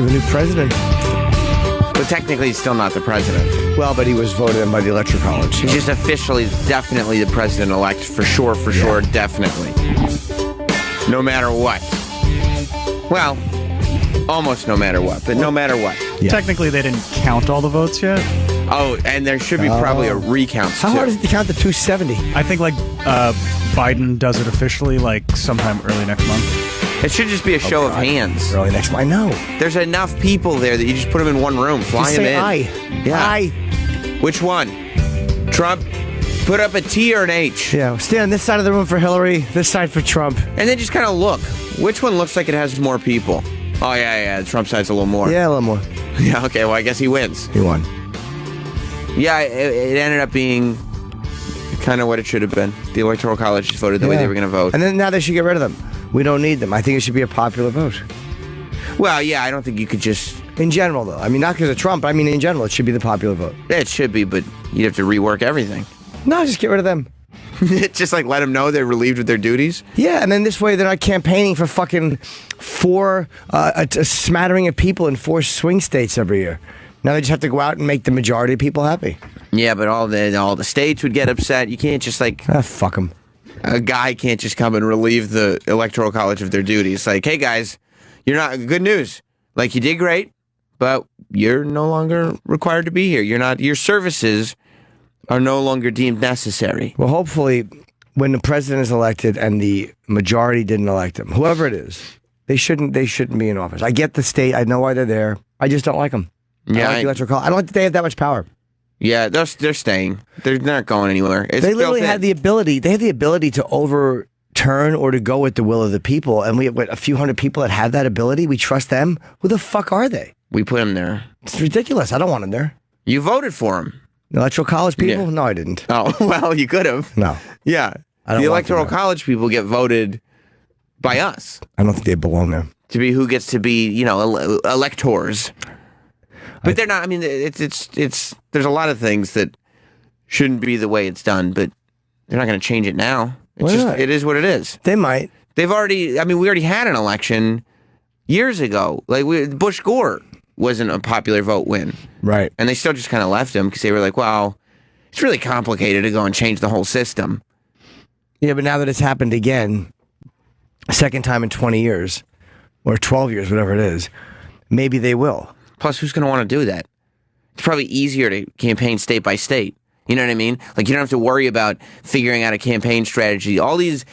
We have a new president. But technically, he's still not the president. Well, but he was voted in by the Electoral College. He's just officially, definitely the president-elect. For sure, definitely. No matter what. Well, almost no matter what, but no matter what. Yeah. Technically, they didn't count all the votes yet. Oh, and there should be probably a recount, How hard is it to count the 270? I think, Biden does it officially, sometime early next month. It should just be a show of hands. Early next month. I know. There's enough people there that you just put them in one room, fly them in. Aye. Yeah. Aye. Which one? Trump? Put up a T or an H. Yeah, stand on this side of the room for Hillary, this side for Trump. And then just kind of look. Which one looks like it has more people? Oh, yeah, the Trump side's a little more. Yeah, a little more. Yeah, okay, well, I guess he wins. He won. Yeah, it ended up being kind of what it should have been. The Electoral College just voted the way they were going to vote. And then now they should get rid of them. We don't need them. I think it should be a popular vote. Well, yeah, I don't think you could just... In general, though. I mean, not because of Trump. I mean, in general, it should be the popular vote. It should be, but you'd have to rework everything. No, just get rid of them. Just let them know they're relieved with their duties? Yeah, and then this way they're not campaigning for fucking a smattering of people in 4 swing states every year. Now they just have to go out and make the majority of people happy. Yeah, but all the states would get upset. You can't just fuck them. A guy can't just come and relieve the Electoral College of their duties. Like, hey guys, you're not good news. Like, you did great, but you're no longer required to be here. Your services are no longer deemed necessary. Well, hopefully, when the president is elected and the majority didn't elect him, whoever it is, they shouldn't be in office. I get the state. I know why they're there. I just don't like them. Yeah, I don't like the Electoral College. I don't think they have that much power. Yeah, they're staying. They're not going anywhere. They literally had the ability. They have the ability to overturn or to go with the will of the people. And we have a few hundred people that have that ability. We trust them. Who the fuck are they? We put them there. It's ridiculous. I don't want them there. You voted for them. The Electoral College people? Yeah. No, I didn't. Oh, well, you could have. No. Yeah. The Electoral College people get voted by us. I don't think they belong there. To be who gets to be, electors. But they're not. I mean, it's. There's a lot of things that shouldn't be the way it's done, but they're not going to change it now. It is what it is. They might. They've already. I mean, we already had an election years ago. Bush Gore wasn't a popular vote win, right? And they still just kind of left him because they were like, "Wow, it's really complicated to go and change the whole system." Yeah, but now that it's happened again, a second time in 20 years or 12 years, whatever it is, maybe they will. Plus, who's going to want to do that? It's probably easier to campaign state by state. You know what I mean? You don't have to worry about figuring out a campaign strategy. All these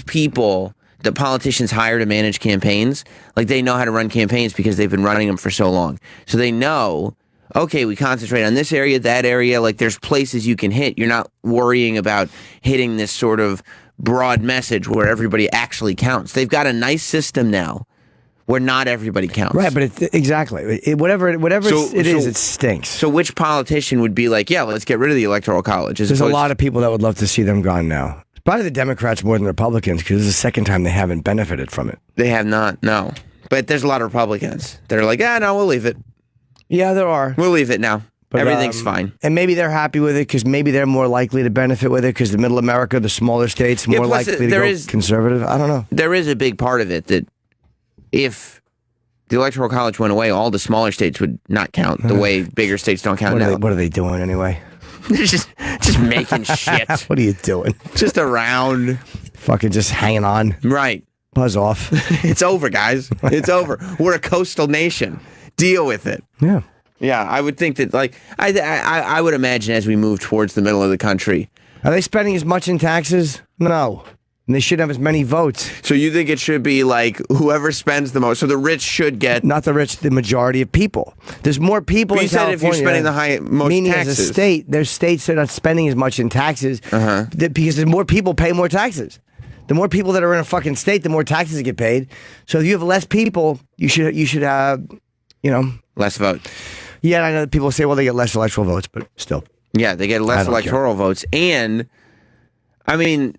people that politicians hire to manage campaigns, they know how to run campaigns because they've been running them for so long. So they know, okay, we concentrate on this area, that area. There's places you can hit. You're not worrying about hitting this sort of broad message where everybody actually counts. They've got a nice system now where not everybody counts. Right, but whatever it is, it stinks. So which politician would be like, yeah, let's get rid of the Electoral College? There's a lot of people that would love to see them gone now. Probably the Democrats more than the Republicans, because this is the second time they haven't benefited from it. They have not, no. But there's a lot of Republicans that are like, no, we'll leave it. Yeah, there are. We'll leave it now. But, everything's fine. And maybe they're happy with it because maybe they're more likely to benefit with it because the middle America, the smaller states, more likely to go conservative. I don't know. There is a big part of it that if the Electoral College went away, all the smaller states would not count the way bigger states don't count now. What are they doing anyway? They're just making shit. What are you doing? Just around. Fucking just hanging on. Right. Buzz off. It's over, guys. It's over. We're a coastal nation. Deal with it. Yeah. Yeah, I would think that, I would imagine as we move towards the middle of the country. Are they spending as much in taxes? No. And they should have as many votes. So you think it should be whoever spends the most? So the rich should get... Not the rich, the majority of people. There's more people in California. You said if you're spending the most meaning taxes. As a state, there's states that are not spending as much in taxes because there's more people pay more taxes. The more people that are in a fucking state, the more taxes get paid. So if you have less people, you should have, less vote. Yeah, I know that people say, well, they get less electoral votes, but still. Yeah, they get less electoral votes. And, I mean...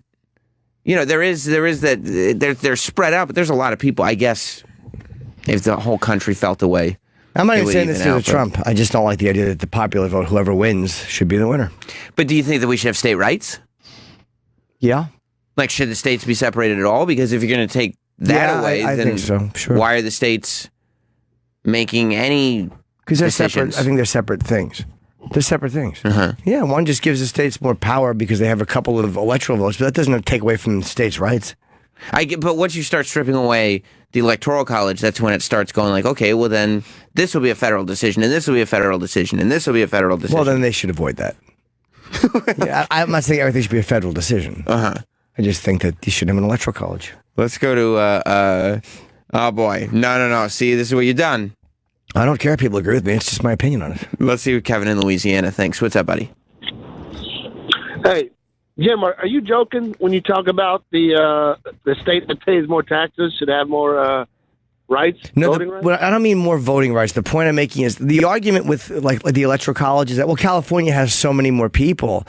there is that they're spread out, but there's a lot of people. I guess if the whole country felt the way, I'm not even saying this to Trump. I just don't like the idea that the popular vote, whoever wins, should be the winner. But do you think that we should have state rights? Yeah. Should the states be separated at all? Because if you're going to take that away, I then think so. Sure. Why are the states? making any Because they're decisions. separate. I think they're separate things. They're separate things. Yeah, one just gives the states more power because they have a couple of electoral votes, but that doesn't take away from the states' rights. But once you start stripping away the electoral college, that's when it starts going like, okay, well then this will be a federal decision, and this will be a federal decision, and this will be a federal decision. Well, then they should avoid that. Yeah, I'm not saying everything should be a federal decision. I just think that you should have an electoral college. Let's go to, oh boy. No. See, this is what you've done. I don't care if people agree with me. It's just my opinion on it. Let's see what Kevin in Louisiana thinks. What's up, buddy? Hey, Jim, are you joking when you talk about the state that pays more taxes should have more rights, voting rights? Well, I don't mean more voting rights. The point I'm making is the argument with like the electoral college is that, well, California has so many more people.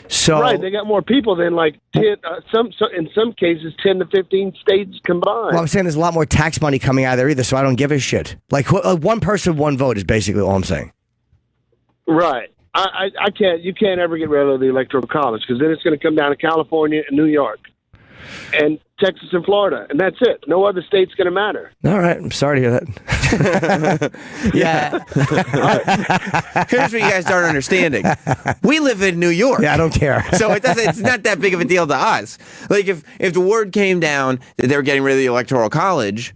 So Right, they got more people than like 10, in some cases 10 to 15 states combined. Well, I'm saying there's a lot more tax money coming out of there either, so I don't give a shit. Like one person, one vote is basically all I'm saying. Right. I can't. You can't ever get rid of the electoral college because then it's going to come down to California and New York, and Texas and Florida, and that's it. No other state's going to matter. All right, I'm sorry to hear that. Yeah. Here's what you guys aren't understanding. We live in New York. Yeah, I don't care. So it's not that big of a deal to us. Like if the word came down that they were getting rid of the electoral college,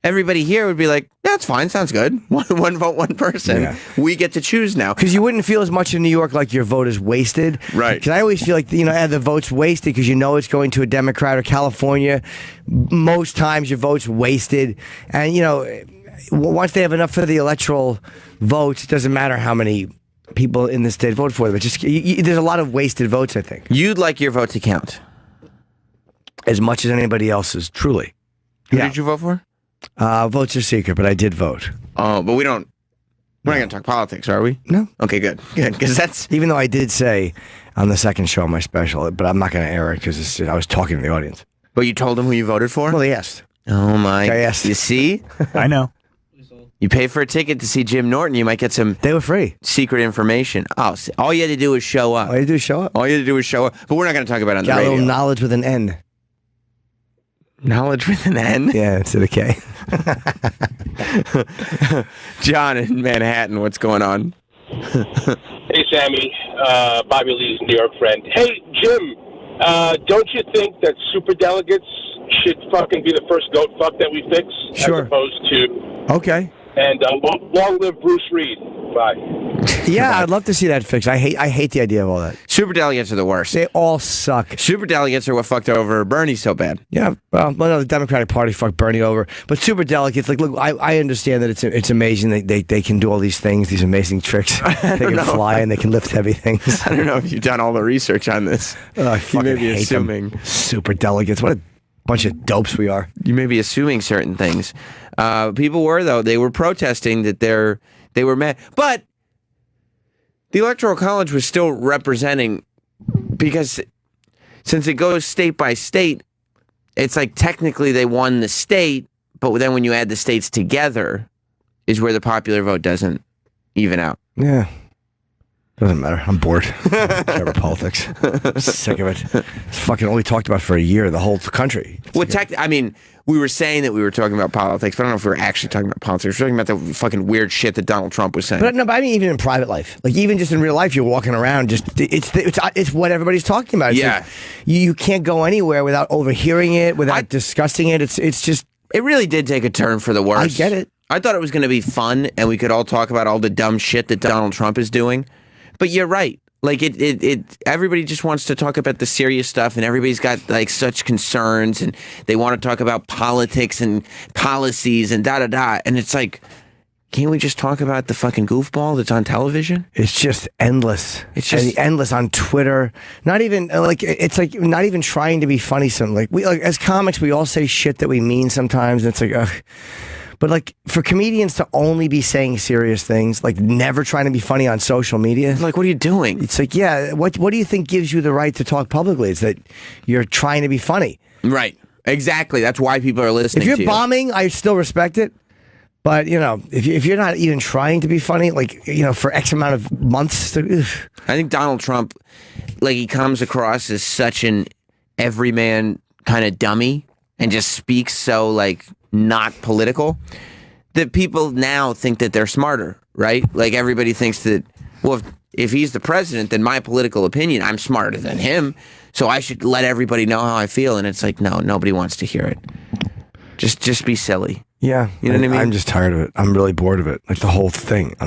everybody here would be like, that's fine, sounds good. One vote, one person. Yeah. We get to choose now. Because you wouldn't feel as much in New York like your vote is wasted. Right. Because I always feel like, the vote's wasted because you know it's going to a Democrat. Or California, most times your vote's wasted. And, once they have enough for the electoral votes, it doesn't matter how many people in the state vote for them. It's just, there's a lot of wasted votes, I think. You'd like your vote to count. As much as anybody else's, truly. Who did you vote for? Votes are secret, but I did vote. Oh, but we're not going to talk politics, are we? No. Okay, good. Because that's... Even though I did say on the second show of my special, but I'm not going to air it because I was talking to the audience. But you told them who you voted for? Well, they asked. Oh, my... I asked. You see? I know. You pay for a ticket to see Jim Norton, you might get some They were free. secret information. Oh, all you had to do was show up. All you do is show up. All you had to do was show up. But we're not going to talk about it on Got the a radio. little knowledge with an N. Knowledge with an N? Yeah, instead of K. John in Manhattan, what's going on? Hey, Sammy. Bobby Lee's New York friend. Hey, Jim, don't you think that superdelegates should fucking be the first goat fuck that we fix? Sure. As opposed to... Okay. And long live Bruce Reed. Bye. Yeah, I'd love to see that fixed. I hate the idea of all that. Superdelegates are the worst. They all suck. Superdelegates are what fucked over Bernie so bad. Yeah, well, no, the Democratic Party fucked Bernie over. But superdelegates, like, look, I understand that it's amazing that they can do all these things, these amazing tricks. They can fly and they can lift heavy things. I don't know if you've done all the research on this. I You fucking may be hate assuming. them. Superdelegates, what a bunch of dopes we are. You may be assuming certain things. People were, though. They were protesting that they were mad. But the Electoral College was still representing, because since it goes state by state, it's like technically they won the state, but then when you add the states together is where the popular vote doesn't even out. Yeah. Doesn't matter. I'm bored. Care about politics. Sick of it. It's fucking only talked about for a year, the whole country. Well, we were saying that we were talking about politics, but I don't know if we were actually talking about politics. We were talking about the fucking weird shit that Donald Trump was saying. But I mean, even in private life, like even just in real life, you're walking around. Just it's what everybody's talking about. It's Yeah. like, you can't go anywhere without overhearing it, without discussing it. It's just It really did take a turn for the worse. I get it. I thought it was going to be fun, and we could all talk about all the dumb shit that Donald Trump is doing. But you're right. Like everybody just wants to talk about the serious stuff, and everybody's got like such concerns, and they want to talk about politics and policies and da-da-da. And it's like, can't we just talk about the fucking goofball that's on television? It's just endless. It's just endless on Twitter. Not even it's like not even trying to be funny. We as comics, we all say shit that we mean sometimes. And it's like, ugh. But like for comedians to only be saying serious things, like never trying to be funny on social media. Like, what are you doing? It's like, yeah, what do you think gives you the right to talk publicly? It's that you're trying to be funny. Right. Exactly. That's why people are listening If to you're you. bombing, I still respect it. But, if you're not even trying to be funny, like, for X amount of months. I think Donald Trump, like, he comes across as such an everyman kind of dummy and just speaks so, like, not political that people now think that they're smarter, right? Like everybody thinks that, well, if he's the president, then my political opinion, I'm smarter than him, so I should let everybody know how I feel. And it's like, no, nobody wants to hear it. Just be silly. Yeah, you know what I mean. I'm just tired of it. I'm really bored of it. Like the whole thing. You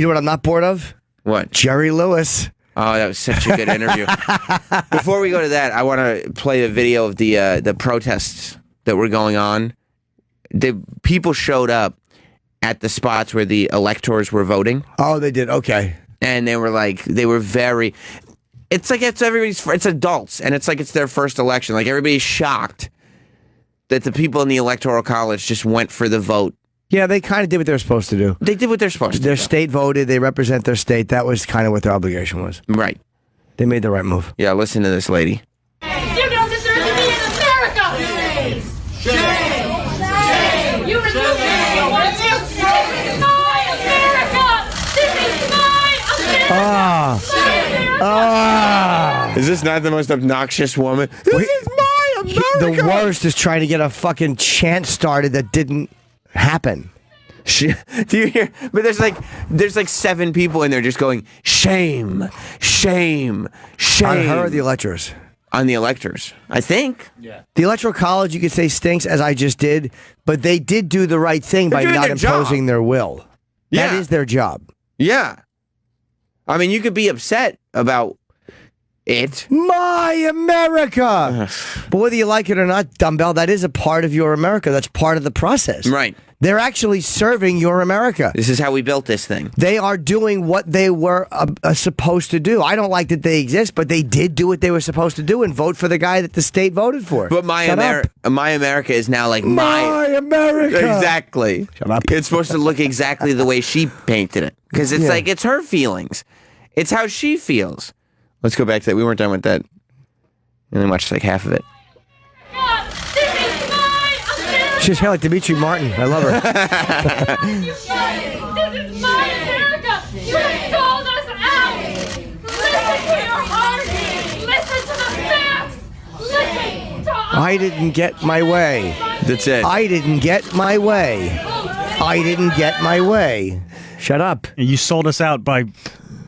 know what I'm not bored of? What? Jerry Lewis. Oh, that was such a good interview. Before we go to that, I want to play a video of the protests that were going on. The people showed up at the spots where the electors were voting. Oh, they did. Okay. And they were very. It's like it's adults, and it's like it's their first election. Like everybody's shocked that the people in the Electoral College just went for the vote. Yeah, they kind of did what they were supposed to do. They did what they're supposed to do. Their state voted. They represent their state. That was kind of what their obligation was. Right. They made the right move. Yeah, listen to this lady. You don't deserve to be in America! Shame! Shame! Shame! You remove me! This is my America! This is my America! Is this not the most obnoxious woman? This is my America! The worst is trying to get a fucking chant started that didn't happen. Do you hear? But there's like 7 people in there just going, shame, shame, shame. On her or the electors? On the electors, I think. Yeah. The Electoral College, you could say, stinks, as I just did, but they did do the right thing by doing not their job. imposing their will. Yeah. That is their job. Yeah. I mean, you could be upset about it. My America! But whether you like it or not, Dumbbell, that is a part of your America. That's part of the process. Right. They're actually serving your America. This is how we built this thing. They are doing what they were supposed to do. I don't like that they exist, but they did do what they were supposed to do and vote for the guy that the state voted for. But my America is now like my America. Exactly. Shut up. It's supposed to look exactly the way she painted it. Because it's like, it's her feelings. It's how she feels. Let's go back to that. We weren't done with that. We only watched like half of it. She's hair like Dimitri Martin. I love her. This is my America! You have sold us out! Listen to your heart! Listen to the facts! Listen to all I didn't get my way. That's it. I didn't get my way. I didn't get my way. Shut up. You sold us out by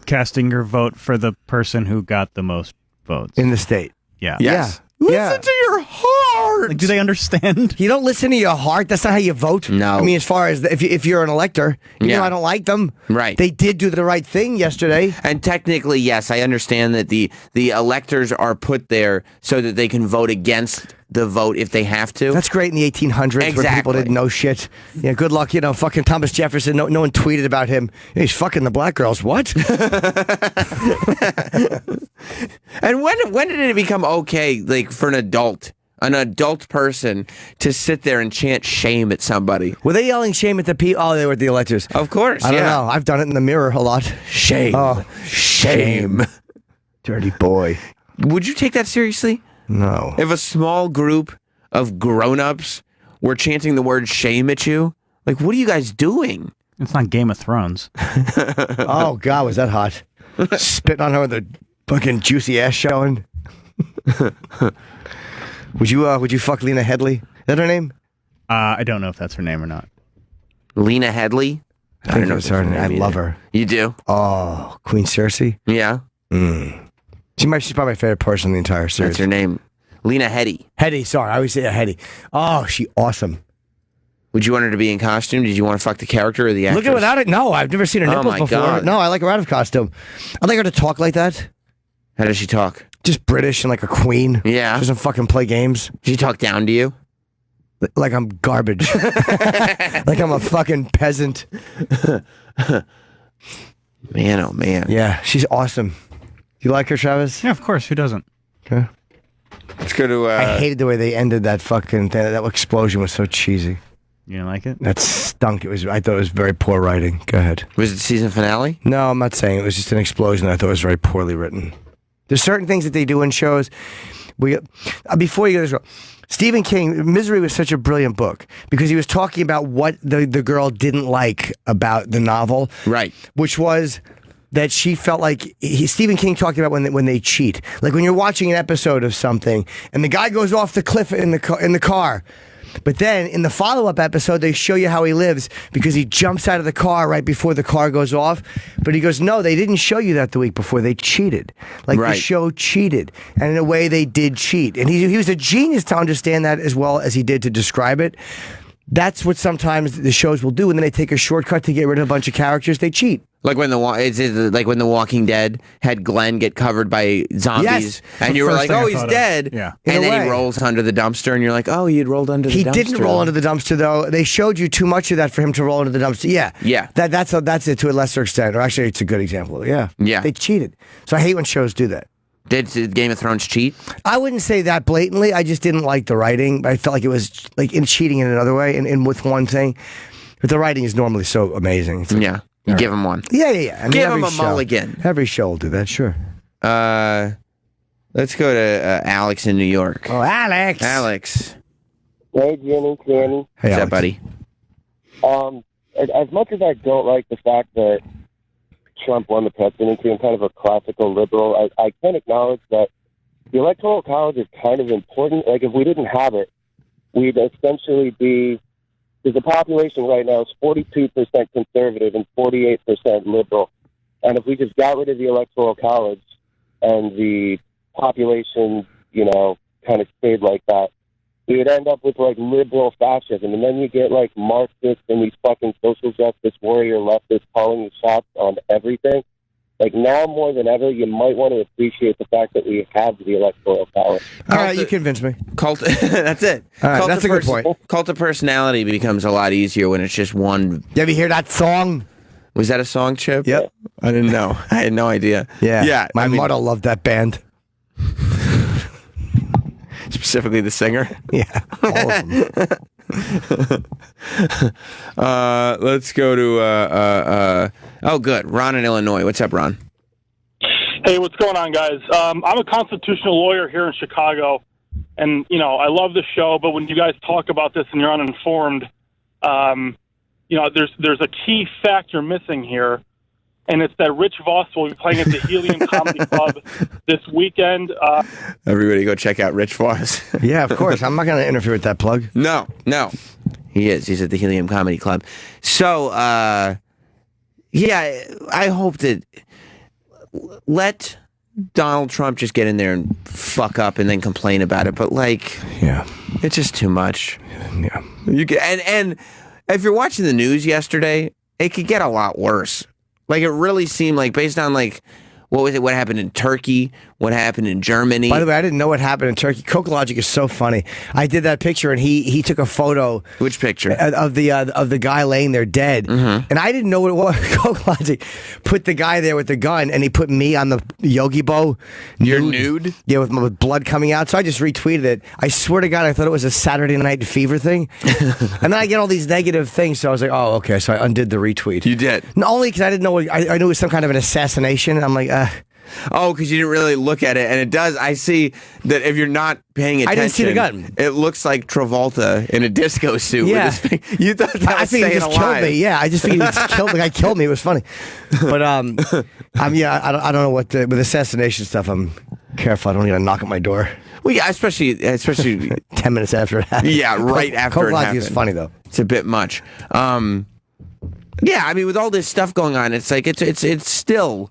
casting your vote for the person who got the most votes. In the state. Yeah. Yes. Yeah. Listen to your heart. Like, do they understand? You don't listen to your heart. That's not how you vote. No. I mean, as far as if you're an elector, you know I don't like them. Right. They did do the right thing yesterday. And technically, yes, I understand that the electors are put there so that they can vote against the vote if they have to. That's great in the 1800s where people Exactly. didn't know shit. Yeah, good luck. You know, fucking Thomas Jefferson. No one tweeted about him. He's fucking the black girls. What? And when did it become okay, like for an adult person, to sit there and chant shame at somebody? Were they yelling shame at the people? Oh, they were the electors. Of course, I don't know. I've done it in the mirror a lot. Shame. Oh, Shame. Dirty boy. Would you take that seriously? No. If a small group of grown-ups were chanting the word shame at you, like, what are you guys doing? It's not Game of Thrones. Oh, God, was that hot? Spitting on her with a fucking juicy ass showing. Would you fuck Lena Headley? Is that her name? I don't know if that's her name or not. Lena Headley? I don't know if it's her name. I love her. You do? Oh, Queen Cersei? Yeah. She's probably my favorite person in the entire series. That's her name. Lena Headey. Heady, sorry. I always say Heady. Oh, she awesome. Would you want her to be in costume? Did you want to fuck the character or the actress? Look at without it. No, I've never seen her nipples my before. God. No, I like her out of costume. I'd like her to talk like that. How does she talk? Just British and like a queen. Yeah. She doesn't fucking play games. Does she talk down to you? Like I'm garbage. Like I'm a fucking peasant. Man, oh man. Yeah, she's awesome. You like her, Travis? Yeah, of course. Who doesn't? Okay. Let's go to... I hated the way they ended that fucking thing. That explosion was so cheesy. You didn't like it? That stunk. I thought it was very poor writing. Go ahead. Was it the season finale? No, I'm not saying it was just an explosion that I thought was very poorly written. There's certain things that they do in shows. Before you go to this, Stephen King, Misery was such a brilliant book because he was talking about what the girl didn't like about the novel. Right. Which was that she felt like Stephen King talked about when they cheat. Like when you're watching an episode of something and the guy goes off the cliff in the car But then in the follow-up episode, they show you how he lives because he jumps out of the car right before the car goes off. But he goes, no, they didn't show you that the week before. They cheated. Like the show cheated. And in a way, they did cheat. And he was a genius to understand that as well as he did to describe it. That's what sometimes the shows will do, and then they take a shortcut to get rid of a bunch of characters. They cheat. Like when like when The Walking Dead had Glenn get covered by zombies, and you were like, "Oh, he's dead," and then he rolls under the dumpster, and you're like, "Oh, he had rolled under the dumpster." He didn't roll under the dumpster, though. They showed you too much of that for him to roll under the dumpster. Yeah. That's it to a lesser extent, or actually, it's a good example. Yeah. They cheated. So I hate when shows do that. Did Game of Thrones cheat? I wouldn't say that blatantly. I just didn't like the writing. I felt like it was like in cheating in another way, and with one thing. But the writing is normally so amazing. Like, you give him one. Yeah. I mean, give him a mulligan. Every show will do that, sure. Let's go to Alex in New York. Oh, Alex. Hey, Jimmy, Danny. Hey, what's up, buddy? As much as I don't like the fact that Trump won the presidency, I'm kind of a classical liberal. I can acknowledge that the Electoral College is kind of important. Like, if we didn't have it, we'd essentially be, because the population right now is 42% conservative and 48% liberal. And if we just got rid of the Electoral College and the population, kind of stayed like that, we would end up with, like, liberal fascism. And then you get, like, Marxists and these fucking social justice warrior leftists calling the shots on everything. Like, now more than ever, you might want to appreciate the fact that we have the Electoral College. All right, you convinced me. That's it. All right, that's a good point. Cult of personality becomes a lot easier when it's just one. You ever hear that song? Was that a song, Chip? Yep. I didn't know. I had no idea. Yeah. My mother loved that band. Specifically the singer? Yeah, all of them. Let's go to, oh, good. Ron in Illinois. What's up, Ron? Hey, what's going on, guys? I'm a constitutional lawyer here in Chicago, and, I love the show, but when you guys talk about this and you're uninformed, there's a key factor missing here, and it's that Rich Voss will be playing at the Helium Comedy Club this weekend. Everybody go check out Rich Voss. Yeah, of course. I'm not going to interfere with that plug. No. He is. He's at the Helium Comedy Club. So, I hope that let Donald Trump just get in there and fuck up and then complain about it. But, it's just too much. Yeah. And if you're watching the news yesterday, it could get a lot worse. Like, it really seemed like, based on, what happened in Turkey, what happened in Germany. By the way, I didn't know what happened in Turkey. Coke Logic is so funny. I did that picture, and he took a photo. Which picture? Of the guy laying there dead. Mm-hmm. And I didn't know what it was. Coke Logic put the guy there with the gun, and he put me on the Yogi Bo. You're nude? Yeah, with blood coming out. So I just retweeted it. I swear to God, I thought it was a Saturday Night Fever thing. And then I get all these negative things, so I was like, oh, okay. So I undid the retweet. You did? Not only because I didn't know, I knew it was some kind of an assassination. I'm like, Oh, because you didn't really look at it, and it does. I see that if you're not paying attention, I didn't see the gun. It looks like Travolta in a disco suit. Yeah, with his, you thought that I was think he just alive. killed me. Yeah, I just think he just killed the guy. Killed me. It was funny, but I don't know what with assassination stuff. I'm careful. I don't need to knock at my door. Well, yeah, especially 10 minutes after it happened. Yeah, right after Coke it Logic happened. is funny though. It's a bit much. Yeah, I mean, with all this stuff going on, it's like it's still,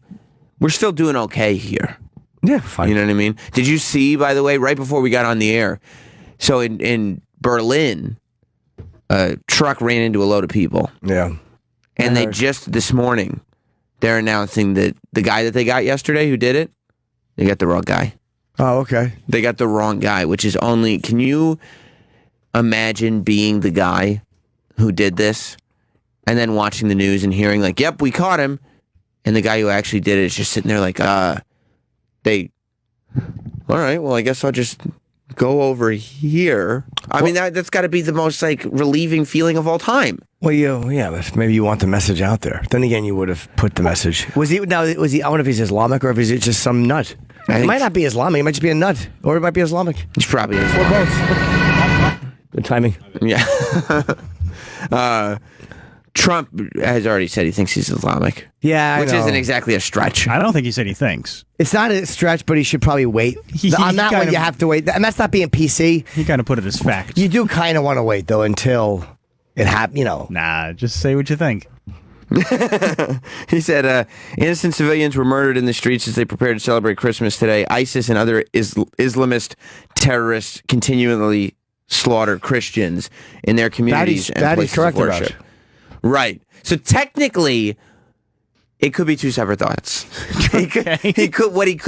we're still doing okay here. Yeah, fine. You know what I mean? Did you see, by the way, right before we got on the air, so in Berlin, a truck ran into a load of people. Yeah. And they just, this morning, they're announcing that the guy that they got yesterday who did it, they got the wrong guy. Oh, okay. They got the wrong guy, which is only, can you imagine being the guy who did this and then watching the news and hearing like, yep, we caught him. And the guy who actually did it is just sitting there like, all right, well, I guess I'll just go over here. I mean, that's got to be the most like relieving feeling of all time. Well, yeah, but maybe you want the message out there. Then again, you would have put the message. Was he? I wonder if he's Islamic or if he's just some nut. It might not be Islamic. It might just be a nut, or it might be Islamic. He's probably or both. Good timing. Yeah. Trump has already said he thinks he's Islamic. Yeah, which isn't exactly a stretch. I don't think he said he thinks. It's not a stretch, but he should probably wait. On that one, you have to wait. And that's not being PC. He kind of put it as fact. You do kind of want to wait, though, until it happens, you know. Nah, just say what you think. He said, innocent civilians were murdered in the streets as they prepared to celebrate Christmas today. ISIS and other Islamist terrorists continually slaughter Christians in their communities and places of worship. Right. So technically, it could be two separate thoughts.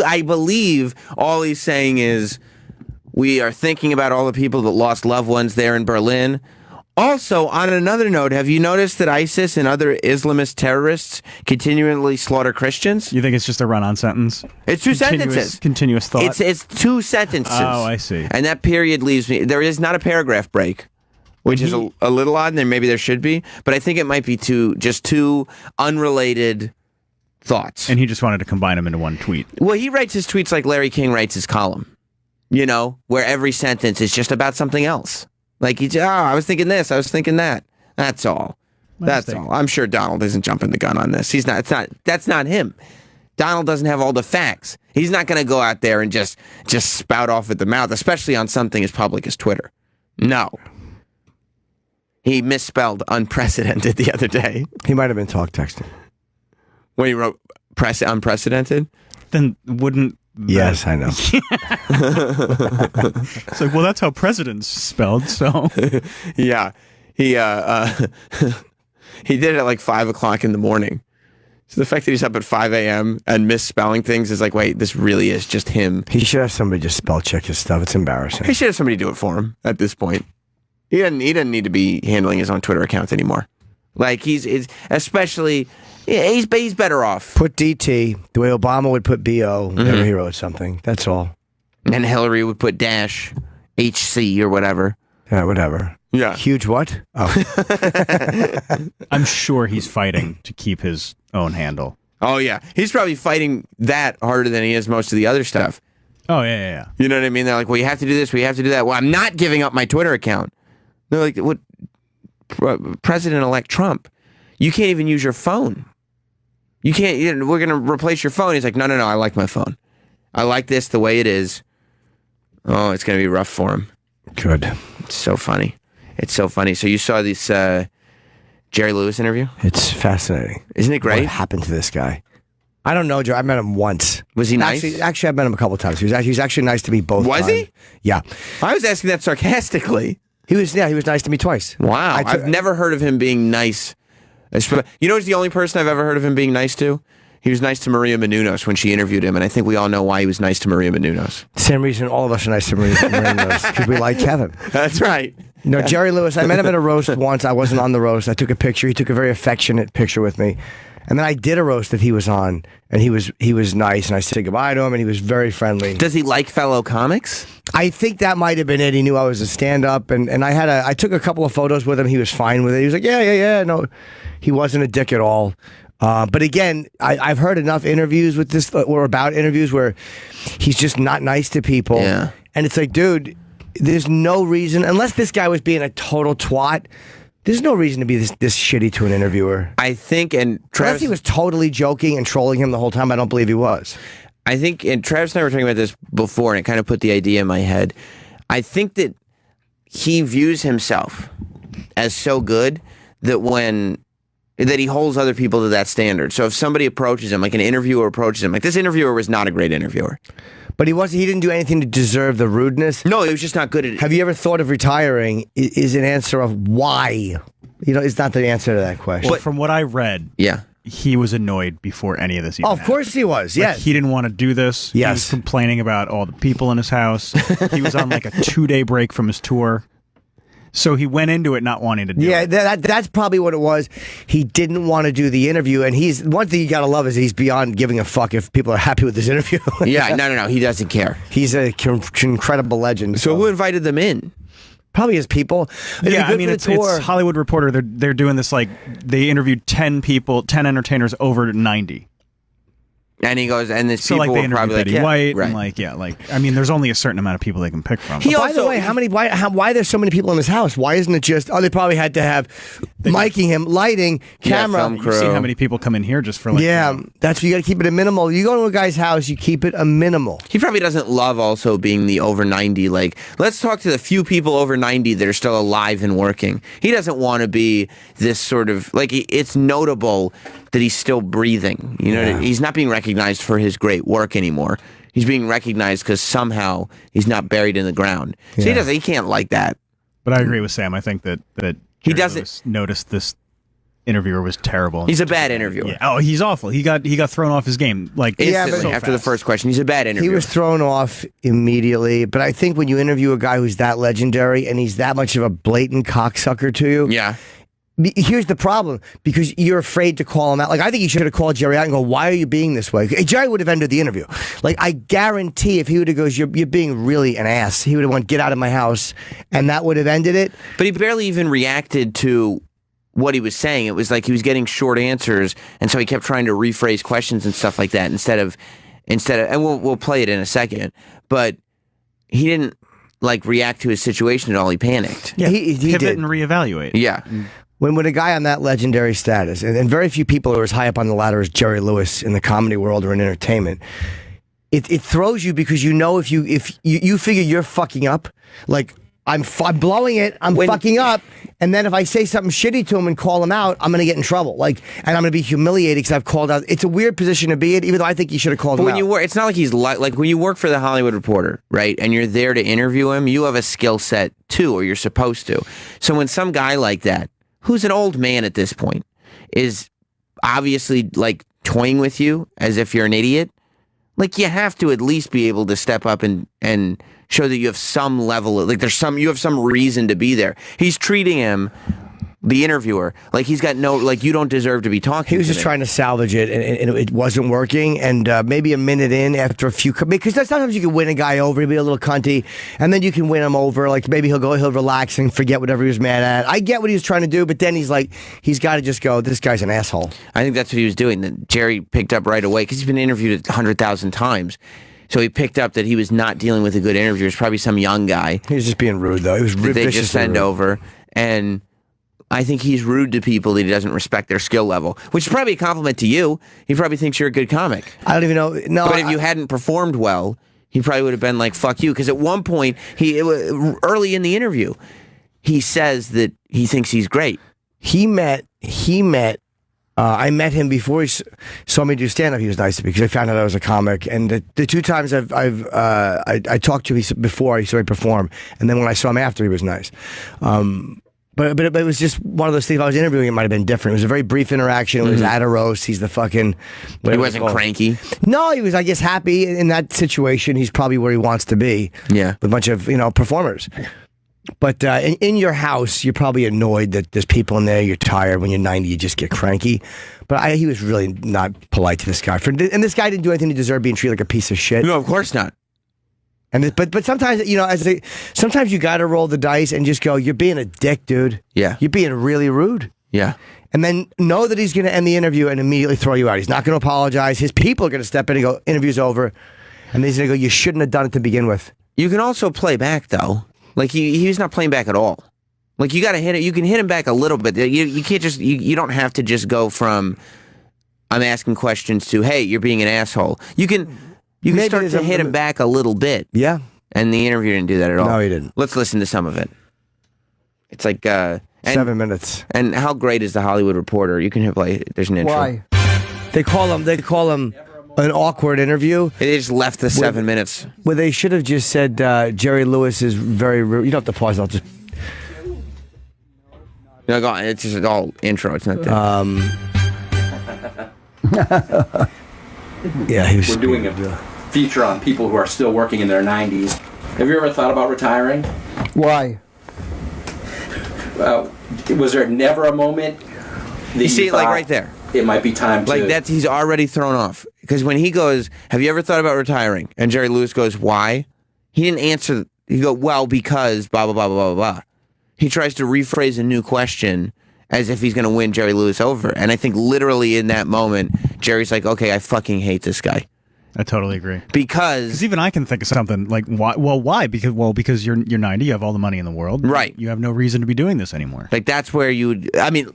I believe all he's saying is we are thinking about all the people that lost loved ones there in Berlin. Also, on another note, have you noticed that ISIS and other Islamist terrorists continually slaughter Christians? You think it's just a run-on sentence? It's two sentences. Continuous thought? It's two sentences. Oh, I see. And that period leaves me... There is not a paragraph break, which is a little odd, and maybe there should be, but I think it might be just two unrelated thoughts. And he just wanted to combine them into one tweet. Well, he writes his tweets like Larry King writes his column, you know, where every sentence is just about something else. Like, I was thinking this, I was thinking that. That's all. That's all. I'm sure Donald isn't jumping the gun on this. He's not. That's not him. Donald doesn't have all the facts. He's not going to go out there and just spout off at the mouth, especially on something as public as Twitter. No. He misspelled unprecedented the other day. He might have been talk texting. When he wrote unprecedented? Then wouldn't... Yes, I know. It's like, well, that's how president's spelled, so... Yeah. He did it at like 5 o'clock in the morning. So the fact that he's up at 5 a.m. and misspelling things is like, wait, this really is just him. He should have somebody just spell check his stuff. It's embarrassing. He should have somebody do it for him at this point. He doesn't need to be handling his own Twitter account anymore. Like, he's better off. Put DT the way Obama would put BO whenever he wrote something. That's all. And Hillary would put dash HC or whatever. Yeah, whatever. Yeah. Huge what? Oh. I'm sure he's fighting to keep his own handle. Oh, yeah. He's probably fighting that harder than he is most of the other stuff. Oh, yeah. You know what I mean? They're like, well, you have to do this, we have to do that. Well, I'm not giving up my Twitter account. They're like, what? President-elect Trump, you can't even use your phone. You can't, we're going to replace your phone. He's like, no, I like my phone. I like this the way it is. Oh, it's going to be rough for him. Good. It's so funny. It's so funny. So you saw this Jerry Lewis interview? It's fascinating. Isn't it great? What happened to this guy? I don't know, Joe. I met him once. Was he nice? Actually, I met him a couple times. He was actually nice to me both times. Was he? Yeah. I was asking that sarcastically. He was nice to me twice. Wow. I've never heard of him being nice. You know who's the only person I've ever heard of him being nice to? He was nice to Maria Menounos when she interviewed him, and I think we all know why he was nice to Maria Menounos. Same reason all of us are nice to Maria Menounos, because we like Kevin. That's right. No, Jerry Lewis, I met him at a roast once. I wasn't on the roast. I took a picture. He took a very affectionate picture with me. And then I did a roast that he was on, and he was nice, and I said goodbye to him, and he was very friendly. Does he like fellow comics? I think that might have been it. He knew I was a stand-up, and I took a couple of photos with him. He was fine with it. He was like, yeah. No, he wasn't a dick at all. But again, I've heard enough interviews with this, or about interviews, where he's just not nice to people. Yeah. And it's like, dude, there's no reason, unless this guy was being a total twat, there's no reason to be this shitty to an interviewer. I think, and unless he was totally joking and trolling him the whole time, I don't believe he was. I think, and Travis and I were talking about this before, and it kind of put the idea in my head. I think that he views himself as so good that he holds other people to that standard. So if somebody approaches him, like an interviewer approaches him, like this interviewer was not a great interviewer. But he didn't do anything to deserve the rudeness. No, he was just not good at it. Have you ever thought of retiring? Is an answer of why? It's not the answer to that question. Well, from what I read, he was annoyed before any of this even of course he was, yes. He didn't want to do this. Yes. He was complaining about all the people in his house. He was on like a 2-day break from his tour. So he went into it not wanting to do it. Yeah, that's probably what it was. He didn't want to do the interview, and one thing you got to love is he's beyond giving a fuck if people are happy with his interview. Yeah, no, he doesn't care. He's an incredible legend. So who invited them in? Probably his people. Yeah, I mean, it's Hollywood Reporter. They're doing this, like, they interviewed 10 people, 10 entertainers over 90. And he goes, and this So people like they were interviewed probably Betty like, White, right. and I mean, there's only a certain amount of people they can pick from. By the way, why there's so many people in his house? Why isn't it just? Oh, they probably had to have miking him, lighting, camera. film You see how many people come in here just for that's what you got to keep it a minimal. You go to a guy's house, you keep it a minimal. He probably doesn't love also being the over 90. Like, let's talk to the few people over 90 that are still alive and working. He doesn't want to be this sort of, like, it's notable that he's still breathing. You know, he's not being recognized for his great work anymore. He's being recognized because somehow he's not buried in the ground. So he can't like that. But I agree with Sam. I think that He Jerry doesn't- Lewis noticed this interviewer was terrible. He's a bad interviewer. Yeah. Oh, he's awful. He got thrown off his game like Instantly so after the fast. first question. He's a bad interviewer. He was thrown off immediately. But I think when you interview a guy who's that legendary and he's that much of a blatant cocksucker to you, here's the problem, because you're afraid to call him out. Like, I think he should have called Jerry out and go, why are you being this way? Jerry would have ended the interview. Like, I guarantee if he would have goes, you're being really an ass, he would have went, get out of my house, and that would have ended it. But he barely even reacted to what he was saying. It was like he was getting short answers, and so he kept trying to rephrase questions and stuff like that instead of, and we'll play it in a second, but he didn't like react to his situation at all. He panicked. Yeah, he pivot did. and reevaluate. Yeah. When a guy on that legendary status, and very few people are as high up on the ladder as Jerry Lewis in the comedy world or in entertainment, it throws you because you know if you figure you're fucking up, like I'm blowing it, I'm fucking up, and then if I say something shitty to him and call him out, I'm gonna get in trouble, and I'm gonna be humiliated because I've called out. It's a weird position to be in, even though I think he should have called him out. You work, it's not like he's like when you work for the Hollywood Reporter, right? And you're there to interview him, you have a skill set too, or you're supposed to. So when some guy like that, who's an old man at this point, is obviously like toying with you as if you're an idiot, like you have to at least be able to step up and show that you have some level of, like you have some reason to be there. He's treating him, the interviewer, like he's got no, like you don't deserve to be talking. He was just trying to salvage it, and it wasn't working. And maybe a minute in, after a few, because sometimes you can win a guy over, he'll be a little cunty, and then you can win him over. Like maybe he'll relax and forget whatever he was mad at. I get what he was trying to do, but then he's got to just go, this guy's an asshole. I think that's what he was doing. That Jerry picked up right away because he's been interviewed 100,000 times. So he picked up that he was not dealing with a good interviewer. It's probably some young guy. He was just being rude, though. He was rude. They just send over, and I think he's rude to people that he doesn't respect their skill level, which is probably a compliment to you. He probably thinks you're a good comic. I don't even know. No, but if you hadn't performed well, he probably would have been like, fuck you. Because at one point, early in the interview, he says that he thinks he's great. I met him before he saw me do stand-up. He was nice to me because I found out I was a comic. And the two times I talked to him before I saw him perform, and then when I saw him after, he was nice. But it was just one of those things. If I was interviewing, it might have been different. It was a very brief interaction. It was at a roast. He's the fucking... He wasn't cranky? No, he was, I guess, happy in that situation. He's probably where he wants to be. Yeah. With a bunch of, performers. But in your house, you're probably annoyed that there's people in there. You're tired. When you're 90, you just get cranky. But he was really not polite to this guy. And this guy didn't do anything to deserve being treated like a piece of shit. No, of course not. And but sometimes, sometimes you got to roll the dice and just go, you're being a dick, dude. Yeah. You're being really rude. Yeah. And then know that he's going to end the interview and immediately throw you out. He's not going to apologize. His people are going to step in and go, interview's over. And then he's going to go, you shouldn't have done it to begin with. You can also play back, though. Like, he's not playing back at all. Like, you got to hit it. You can hit him back a little bit. You can't just, you don't have to just go from, I'm asking questions to, hey, you're being an asshole. You can start to hit him back a little bit. Yeah. And the interview didn't do that at all. No, he didn't. Let's listen to some of it. It's like 7 minutes. And how great is the Hollywood Reporter? You can play. There's an intro. Why? They call him an awkward interview. They just left the 7 minutes. Well, they should have just said Jerry Lewis is very rude. You don't have to pause. I'll just. No, go on. It's just all intro. It's not that. Yeah, he was. We're doing a feature on people who are still working in their 90s. Have you ever thought about retiring? Why? Was there never a moment that you see, thought like right there. It might be time to... Like he's already thrown off. Because when he goes, have you ever thought about retiring? And Jerry Lewis goes, why? He didn't answer. He go, well, because blah, blah, blah, blah, blah, blah. He tries to rephrase a new question as if he's going to win Jerry Lewis over. And I think literally in that moment, Jerry's like, okay, I fucking hate this guy. I totally agree. Because even I can think of something like, why? Well, why? Because you're 90, you have all the money in the world. Right. You have no reason to be doing this anymore. Like, that's where I mean,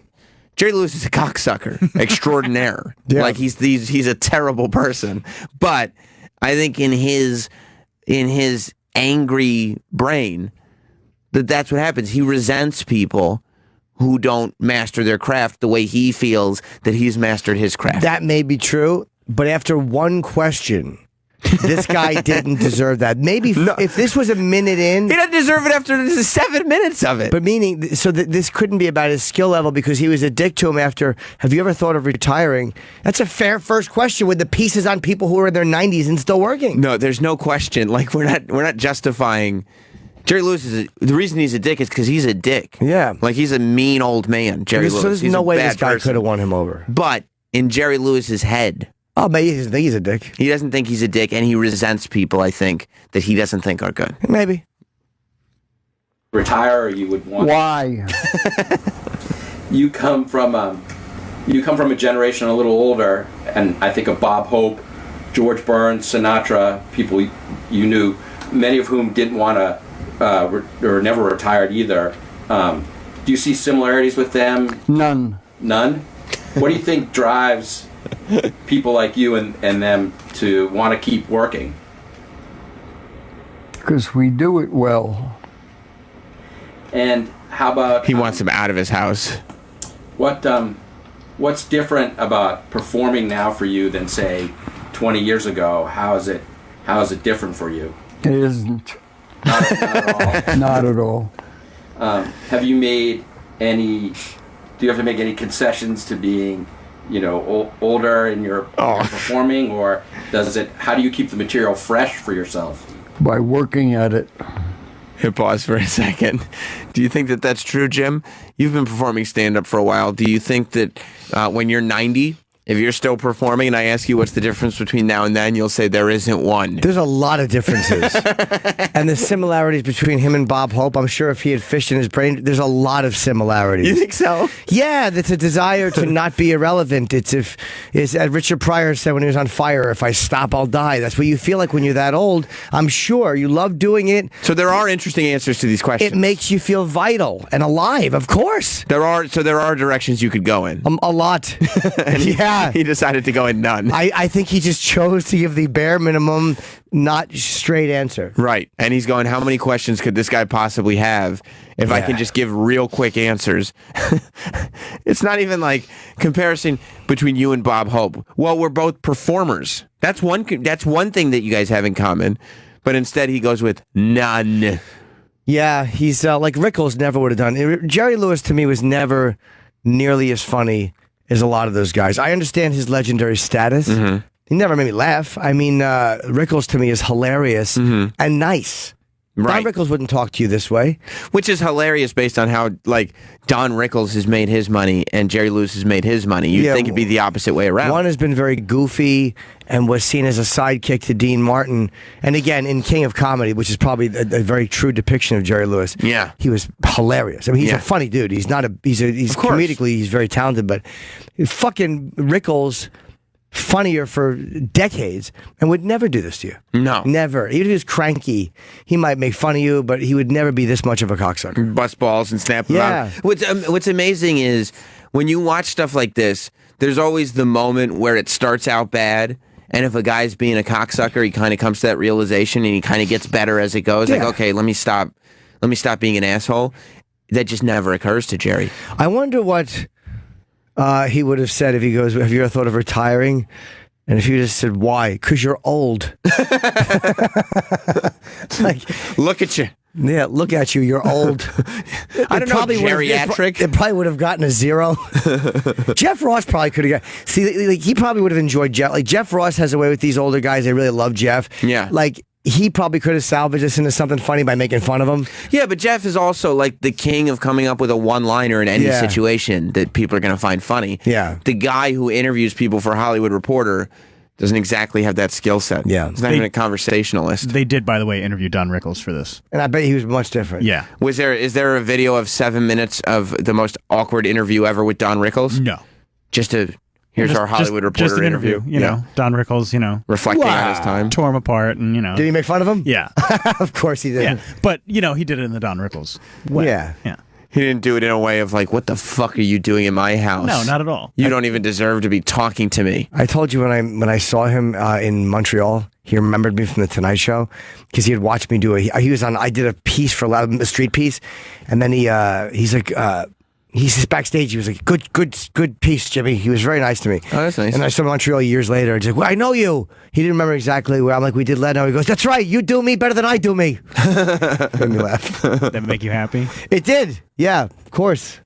Jerry Lewis is a cocksucker extraordinaire. Yeah. Like, he's a terrible person. But I think in his angry brain, that's what happens. He resents people who don't master their craft the way he feels that he's mastered his craft. That may be true, but after one question, this guy didn't deserve that. Maybe if this was a minute in... He doesn't deserve it after 7 minutes of it. But meaning, so this couldn't be about his skill level because he was a dick to him after, have you ever thought of retiring? That's a fair first question with the pieces on people who are in their 90s and still working. No, there's no question. Like, we're not justifying... Jerry Lewis the reason he's a dick is because he's a dick. Yeah. Like, he's a mean old man, Jerry Lewis. So there's He's no a way bad this guy person. could have won him over. But in Jerry Lewis's head... Oh, maybe he doesn't think he's a dick. He doesn't think he's a dick, and he resents people, I think, that he doesn't think are good. Maybe. Retire, or you would want... Why? You come from a generation a little older, and I think of Bob Hope, George Burns, Sinatra, people you knew, many of whom didn't want to, or never retired either. Do you see similarities with them? None. None? What do you think drives people like you and them to want to keep working? Because we do it well. And how about... He wants him out of his house. What's different about performing now for you than, say, 20 years ago? How is it different for you? It isn't. Not at all. Not at all. Have you made any... Do you have to make any concessions to being, older in your performing, or how do you keep the material fresh for yourself? By working at it. Here, pause for a second. Do you think that that's true, Jim? You've been performing stand-up for a while. Do you think that when you're 90, if you're still performing and I ask you what's the difference between now and then, you'll say there isn't one? There's a lot of differences. And the similarities between him and Bob Hope, I'm sure if he had fished in his brain, there's a lot of similarities. You think so? Yeah, that's a desire to not be irrelevant. It's as Richard Pryor said when he was on Fire, if I stop, I'll die. That's what you feel like when you're that old. I'm sure you love doing it. So there are interesting answers to these questions. It makes you feel vital and alive, of course. There are directions you could go in. A lot. Yeah. He decided to go in none. I think he just chose to give the bare minimum, not straight answer. Right. And he's going, how many questions could this guy possibly have if I can just give real quick answers? It's not even like comparison between you and Bob Hope. Well, we're both performers. That's one thing that you guys have in common. But instead he goes with none. Yeah, he's like Rickles never would have done. Jerry Lewis to me was never nearly as funny as a lot of those guys. I understand his legendary status. Mm-hmm. He never made me laugh. I mean, Rickles to me is hilarious and nice. Right. Don Rickles wouldn't talk to you this way. Which is hilarious based on how, like, Don Rickles has made his money and Jerry Lewis has made his money. You'd think it'd be the opposite way around. One has been very goofy and was seen as a sidekick to Dean Martin. And again, in King of Comedy, which is probably a very true depiction of Jerry Lewis. Yeah. He was hilarious. I mean, he's a funny dude. He's not he's comedically, he's very talented, but fucking Rickles... funnier for decades and would never do this to you. No. Never. Even if he was cranky, he might make fun of you, but he would never be this much of a cocksucker. Bust balls and snap them out. What's amazing is when you watch stuff like this, there's always the moment where it starts out bad, and if a guy's being a cocksucker, he kind of comes to that realization and he kind of gets better as it goes. Like, okay, let me stop being an asshole. That just never occurs to Jerry. I wonder what he would have said if he goes, have you ever thought of retiring? And if you just said, why? Because you're old. Like, look at you. Yeah, look at you. You're old. I don't know, geriatric. It probably would have gotten a 0. Jeff Ross probably could have got... See, like, he probably would have enjoyed Jeff. Like, Jeff Ross has a way with these older guys. They really love Jeff. Yeah. Like... he probably could have salvaged this into something funny by making fun of him. Yeah, but Jeff is also like the king of coming up with a one-liner in any situation that people are going to find funny. Yeah. The guy who interviews people for Hollywood Reporter doesn't exactly have that skill set. Yeah. He's not even a conversationalist. They did, by the way, interview Don Rickles for this. And I bet he was much different. Yeah. Is there a video of 7 minutes of the most awkward interview ever with Don Rickles? No. Just a... Here's our Hollywood Reporter just an interview. You know, Don Rickles, reflecting on his time. tore him apart, and Did he make fun of him? Yeah. Of course he did. Yeah. But he did it in the Don Rickles way. Yeah. Yeah. He didn't do it in a way of like, what the fuck are you doing in my house? No, not at all. You don't even deserve to be talking to me. I told you when I saw him in Montreal, he remembered me from the Tonight Show because he had watched me do it. He was on. I did a piece for a street piece, and then he's like. He's backstage. He was like, good piece, Jimmy. He was very nice to me. Oh, that's nice. And I saw him in Montreal years later. He's like, well, I know you. He didn't remember exactly where. I'm like, we did Leno. He goes, that's right. You do me better than I do me. Made me laugh. That make you happy? It did. Yeah, of course.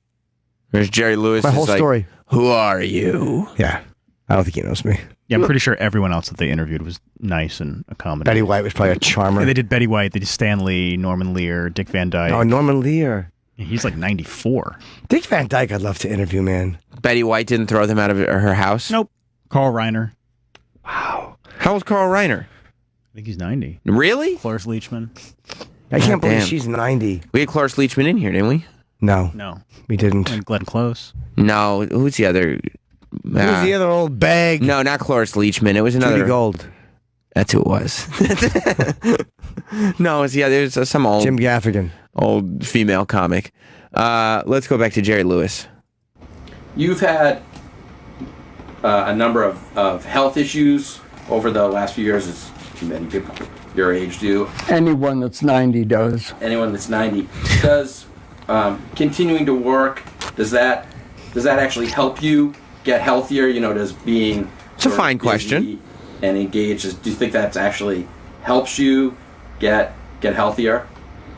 There's Jerry Lewis. My whole story. Who are you? Yeah. I don't think he knows me. Yeah, I'm pretty sure everyone else that they interviewed was nice and accommodating. Betty White was probably a charmer. Yeah, they did Betty White, they did Stan Lee, Norman Lear, Dick Van Dyke. Oh, Norman Lear. He's like 94. Dick Van Dyke I'd love to interview, man. Betty White didn't throw them out of her house? Nope. Carl Reiner. Wow. How old Carl Reiner? I think he's 90. Really? Cloris Leachman. I can't believe damn. she's 90. We had Cloris Leachman in here, didn't we? No. We didn't. And Glenn Close. No. Who's the other? Who's the other old bag? No, not Cloris Leachman. It was another. Judy Gold. That's who it was. No, it was some old Jim Gaffigan. Old female comic. Let's go back to Jerry Lewis. You've had a number of health issues over the last few years, as many people your age do. Anyone that's 90 does. Anyone that's 90 does. Continuing to work, does that actually help you get healthier? Does being it's a fine question and engaged. Do you think that actually helps you get healthier?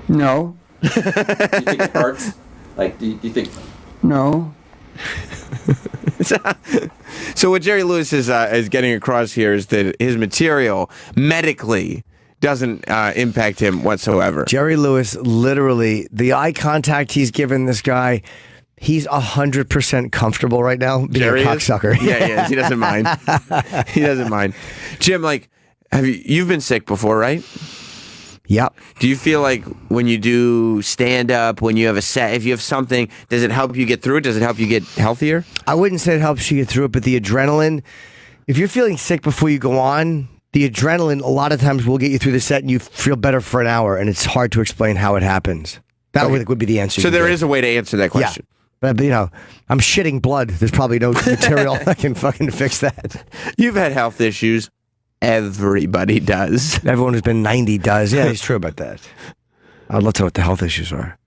No. Do you think it hurts? Like, do you think? No. So what Jerry Lewis is getting across here is that his material medically doesn't impact him whatsoever. Jerry Lewis, literally, the eye contact he's given this guy, he's 100% comfortable right now being a cocksucker. Yeah, he is. He doesn't mind. He doesn't mind. Jim, like, you've been sick before, right? Yep. Do you feel like when you do stand up, when you have a set, if you have something, does it help you get through it? Does it help you get healthier? I wouldn't say it helps you get through it, but the adrenaline, if you're feeling sick before you go on, the adrenaline a lot of times will get you through the set and you feel better for an hour, and it's hard to explain how it happens. That would be the answer. So there is a way to answer that question. Yeah. But, I'm shitting blood. There's probably no material that can fucking fix that. You've had health issues. Everybody does. Everyone who's been 90 does. Yeah, he's true about that. I'd love to know what the health issues are.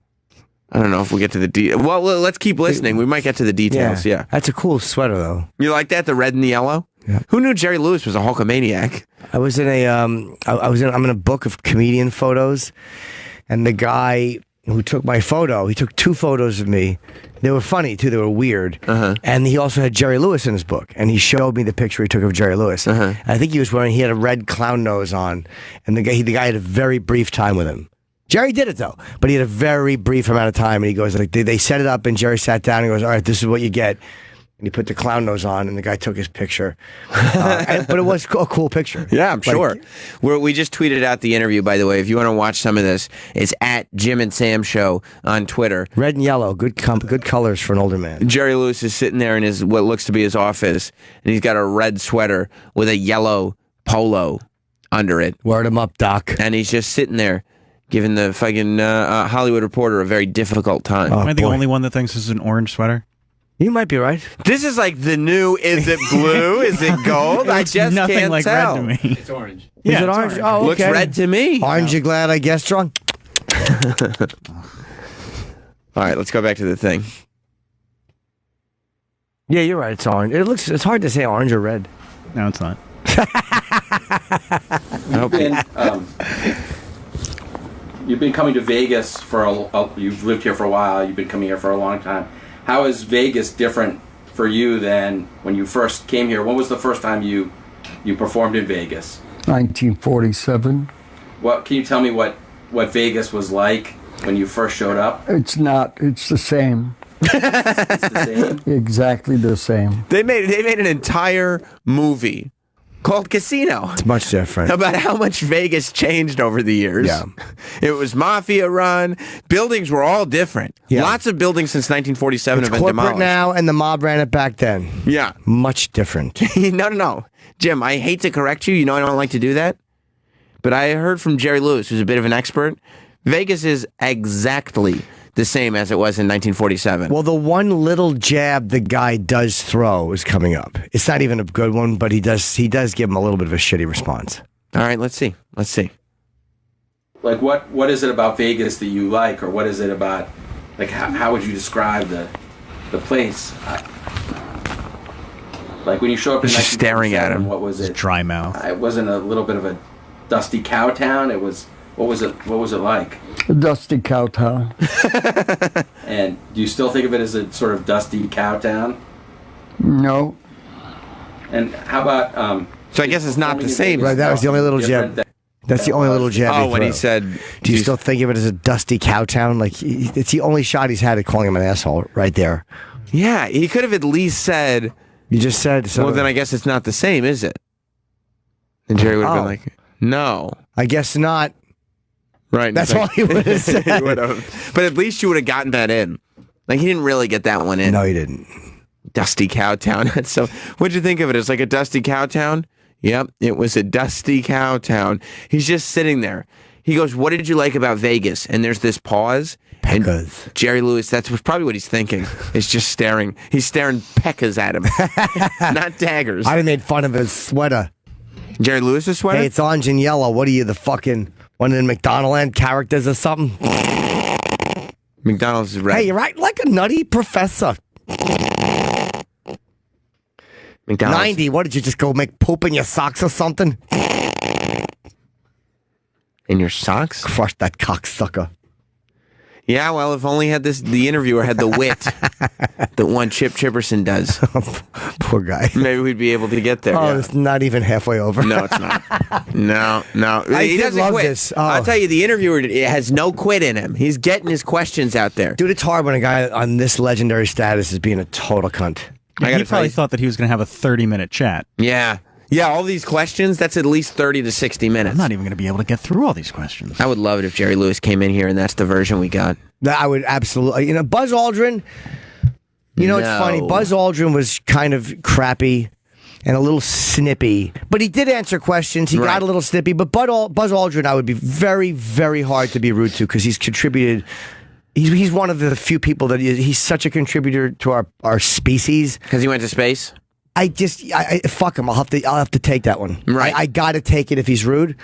I don't know if we'll get to the details. Well, let's keep listening. We might get to the details, yeah. That's a cool sweater, though. You like that? The red and the yellow? Yeah. Who knew Jerry Lewis was a Hulkamaniac? I was in I'm in a book of comedian photos, and the guy who took my photo, he took 2 photos of me. They were funny, too. They were weird. Uh-huh. And he also had Jerry Lewis in his book. And he showed me the picture he took of Jerry Lewis. Uh-huh. And I think he had a red clown nose on. And the guy had a very brief time with him. Jerry did it, though. But he had a very brief amount of time. And he goes, like, they set it up, and Jerry sat down and goes, all right, this is what you get. And he put the clown nose on, and the guy took his picture. But it was a cool picture. Yeah, I'm sure. We just tweeted out the interview, by the way. If you want to watch some of this, it's at Jim and Sam Show on Twitter. Red and yellow, good colors for an older man. Jerry Lewis is sitting there in what looks to be his office, and he's got a red sweater with a yellow polo under it. Word him up, Doc. And he's just sitting there giving the fucking Hollywood Reporter a very difficult time. Am I the only one that thinks this is an orange sweater? You might be right. This is like the new, is it blue? Is it gold? I just nothing can't like tell. red to me. It's orange. Is Yeah, it it's orange? orange. Oh, okay. Looks red to me. Aren't you glad I guessed wrong? All right, let's go back to the thing. Yeah, you're right. It's orange. It's hard to say orange or red. No, it's not. You've been coming to Vegas you've lived here for a while. You've been coming here for a long time. How is Vegas different for you than when you first came here? When was the first time you performed in Vegas? 1947. Can you tell me what Vegas was like when you first showed up? It's not. It's the same. It's the same. Exactly the same. They made an entire movie called Casino. It's much different. About how much Vegas changed over the years. Yeah. It was mafia run. Buildings were all different. Yeah. Lots of buildings since 1947 It's have been corporate demolished. now, and the mob ran it back then. Yeah. Much different. No. Jim, I hate to correct you. You know I don't like to do that. But I heard from Jerry Lewis, who's a bit of an expert. Vegas is exactly the same as it was in 1947. Well, the one little jab the guy does throw is coming up. It's not even a good one, but he does give him a little bit of a shitty response. All right, let's see. Like, what is it about Vegas that you like, or what is it about, like, how would you describe the place? Like, when you show up in Just staring at 1947, him. what was it? Dry mouth. It wasn't a little bit of a dusty cow town. It was. What was it like? A dusty cow town. And do you still think of it as a sort of dusty cow town? No. And how about? So I guess it's not the same. Right, that was the only little jab. That's the only little jab. Oh, when he said, "Do you still think of it as a dusty cow town?" Like it's the only shot he's had at calling him an asshole, right there. Yeah, he could have at least said. You just said so. Well, then I guess it's not the same, is it? And Jerry would have been like, "No, I guess not." Right. That's all he would have said. He would have. But at least you would have gotten that in. Like, he didn't really get that one in. No, he didn't. Dusty cow town. So, what'd you think of it? It's like a dusty cow town? Yep, it was a dusty cow town. He's just sitting there. He goes, "What did you like about Vegas?" And there's this pause. Peccas. And Jerry Lewis, that's probably what he's thinking. Is just staring. He's staring peccas at him. Not daggers. I made fun of his sweater. Jerry Lewis's sweater? Hey, it's orange and yellow. What are you, the fucking one of the McDonaldland characters or something? McDonald's is red. Hey, you're acting like a nutty professor. McDonald's. 90, what did you just go make poop in your socks or something? In your socks? Crush that cocksucker. Yeah, well, if only the interviewer had the wit that one Chip Chipperson does. Poor guy. Maybe we'd be able to get there. Oh, yeah. it's not even halfway over. No, it's not. No. I He did doesn't love quit. this. Oh. I'll tell you, the interviewer has no quit in him. He's getting his questions out there. Dude, it's hard when a guy on this legendary status is being a total cunt. I gotta He probably thought that he was going to have a 30-minute chat. Yeah. Yeah, all these questions, that's at least 30 to 60 minutes. I'm not even going to be able to get through all these questions. I would love it if Jerry Lewis came in here and that's the version we got. I would absolutely. Buzz Aldrin, it's funny. Buzz Aldrin was kind of crappy and a little snippy, but he did answer questions. He got a little snippy, but Buzz Aldrin, I would be very, very hard to be rude to because he's contributed. He's one of the few people that he's such a contributor to our species. Because he went to space? I fuck him. I'll have to take that one. Right. I got to take it if he's rude.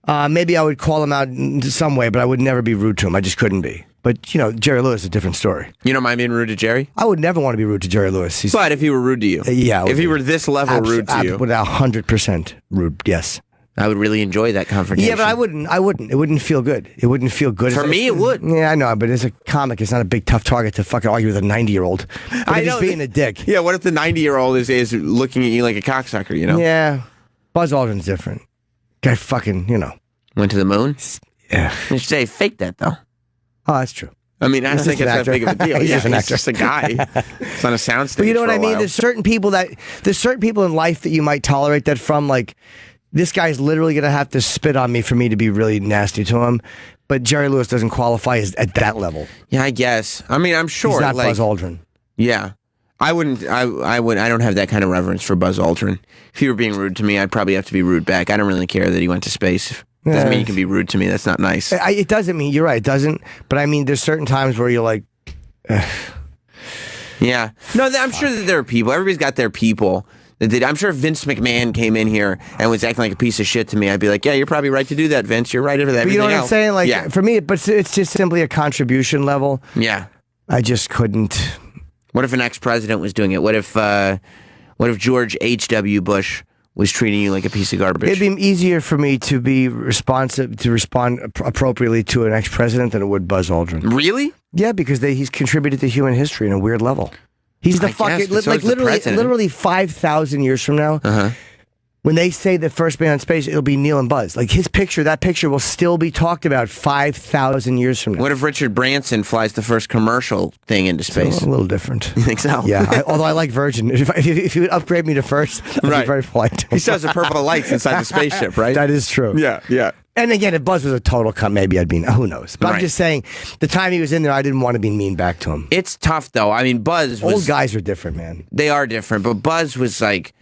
Maybe I would call him out in some way, but I would never be rude to him. I just couldn't be. But, Jerry Lewis is a different story. You don't mind being rude to Jerry? I would never want to be rude to Jerry Lewis. But if he were rude to you? Yeah. If he were this level rude to you? Without 100% rude, yes. I would really enjoy that confrontation. Yeah, but I wouldn't. It wouldn't feel good. It wouldn't feel good. For me, it would. Yeah, I know, but as a comic, it's not a big, tough target to fucking argue with a 90-year-old. But if he's being a dick. Yeah, what if the 90-year-old is looking at you like a cocksucker, Yeah. Buzz Aldrin's different. Guy fucking, Went to the moon? Yeah. You should say fake that, though. Oh, that's true. I mean, I don't think it's that big of a deal. He's just an actor. He's just a guy. It's on a soundstage. But you know what for a I mean? while. There's certain people in life that you might tolerate that from. Like, this guy's literally going to have to spit on me for me to be really nasty to him. But Jerry Lewis doesn't qualify at that level. Yeah, I guess. I mean, I'm sure. He's not Buzz Aldrin. Yeah. I wouldn't. I don't have that kind of reverence for Buzz Aldrin. If he were being rude to me, I'd probably have to be rude back. I don't really care that he went to space. Doesn't mean you can be rude to me. That's not nice. It doesn't mean, you're right, it doesn't. But I mean, there's certain times where you're like, yeah. No, I'm sure that there are people. Everybody's got their people. I'm sure if Vince McMahon came in here and was acting like a piece of shit to me, I'd be like, yeah, you're probably right to do that, Vince. You're right over that. But you know what I'm saying? Like, yeah. for me, but it's just simply a contribution level. Yeah. I just couldn't. What if an ex-president was doing it? What if George H.W. Bush was treating you like a piece of garbage? It'd be easier for me to be responsive, to respond appropriately to an ex-president than it would Buzz Aldrin. Really? Yeah, because he's contributed to human history in a weird level. He's the I fucking guess, but so is the president. literally 5,000 years from now. When they say the first man in space, it'll be Neil and Buzz. Like his picture, that picture will still be talked about 5,000 years from now. What if Richard Branson flies the first commercial thing into space? It's a little different. You think so? Yeah, although I like Virgin. If you would upgrade me to first, I'd be very polite. He still has the purple lights inside the spaceship, right? That is true. Yeah. And again, if Buzz was a total cunt, maybe I'd be, who knows. But I'm just saying, the time he was in there, I didn't want to be mean back to him. It's tough, though. I mean, Buzz was... Old guys are different, man. They are different, but Buzz was like...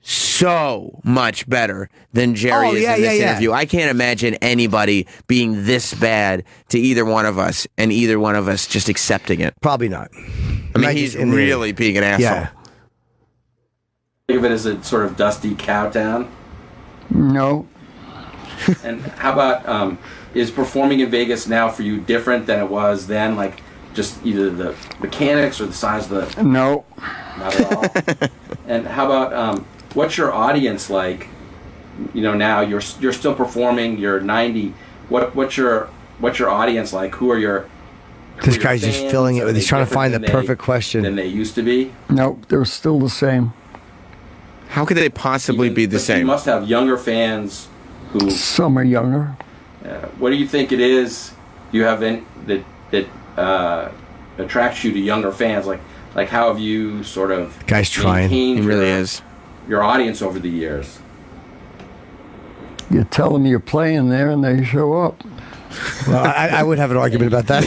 so much better than Jerry is in this interview. I can't imagine anybody being this bad to either one of us, and either one of us just accepting it. Probably not. I mean, he's really being an asshole. Yeah. Think of it as a sort of dusty cow town. No. And how about, is performing in Vegas now for you different than it was then? Like, just either the mechanics or the size of the... No. Not at all. And how about, what's your audience like? You know, now you're still performing. You're 90. What's your audience like? Who are your... This guy's just filling it with... He's trying to find the perfect question. Than they used to be? No, they're still the same. How could they possibly be the same? You must have younger fans who... Some are younger. What do you think it is you have that attracts you to younger fans? Like how have you sort of... Guy's trying. He really is. Your audience over the years? You tell them you're playing there and they show up. Well, I would have an argument about that.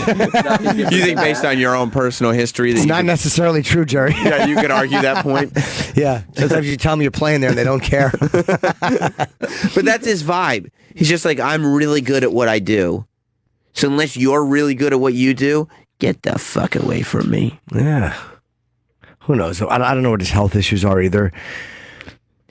You think based on your own personal history... It's not necessarily true, Jerry. Yeah, you could argue that point. Yeah. Sometimes you tell them you're playing there and they don't care. But that's his vibe. He's just like, I'm really good at what I do. So unless you're really good at what you do, get the fuck away from me. Yeah. Who knows? I don't know what his health issues are either.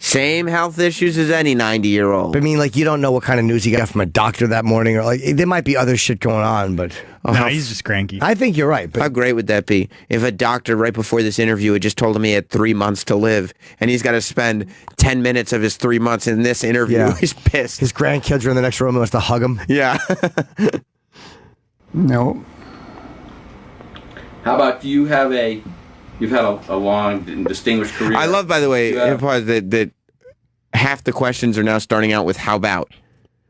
Same health issues as any 90-year-old. I mean, like, you don't know what kind of news he got from a doctor that morning, or like, there might be other shit going on, but... No, he's just cranky. I think you're right. But how great would that be if a doctor right before this interview had just told him he had 3 months to live, and he's got to spend 10 minutes of his 3 months in this interview? Yeah. He's pissed. His grandkids are in the next room and wants to hug him. Yeah. No. How about, you've had a long and distinguished career. I love, by the way, that half the questions are now starting out with "how about."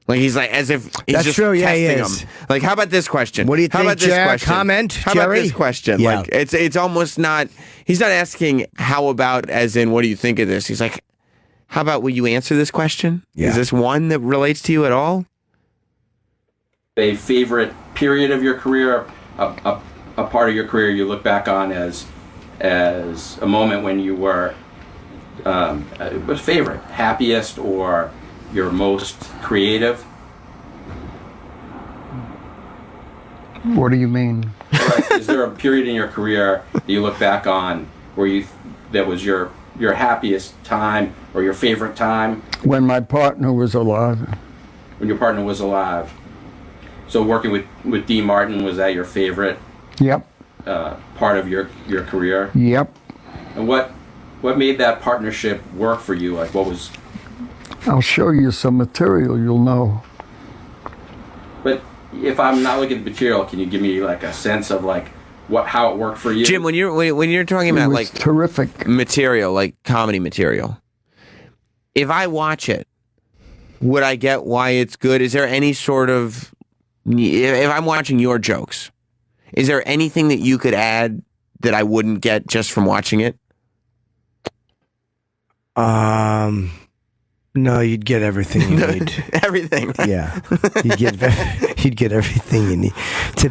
Like he's like as if he's That's just true. Yeah, he testing is. them. Like, how about this question? What do you how think, about this Jer? question? Comment, How Jerry? about this question? Yeah. Like it's almost not. He's not asking how about as in what do you think of this. He's like, how about will you answer this question? Yeah. Is this one that relates to you at all? A favorite period of your career, a part of your career you look back on as a moment when you were what's favorite, happiest, or your most creative? What do you mean? Is there a period in your career that you look back on where that was your happiest time or your favorite time? When my partner was alive. When your partner was alive. So working with Dean Martin, was that your favorite? Yep. Part of your career? Yep. And what made that partnership work for you? Like, what was... I'll show you some material, you'll know. But if I'm not looking at the material, can you give me like a sense of like how it worked for you? Jim, when you're talking about like terrific material, like comedy material, if I watch it, would I get why it's good? Is there any sort of... If I'm watching your jokes, is there anything that you could add that I wouldn't get just from watching it? No, you'd get everything you need. Everything. Yeah, you'd get everything you need. To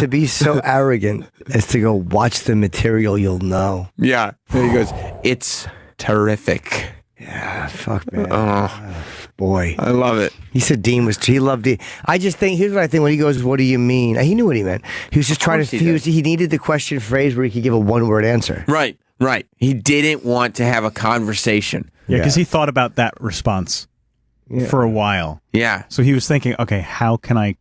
be so arrogant as to go watch the material, you'll know. Yeah. There he goes. It's terrific. Yeah, fuck, man. Oh, boy. I love it. He said he loved Dean. I just think, here's what I think when he goes, what do you mean? He knew what he meant. He was just trying to fuse. He needed the question phrase where he could give a one-word answer. Right. He didn't want to have a conversation. Yeah, because he thought about that response for a while. Yeah. So he was thinking, okay, how can I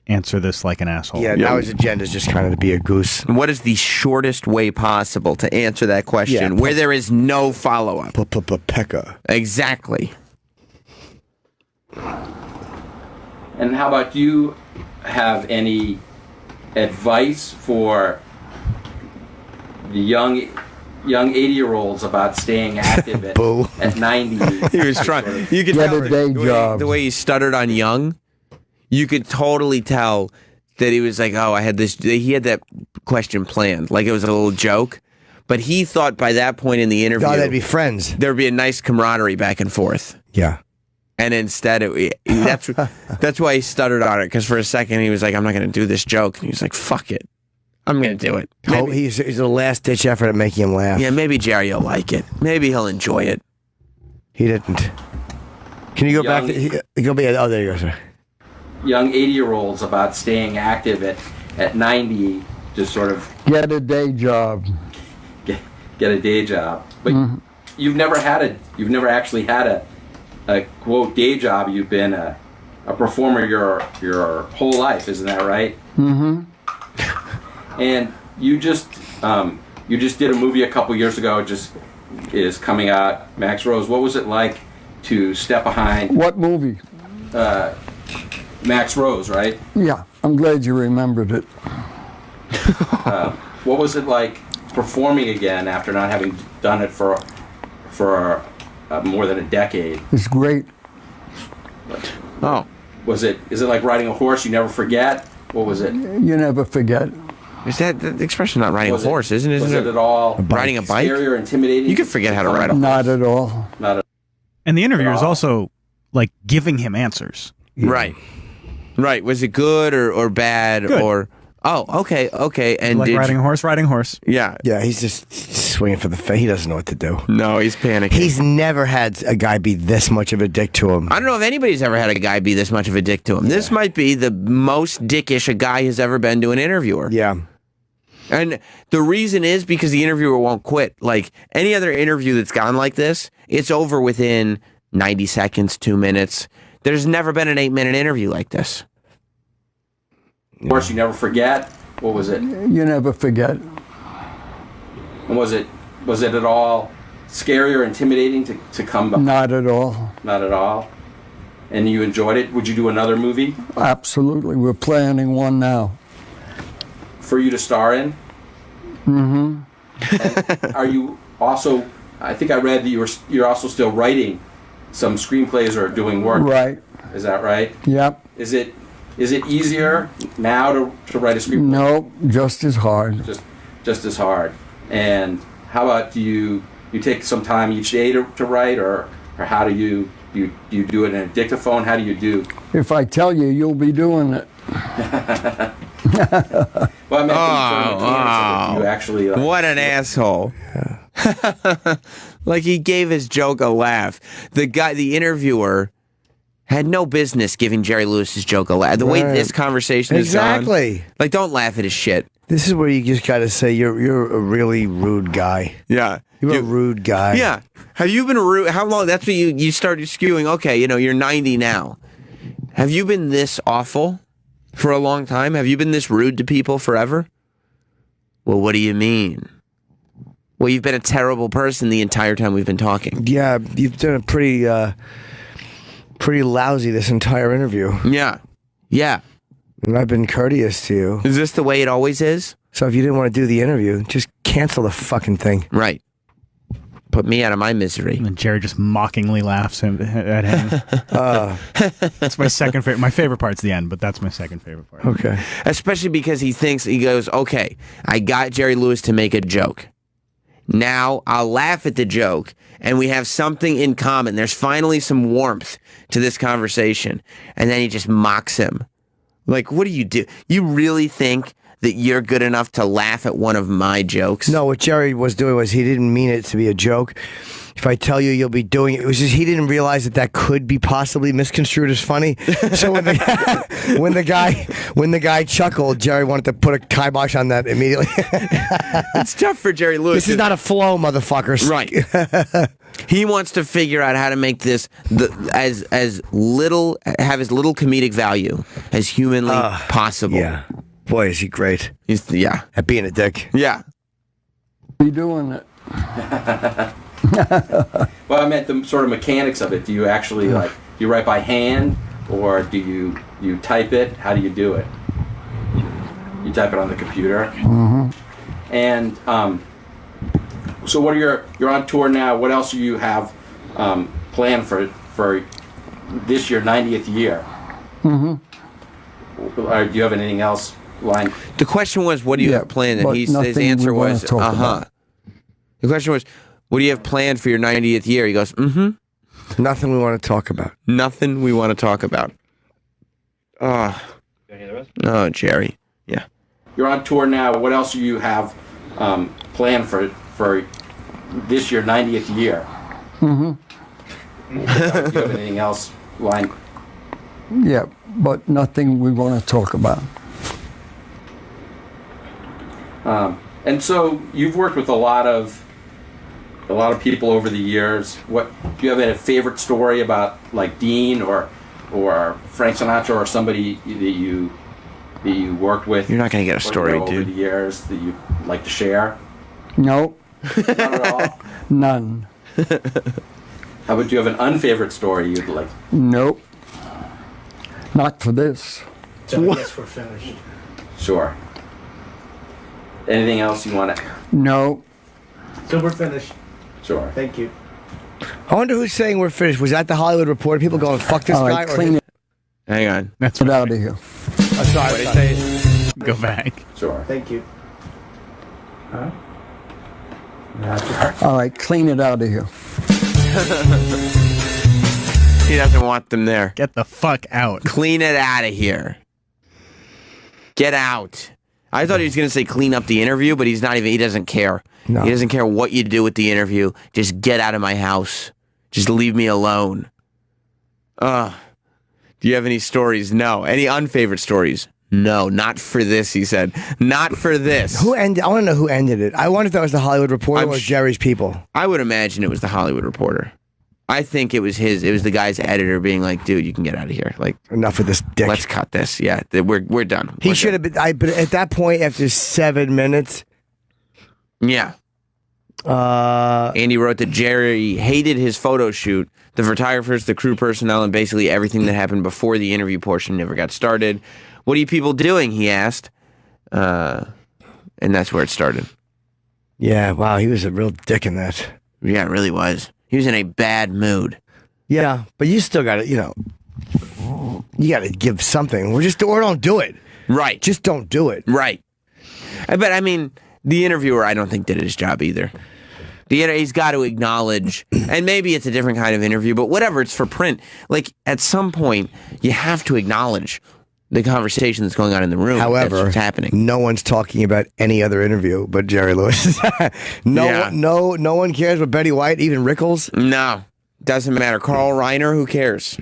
answer this like an asshole? Yeah, now his agenda is just kind of to be a goose. What is the shortest way possible to answer that question where there is no follow-up? Pekka. Exactly. And how about, do you have any advice for the young young 80-year-olds about staying active at 90. He was trying. You could Get tell a day job. the way he stuttered on young. You could totally tell that he was like, "Oh, I had this." He had that question planned, like it was a little joke. But he thought by that point in the interview, they'd be friends. There'd be a nice camaraderie back and forth. Yeah. And instead, that's why he stuttered on it. Because for a second, he was like, "I'm not going to do this joke." And he was like, "Fuck it, I'm going to do it." Oh, he's a last ditch effort at making him laugh. Yeah, maybe Jerry will like it. Maybe he'll enjoy it. He didn't. Can you go back? Oh, there you go, sir. Young 80-year-olds about staying active at 90, just sort of Get a day job. get a day job. But you've never actually had a quote day job. You've been a performer your whole life, isn't that right? Mm-hmm. And you just did a movie a couple years ago. It just is coming out. Max Rose. What was it like to step behind? What movie? Max Rose, right? Yeah, I'm glad you remembered it. What was it like performing again after not having done it for more than a decade? It's great. Oh, is it like riding a horse? You never forget. What was it? You never forget. is that the expression? Not riding a horse, isn't it? Was it at all riding a bike? scary or intimidating? You can forget how to ride a horse. Not at all. Not at And the interviewer is also like giving him answers. Right. Right. Was it good or bad Good. or? Oh, okay. And Like riding a horse. Yeah. Yeah, he's just swinging for the face. He doesn't know what to do. No, he's panicking. He's never had a guy be this much of a dick to him. I don't know if anybody's ever had a guy be this much of a dick to him. This might be the most dickish a guy has ever been to an interviewer. Yeah. And the reason is because the interviewer won't quit. Like any other interview that's gone like this, it's over within 90 seconds, 2 minutes. There's never been an 8-minute interview like this. Of course, you never forget. What was it? You never forget. And was it at all scary or intimidating to come back? Not at all. Not at all. And you enjoyed it? Would you do another movie Absolutely. We're planning one now. for you to star in? Mm-hmm. And are you also? I think I read that you're also still writing some screenplays or doing work. Right. Is that right? Yep. Is it easier now to write a screenplay? No, just as hard. Just as hard. And how about do you take some time each day to write, or how do you do it in a dictaphone? How do you do? If I tell you, you'll be doing it. Well, I meant the mechanics of it. You actually What an asshole. Like he gave his joke a laugh. The interviewer had no business giving Jerry Lewis's joke a laugh. The way this conversation is gone. Exactly. Like, don't laugh at his shit. This is where you just got to say you're a really rude guy. Yeah. You're a rude guy. Yeah. Have you been rude? How long? That's what you started skewing. Okay, you're 90 now. Have you been this awful for a long time? Have you been this rude to people forever? Well, what do you mean? Well, you've been a terrible person the entire time we've been talking. Yeah, you've done a pretty lousy this entire interview. Yeah. Yeah. And I've been courteous to you. Is this the way it always is? So if you didn't want to do the interview, just cancel the fucking thing. Right. Put me out of my misery. And Jerry just mockingly laughs at him. That's my second favorite. My favorite part's the end, but that's my second favorite part. Okay. Especially because he goes, okay, I got Jerry Lewis to make a joke. Now I'll laugh at the joke, and we have something in common. There's finally some warmth to this conversation. And then he just mocks him. Like, what do? You really think that you're good enough to laugh at one of my jokes? No, what Jerry was doing was he didn't mean it to be a joke. If I tell you, you'll be doing it. It was just he didn't realize that could be possibly misconstrued as funny. So when the guy chuckled, Jerry wanted to put a kibosh on that immediately. It's tough for Jerry Lewis. This is not a flow, motherfuckers. Right. He wants to figure out how to make this have as little comedic value as humanly possible. Yeah. Boy, is he great. Yeah. At being a dick. Yeah. Be doing it. Well, I meant the sort of mechanics of it. Do you actually do you write by hand, or do you type it? How do you do it? You type it on the computer. Mm-hmm. And So what are you're on tour now. What else do you have planned for this year, 90th year? Mm-hmm. Or do you have anything else lined? The question was, what do you have planned? And his answer was, The question was, what do you have planned for your 90th year? He goes, Nothing we want to talk about. Nothing we want to talk about. Oh, Jerry. Yeah. You're on tour now. What else do you have planned for this year, 90th year? Mm-hmm. Do you have anything else lined? Yeah, but nothing we want to talk about. And so you've worked with a lot of people over the years. What do you have a favorite story about, like Dean or Frank Sinatra or somebody that you worked with? You're not going to get a story, over dude. the years that you like to share? No. None at all. None. How about, do you have an unfavorite story you'd like? Nope. Not for this. So I guess we're finished. Sure. Anything else you want to? No. So we're finished. Sure. Thank you. I wonder who's saying we're finished. Was that the Hollywood Reporter? People going, fuck this All guy? right, Or clean his- it Hang on. That's out of here. sorry. What did he say? Go back. Sure. Thank you. Huh? All right, clean it out of here. He doesn't want them there. Get the fuck out. Clean it out of here. Get out. I thought he was going to say clean up the interview, but he doesn't care. No. He doesn't care what you do with the interview. Just get out of my house. Just leave me alone. Do you have any stories? No. Any unfavorite stories? No, not for this, he said. Not for this. Who ended? I want to know who ended it. I wonder if that was the Hollywood Reporter or Jerry's people. I would imagine it was the Hollywood Reporter. I think it was the guy's editor being like, dude, you can get out of here. Like, enough of this dick. Let's cut this. Yeah, we're done. He should have been. But at that point, after 7 minutes. Yeah. Andy wrote that Jerry hated his photo shoot. The photographers, the crew personnel, and basically everything that happened before the interview portion never got started. What are you people doing? He asked. And that's where it started. Yeah, wow, he was a real dick in that. Yeah, it really was. He was in a bad mood. Yeah, but you still got to, you got to give something. Or don't do it. Right. Just don't do it. Right. But I mean, the interviewer, I don't think did his job either. He's got to acknowledge, and maybe it's a different kind of interview, but whatever, it's for print. Like, at some point, you have to acknowledge the conversation that's going on in the room. However, that's what's happening. No one's talking about any other interview but Jerry Lewis. No one cares about Betty White, even Rickles. No, doesn't matter. Carl Reiner, who cares?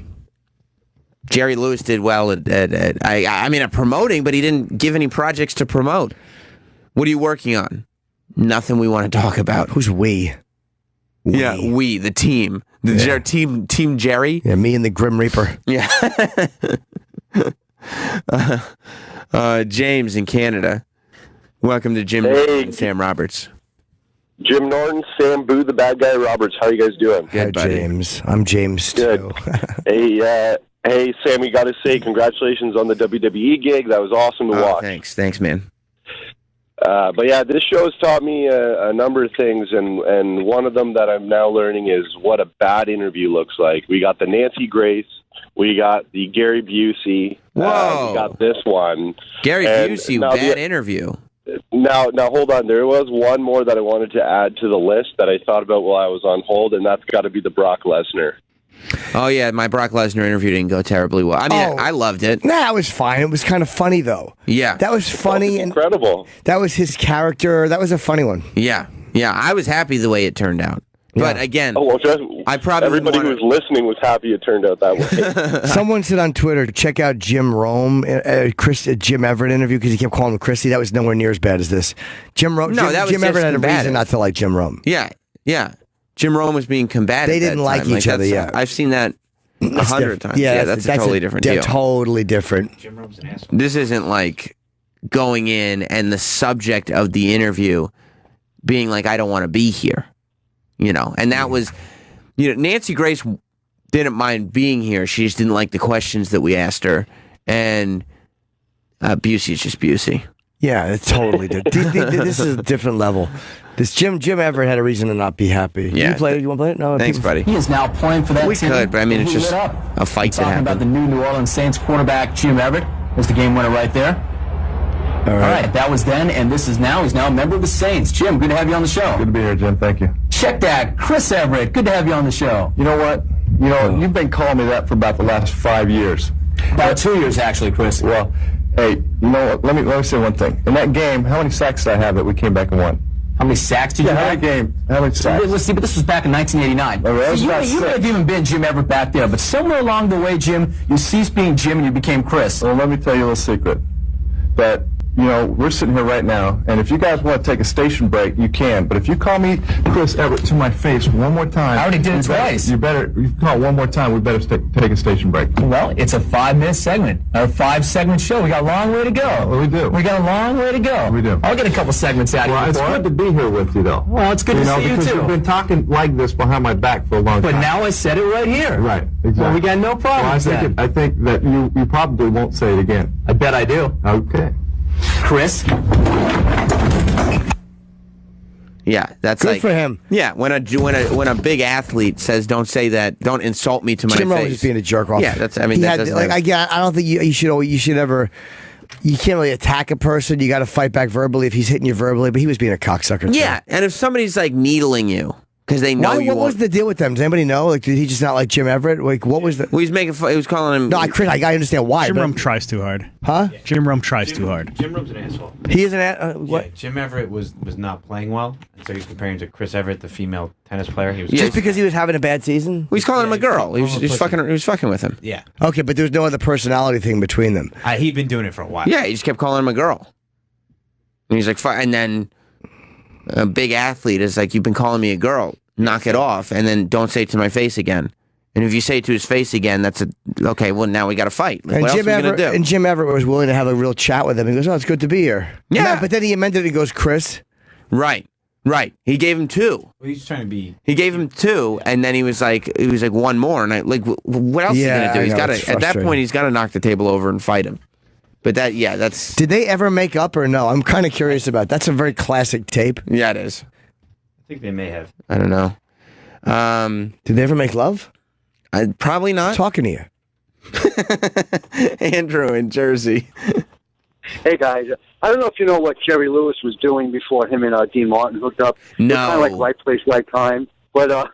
Jerry Lewis did well at promoting, but he didn't give any projects to promote. What are you working on? Nothing we want to talk about. Who's we? Yeah, we, the team. Team Jerry. Yeah, me and the Grim Reaper. Yeah. James in Canada. Welcome to Jim and Sam Roberts. Jim Norton, Sam Boo, the bad guy Roberts. How are you guys doing? Good, buddy. James. I'm James, too. Hey, Sam, we got to say congratulations on the WWE gig. That was awesome to watch. Thanks, man. But yeah, this show has taught me a number of things, and one of them that I'm now learning is what a bad interview looks like. We got the Nancy Grace, we got the Gary Busey, whoa, we got this one. Gary Busey, bad interview. Now, hold on. There was one more that I wanted to add to the list that I thought about while I was on hold, and that's got to be the Brock Lesnar. Oh, yeah, my Brock Lesnar interview didn't go terribly well. I mean, I loved it. Nah, it was fine. It was kind of funny, though. Yeah. That was funny. And incredible. That was his character. That was a funny one. Yeah. Yeah, I was happy the way it turned out. But again, I probably everybody who was listening was happy it turned out that way. Someone said on Twitter, check out Jim Rome, Jim Everett interview because he kept calling him Chrissy. That was nowhere near as bad as this. Jim Rome. No, that was Jim Everett had a combative. reason not to like Jim Rome. Yeah, yeah. Jim Rome was being combative. They didn't like each other. Yeah, I've seen that 100 times. Yeah, that's a totally different deal. They're totally different. Jim Rome's an asshole. This isn't like going in and the subject of the interview being like, I don't want to be here. And that was, Nancy Grace didn't mind being here. She just didn't like the questions that we asked her. And Busey is just Busey. Yeah, it totally did. This is a different level. This Jim Everett had a reason to not be happy. Yeah. You play it? You want to play it? No. Thanks, buddy. He is now playing for that We team. could, but I mean, it's He just lit up. a fight that Talking about the happened. new New Orleans Saints quarterback, Jim Everett, was the game winner right there. All right, that was then, and this is now. He's now a member of the Saints. Jim, good to have you on the show. Good to be here, Jim. Thank you. Check that. Chris Everett, good to have you on the show. You know what? You've been calling me that for about the last 5 years. About 2 years, actually, Chris. Well, hey, you know what? Let me say one thing. In that game, how many sacks did I have that we came back and won? How many sacks did you have? How many sacks? Let's see, but this was back in 1989. Oh, that was So about you may have even been Jim Everett back there, but somewhere along the way, Jim, you ceased being Jim and you became Chris. Well, let me tell you a little secret. That, we're sitting here right now, and if you guys want to take a station break, you can. But if you call me Chris Everett to my face one more time... I already did it twice. You call it one more time, we better take a station break. Well, it's a 5-minute segment, a 5-segment show. We got a long way to go. Well, we do. We got a long way to go. We do. I'll get a couple segments out of you. Well, it's good to be here with you, though. Well, it's good to see you, because too. you've been talking like this behind my back for a long time. But now I said it right here. Right, exactly. Well, we got no problems then. I think that you probably won't say it again. I bet I do. Okay. Chris? Yeah, that's Good like for him. Yeah, when a big athlete says, "Don't say that," don't insult me to my Jim Rome face. was just being a jerk off. Yeah, that's. I mean, He that had, doesn't. like, I don't think you should ever. You can't really attack a person. You got to fight back verbally if he's hitting you verbally. But he was being a cocksucker. too. Yeah, and if somebody's like needling you because they know you What won't. was the deal with them? Does anybody know? Like, did he just not like Jim Everett? Like, what was the? Well, he's making fun. He was calling him. No, I understand why. Jim but- Rome tries too hard. Huh? Jim Rome tries too hard. Jim Rome's an asshole. He is an what? Yeah, Jim Everett was not playing well, and so he's comparing to Chris Everett, the female tennis player. He was Just because he was having a bad season? He's calling him a girl. He was fucking. He was fucking with him. Yeah. Okay, but there was no other personality thing between them. He'd been doing it for a while. Yeah, he just kept calling him a girl. And he's like, and then a big athlete is like, "You've been calling me a girl. Knock it off, and then don't say it to my face again." And if you say it to his face again, that's okay. Well, now we got to fight. Like, And what else Jim are we Everett gonna do? and Jim Everett was willing to have a real chat with him. He goes, "Oh, it's good to be here." Yeah. But then he amended it. He goes, "Chris." Right. He gave him 2. Well, he's trying to be. He gave him 2, and then he was like, one more, and I like, what else is he Yeah, gonna do? I He's know, got it's to at that frustrating. point, he's got to knock the table over and fight him. But that's Did they ever make up or no? I'm kind of curious about. That's a very classic tape. yeah, it is. I think they may have. I don't know. Did they ever make love? Probably not. Talking to you. Andrew in Jersey. Hey guys, I don't know if you know what Jerry Lewis was doing before him and Dean Martin hooked up. No. Kind of like right place, right time. But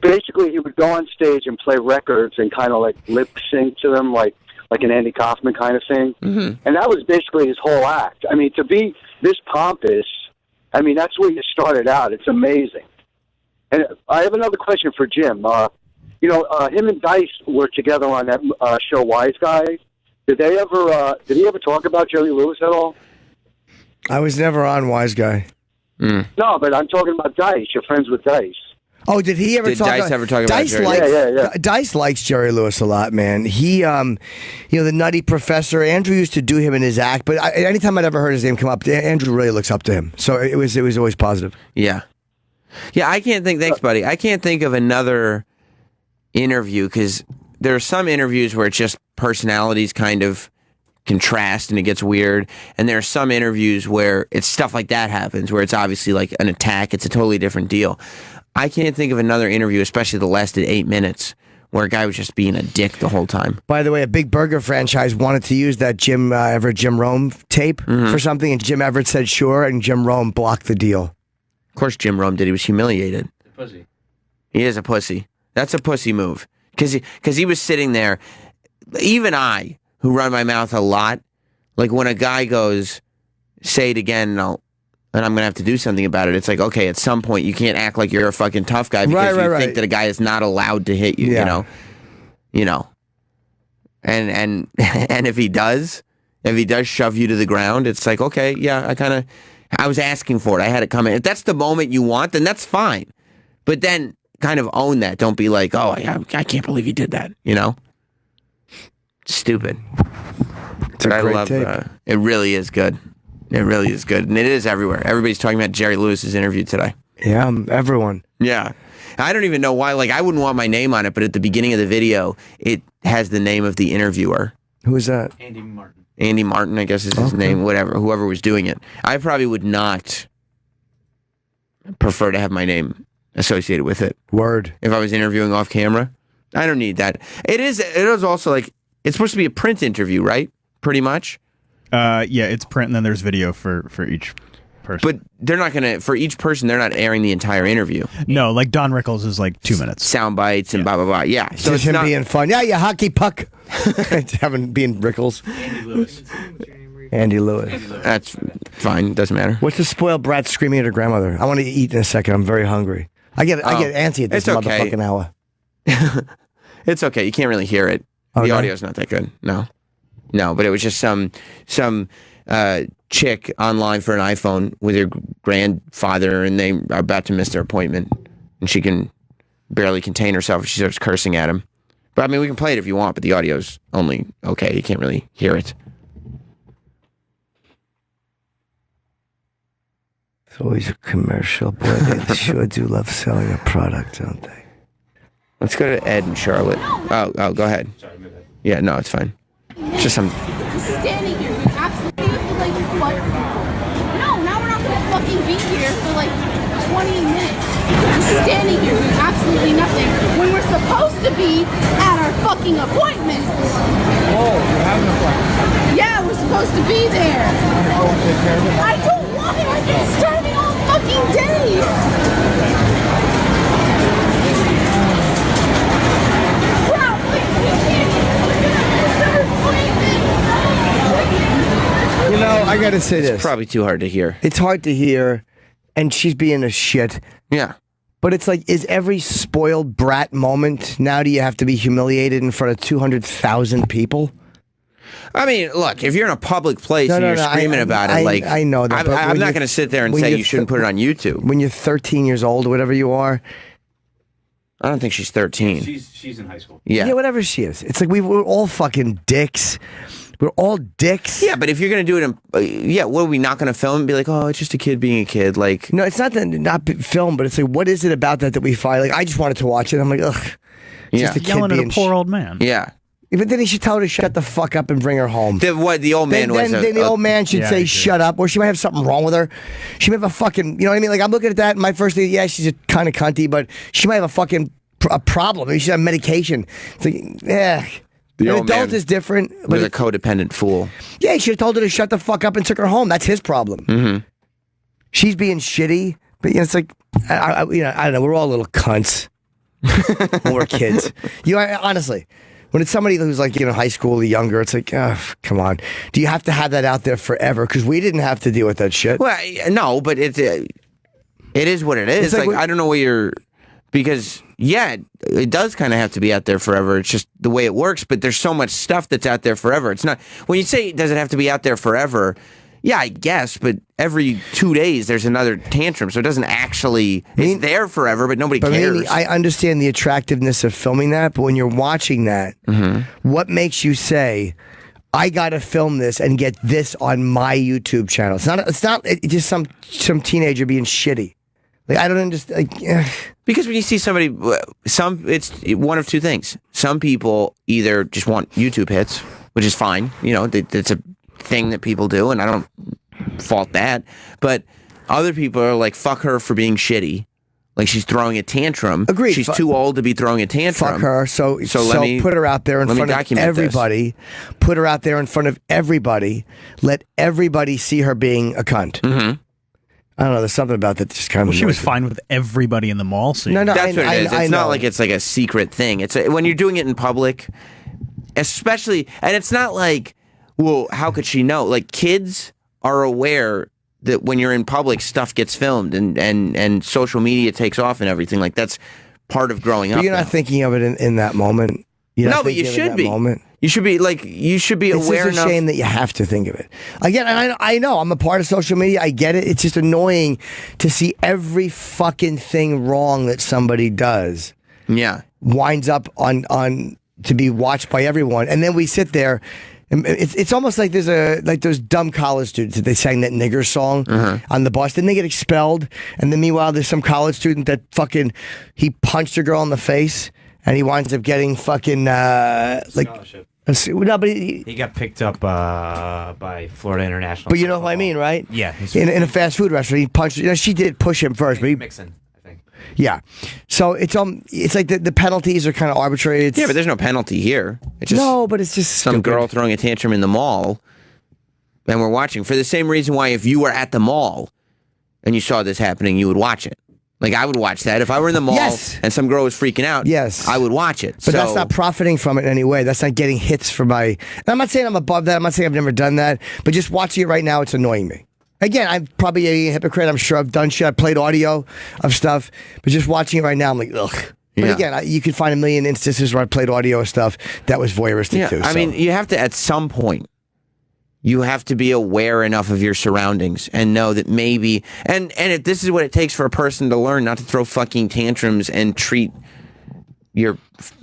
basically, he would go on stage and play records and kind of like lip sync to them, like an Andy Kaufman kind of thing. Mm-hmm. And that was basically his whole act. I mean, to be this pompous, I mean, that's where you started out. It's amazing. And I have another question for Jim. Him and Dice were together on that show Wise Guy. Did he ever talk about Jerry Lewis at all? I was never on Wise Guy. No, but I'm talking about Dice. You're friends with Dice. Oh, did he ever Did talk? Dice ever talk about Dice Jerry? likes, Yeah. Dice likes Jerry Lewis a lot, man. He, the Nutty Professor. Andrew used to do him in his act, but anytime I'd ever heard his name come up, Andrew really looks up to him. So it was always positive. Yeah. I can't think. Thanks, buddy. I can't think of another interview because there are some interviews where it's just personalities kind of contrast and it gets weird, and there are some interviews where it's stuff like that happens where it's obviously like an attack. It's a totally different deal. I can't think of another interview, especially the lasted 8 minutes, where a guy was just being a dick the whole time. By the way, a big burger franchise wanted to use that Jim Rome tape for something, and Jim Everett said sure, and Jim Rome blocked the deal. Of course, Jim Rome did. He was humiliated. Pussy. He is a pussy. That's a pussy move. Because he was sitting there. Even I, who run my mouth a lot, like when a guy goes, say it again, and I'm going to have to do something about it. It's like, okay, at some point, you can't act like you're a fucking tough guy because you think that a guy is not allowed to hit you, you know? And if he does shove you to the ground, it's like, okay, yeah, I was asking for it. I had it coming. If that's the moment you want, then that's fine. But then kind of own that. Don't be like, oh, I can't believe you did that, Stupid. It's a great tape. It really is good. It really is good. And it is everywhere. Everybody's talking about Jerry Lewis's interview today. Yeah, everyone. Yeah. I don't even know why. Like, I wouldn't want my name on it, but at the beginning of the video, it has the name of the interviewer. Who is that? Andy Martin. Andy Martin, I guess is his name, whatever, whoever was doing it. I probably would not prefer to have my name associated with it. Word. If I was interviewing off camera, I don't need that. It is also like, it's supposed to be a print interview, right? Pretty much. Yeah, it's print and then there's video for each person. But they're not going to, for each person, they're not airing the entire interview. No, like Don Rickles is like 2 minutes. Sound bites and blah, blah, blah. Yeah. So it's him being fun. Yeah, you hockey puck. Being Rickles. Andy Lewis. That's fine. Doesn't matter. What's the spoiled brat screaming at her grandmother? I want to eat in a second. I'm very hungry. I get antsy at this motherfucking hour. It's okay. You can't really hear it. The audio's not that good. No, but it was just some chick online for an iPhone with her grandfather, and they are about to miss their appointment, and she can barely contain herself. She starts cursing at him. But I mean, we can play it if you want, but the audio's only okay. You can't really hear it. It's always a commercial. Boy, they sure do love selling a product, don't they? Let's go to Ed and Charlotte. Oh, go ahead. Yeah, no, it's fine. Just some. Standing here, you absolutely like what? No, now we're not gonna fucking be here for like 20 minutes. You're standing here doing absolutely nothing when we're supposed to be at our fucking appointment. Oh, you're having an appointment? Yeah, we're supposed to be there. I don't want it. I've been starving all fucking day. You know, I gotta say this. It's probably too hard to hear. It's hard to hear, and she's being a shit. Yeah. But it's like, is every spoiled brat moment, now do you have to be humiliated in front of 200,000 people? I mean, look, if you're in a public place and you're screaming about it, I know that. I'm not going to sit there and say you shouldn't put it on YouTube. When you're 13 years old or whatever you are. I don't think she's 13. She's in high school. Yeah. Yeah, whatever she is. It's like we're all fucking dicks. We're all dicks. Yeah, but if you're going to do it in, what are we not going to film and be like, oh, it's just a kid being a kid? Like, no, it's not that not film, but it's like, what is it about that we find? Like, I just wanted to watch it. I'm like, ugh. It's just a kid yelling at being a poor old man. Yeah. But then he should tell her to shut the fuck up and bring her home. The old man then the old man should say shut up, or she might have something wrong with her. She might have a fucking, you know what I mean? Like, I'm looking at that, and my first thing, yeah, she's kind of cunty, but she might have a fucking a problem. Maybe she has medication. It's like, yeah. The An old adult man is different. But a codependent fool. Yeah, he should have told her to shut the fuck up and took her home. That's his problem. Mm-hmm. She's being shitty, but you know, it's like, I don't know. We're all little cunts when we're kids. Honestly, when it's somebody who's like, high school or younger, it's like, oh, come on. Do you have to have that out there forever? Because we didn't have to deal with that shit. Well, no, but it is what it is. Like I don't know what you're. Because, yeah, it does kind of have to be out there forever. It's just the way it works. But there's so much stuff that's out there forever. It's not. When you say, does it have to be out there forever? Yeah, I guess. But every 2 days, there's another tantrum. So it doesn't actually. It's there forever, but nobody cares. I understand the attractiveness of filming that. But when you're watching that, what makes you say, I got to film this and get this on my YouTube channel? It's just some teenager being shitty. Like, I don't understand. Because when you see somebody, it's one of two things. Some people either just want YouTube hits, which is fine. It's a thing that people do, and I don't fault that. But other people are like, fuck her for being shitty. Like, she's throwing a tantrum. Agreed. She's too old to be throwing a tantrum. Fuck her. So let me put her out there in front of everybody. Put her out there in front of everybody. Let everybody see her being a cunt. Mm-hmm. I don't know. There's something about that just kind of. She was fine with everybody in the mall seeing. No, that's what it is. It's not like it's like a secret thing. It's when you're doing it in public, especially, and it's not like, well, how could she know? Like, kids are aware that when you're in public, stuff gets filmed and social media takes off and everything. Like, that's part of growing up. But you're not thinking of it in that moment. No, but you should be. You should be aware enough. It's a shame that you have to think of it. Again, and I know I'm a part of social media. I get it. It's just annoying to see every fucking thing wrong that somebody does. Yeah, winds up on to be watched by everyone, and then we sit there. And it's almost like there's those dumb college students that they sang that nigger song on the bus. Didn't they get expelled? And then meanwhile, there's some college student that he punched a girl in the face. And he winds up getting fucking No, but He got picked up by Florida International. But you know what I mean, right? Yeah. In a fast food restaurant, he punched. She did push him first, but he Mixon, I think. Yeah. So it's like the penalties are kind of arbitrary. Yeah, but there's no penalty here. It's just no, but it's just some stupid. girl throwing a tantrum in the mall, and we're watching for the same reason why if you were at the mall and you saw this happening, you would watch it. Like, I would watch that. If I were in the mall and some girl was freaking out, I would watch it. But that's not profiting from it in any way. That's not getting hits for my... And I'm not saying I'm above that. I'm not saying I've never done that. But just watching it right now, it's annoying me. Again, I'm probably a hypocrite. I'm sure I've done shit. I've played audio of stuff. But just watching it right now, I'm like, ugh. But again, you could find a million instances where I played audio of stuff that was voyeuristic too. I mean, you have to, at some point, you have to be aware enough of your surroundings and know that maybe, and if this is what it takes for a person to learn not to throw fucking tantrums and treat your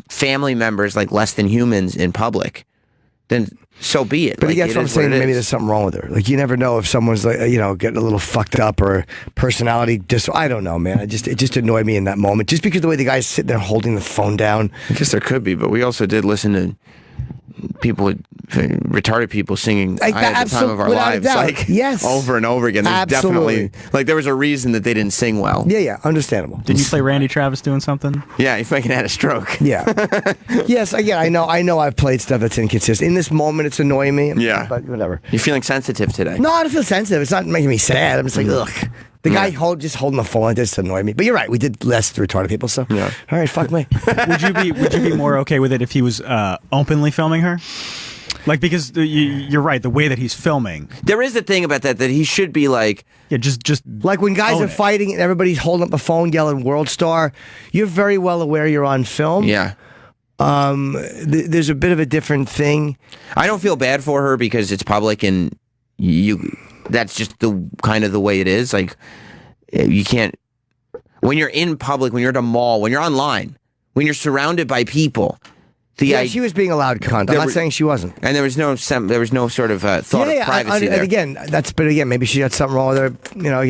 family members like less than humans in public, then so be it. But like, that's what I'm saying. Maybe there's something wrong with her. Like, you never know if someone's like, getting a little fucked up or personality. I don't know, man. It just annoyed me in that moment. Just because the way the guy's sitting there holding the phone down. I guess there could be, but we also did listen to retarded people singing "I Had the Time of Our Lives" like over and over again. There's definitely there was a reason that they didn't sing well. Yeah, understandable. Did you play Randy Travis doing something? Yeah, he fucking had a stroke. Yeah. Yes, again, I know I've played stuff that's inconsistent. In this moment, it's annoying me. Yeah. But whatever. You're feeling sensitive today. No, I don't feel sensitive. It's not making me sad. I'm just like, ugh. The guy just holding the phone, just annoyed me. But you're right. We did less to retarded people, so all right, fuck me. Would you be more okay with it if he was openly filming her? Like, because you're right, the way that he's filming. There is a thing about that he should be like... Yeah, just like when guys are fighting and everybody's holding up a phone yelling "World Star," you're very well aware you're on film. Yeah. There's a bit of a different thing. I don't feel bad for her because it's public and that's just the kind of the way it is. Like, you can't... When you're in public, when you're at a mall, when you're online, when you're surrounded by people... she was being allowed content. I'm not saying she wasn't. And there was no sort of thought of privacy there. And again, maybe she had something wrong with her.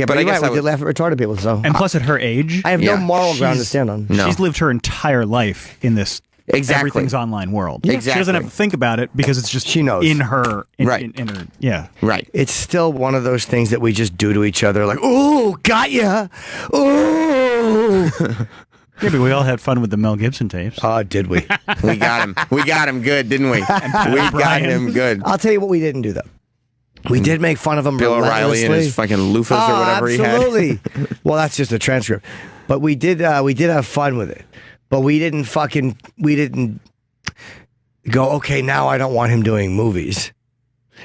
But I guess we did laugh at retarded people. So, and plus, at her age, I have no moral ground to stand on. She's lived her entire life in this everything's online world. Yeah. She doesn't have to think about it because it's just she knows in her. Right. In her. Yeah. Right. It's still one of those things that we just do to each other. Like, ooh, got ya. Ooh. Yeah, but we all had fun with the Mel Gibson tapes. Oh, did we? We got him. We got him good, didn't we? We got him good. I'll tell you what we didn't do, though. We did make fun of him Bill O'Reilly and his fucking loofahs or whatever he had. Absolutely. Well, that's just a transcript. But we did have fun with it. But we didn't go, okay, now I don't want him doing movies.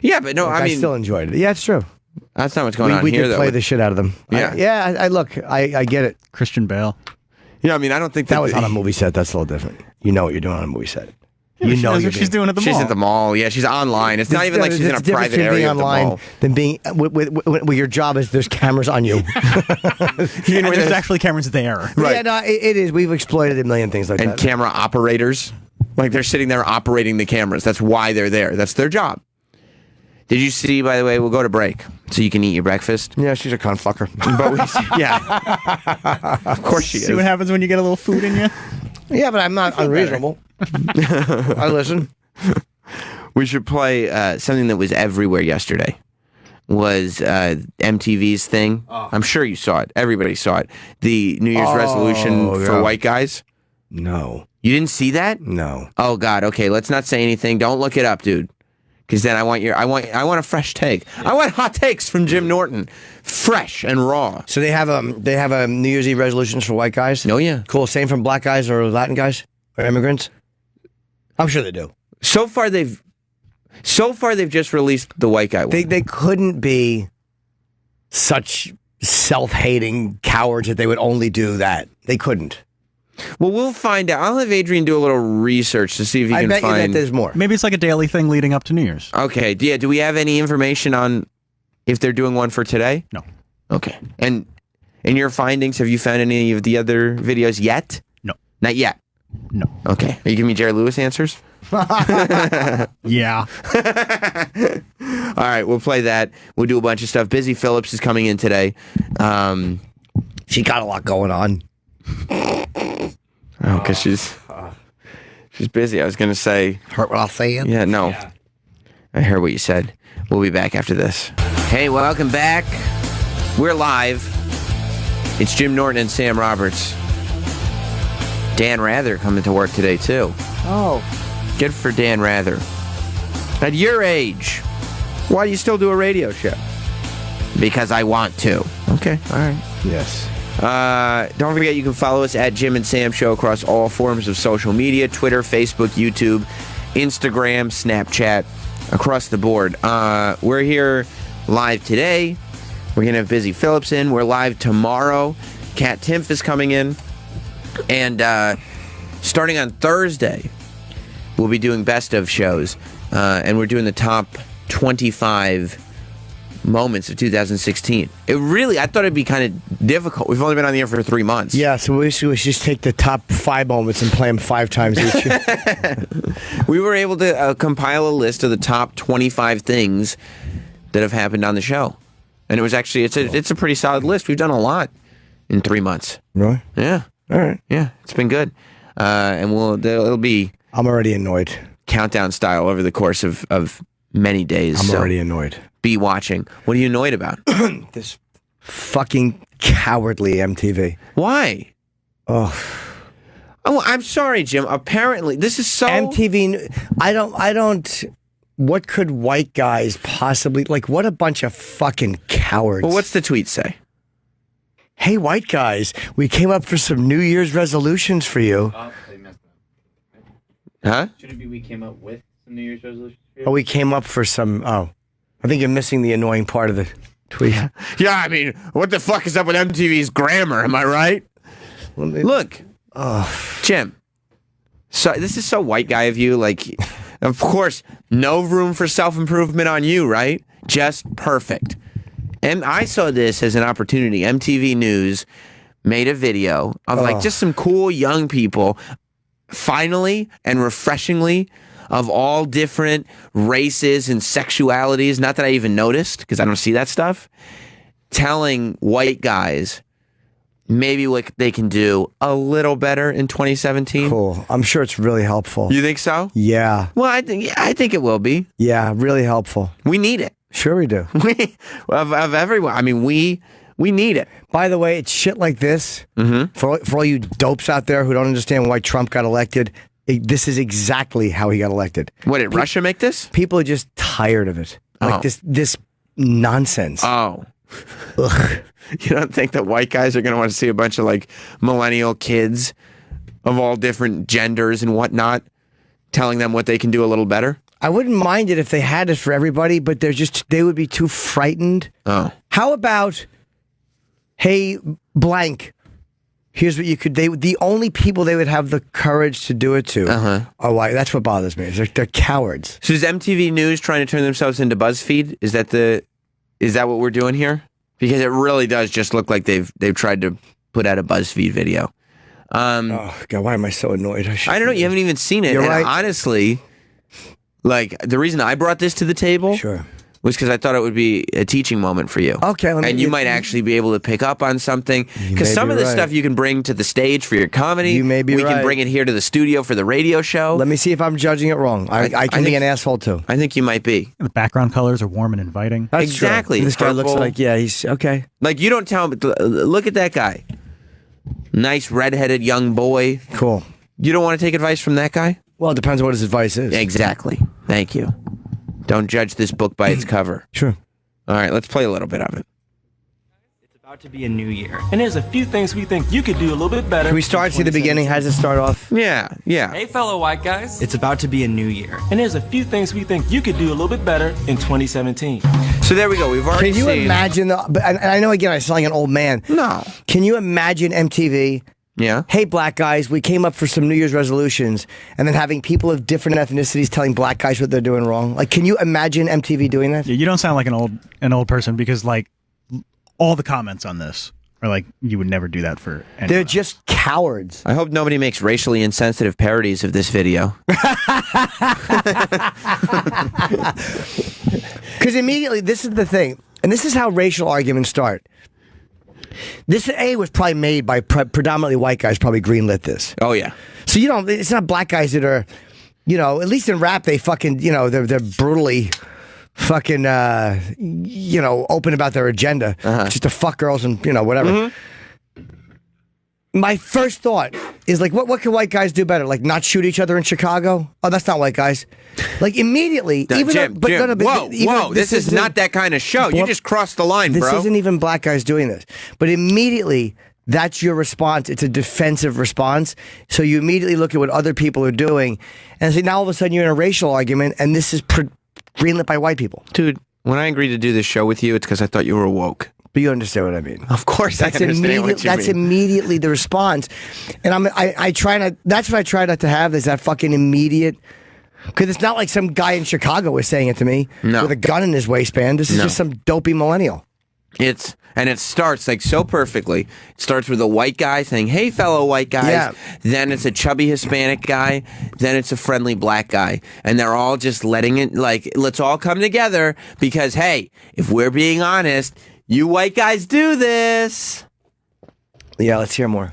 Yeah, but no, I still enjoyed it. Yeah, it's true. That's not what's going on we here, did though. play the shit out of them. Yeah. I get it. Christian Bale. Yeah, I mean, I don't think that was on a movie set. That's a little different. You know what you're doing on a movie set. You know what she's doing at the mall. She's at the mall. Yeah, she's online. It's not even like she's in a private area of the mall. Than being with your job is there's cameras on you. There's actually cameras there. Right. Yeah, no, it is. We've exploited a million things like that. And camera operators, like they're sitting there operating the cameras. That's why they're there. That's their job. Did you see, by the way, we'll go to break so you can eat your breakfast? Yeah, she's a cunt fucker. Of course she is. See what happens when you get a little food in you? Yeah, but I'm not unreasonable. I listen. We should play something that was everywhere yesterday. Was MTV's thing. I'm sure you saw it. Everybody saw it. The New Year's resolution for white guys. No. You didn't see that? No. Oh, God. Okay, let's not say anything. Don't look it up, dude. Because then I want a fresh take. I want hot takes from Jim Norton, fresh and raw. So they have a New Year's Eve resolutions for white guys. Oh yeah, cool. Same from black guys or Latin guys or immigrants. I'm sure they do. So far they've just released the white guy one. They couldn't be such self-hating cowards that they would only do that. They couldn't. Well, we'll find out. I'll have Adrian do a little research to see if he can find... I bet you that there's more. Maybe it's like a daily thing leading up to New Year's. Okay. Yeah. Do we have any information on if they're doing one for today? No. Okay. And in your findings, have you found any of the other videos yet? No. Not yet? No. Okay. Are you giving me Jerry Lewis answers? Yeah. All right. We'll play that. We'll do a bunch of stuff. Busy Phillips is coming in today. She got a lot going on. Oh, because She's busy. I was going to say... Heard what I'll say? Yeah, no. Yeah. I heard what you said. We'll be back after this. Hey, welcome back. We're live. It's Jim Norton and Sam Roberts. Dan Rather coming to work today, too. Oh. Good for Dan Rather. At your age, why do you still do a radio show? Because I want to. Okay, all right. Yes. Don't forget you can follow us at Jim and Sam Show across all forms of social media, Twitter, Facebook, YouTube, Instagram, Snapchat, across the board. We're here live today. We're going to have Busy Phillips in. We're live tomorrow. Kat Timpf is coming in. And starting on Thursday, we'll be doing best of shows. And we're doing the top 25 moments of 2016. I thought it'd be kind of difficult. We've only been on the air for 3 months. Yeah, so we should just take the top 5 moments and play them 5 times each. We were able to compile a list of the top 25 things that have happened on the show. And it was actually, it's a pretty solid list. We've done a lot in 3 months. Really? Yeah. All right. Yeah, it's been good. And it'll be... I'm already annoyed. Countdown style over the course of many days. I'm already annoyed. Be watching. What are you annoyed about? This fucking cowardly MTV. Why? Oh, I'm sorry, Jim. Apparently, this is so... MTV, I don't... What could white guys possibly... Like, what a bunch of fucking cowards. Well, what's the tweet say? Hey, white guys, we came up for some New Year's resolutions for you. Oh, they messed up. Huh? Should it be we came up with some New Year's resolutions for you? Oh, we came up for some... Oh, I think you're missing the annoying part of the tweet. Yeah, I mean, what the fuck is up with MTV's grammar? Am I right? Look, Jim. So this is so white guy of you. Like, of course, no room for self-improvement on you, right? Just perfect. And I saw this as an opportunity. MTV News made a video of like just some cool young people, finally and refreshingly, of all different races and sexualities, not that I even noticed, because I don't see that stuff, telling white guys maybe what they can do a little better in 2017. Cool. I'm sure it's really helpful. You think so? Yeah. Well, I think it will be. Yeah, really helpful. We need it. Sure we do. Of everyone. I mean, we need it. By the way, it's shit like this, for all you dopes out there who don't understand why Trump got elected, this is exactly how he got elected. What, did Russia make this? People are just tired of it. Like this nonsense. Oh. Ugh. You don't think that white guys are going to want to see a bunch of like millennial kids of all different genders and whatnot telling them what they can do a little better? I wouldn't mind it if they had it for everybody, but they would be too frightened. Oh. How about, hey, blank, here's what you could, the only people they would have the courage to do it to are white. That's what bothers me. They're cowards. So is MTV News trying to turn themselves into BuzzFeed? Is that what we're doing here? Because it really does just look like they've tried to put out a BuzzFeed video. Oh, God, why am I so annoyed? I don't know. You haven't even seen it. You're and right. Honestly, like, the reason I brought this to the table was because I thought it would be a teaching moment for you. Okay. And you might actually be able to pick up on something. Because some of this stuff you can bring to the stage for your comedy. You may be We can bring it here to the studio for the radio show. Let me see if I'm judging it wrong. I can be an asshole, too. I think you might be. The background colors are warm and inviting. That's exactly. True. This guy looks like, he's okay. Like, you don't tell him, look at that guy. Nice redheaded young boy. Cool. You don't want to take advice from that guy? Well, it depends on what his advice is. Exactly. Thank you. Don't judge this book by its cover. Sure. All right, let's play a little bit of it. It's about to be a new year, and there's a few things we think you could do a little bit better. Can we start to the beginning? How does it start off? Yeah. Hey, fellow white guys. It's about to be a new year, and there's a few things we think you could do a little bit better in 2017. So there we go. We've already Can you seen... imagine, and I know, again, I sound like an old man. No. Can you imagine MTV... Yeah. Hey, black guys, we came up for some New Year's resolutions, and then having people of different ethnicities telling black guys what they're doing wrong. Like, can you imagine MTV doing that? Yeah, you don't sound like an old person because like all the comments on this are like you would never do that for anyone. They're just cowards. I hope nobody makes racially insensitive parodies of this video. Because immediately, this is the thing, and this is how racial arguments start. This A was probably made by predominantly white guys. Probably greenlit this. Oh yeah. So it's not black guys that are, at least in rap they fucking, they're brutally fucking, open about their agenda, just to fuck girls and whatever. Mm-hmm. My first thought is like, what can white guys do better? Like not shoot each other in Chicago? Oh, that's not white guys. Like immediately, Jim, whoa, this is not that kind of show. You just crossed the line, bro. This isn't even black guys doing this. But immediately, that's your response. It's a defensive response. So you immediately look at what other people are doing, and say now all of a sudden you're in a racial argument, and this is greenlit by white people. Dude, when I agreed to do this show with you, it's because I thought you were woke. But you understand what I mean. Of course, that's I understand what you That's mean. immediately the response, and I try not. That's what I try not to have. Is that fucking immediate? Because it's not like some guy in Chicago is saying it to me with a gun in his waistband. This is just some dopey millennial. And it starts like so perfectly. It starts with a white guy saying, "Hey, fellow white guys." Yeah. Then it's a chubby Hispanic guy. Then it's a friendly black guy, and they're all just letting it like, let's all come together because hey, if we're being honest, you white guys do this. Yeah, let's hear more.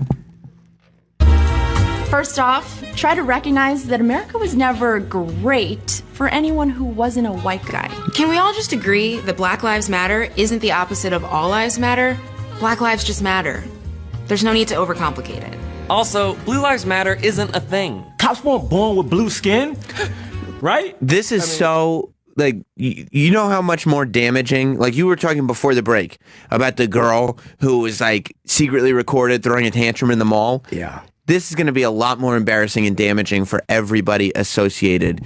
First off, try to recognize that America was never great for anyone who wasn't a white guy. Can we all just agree that Black Lives Matter isn't the opposite of All Lives Matter? Black lives just matter. There's no need to overcomplicate it. Also, Blue Lives Matter isn't a thing. Cops weren't born with blue skin, right? This is so, like, you know how much more damaging, like you were talking before the break about the girl who was like secretly recorded throwing a tantrum in the mall. Yeah. This is going to be a lot more embarrassing and damaging for everybody associated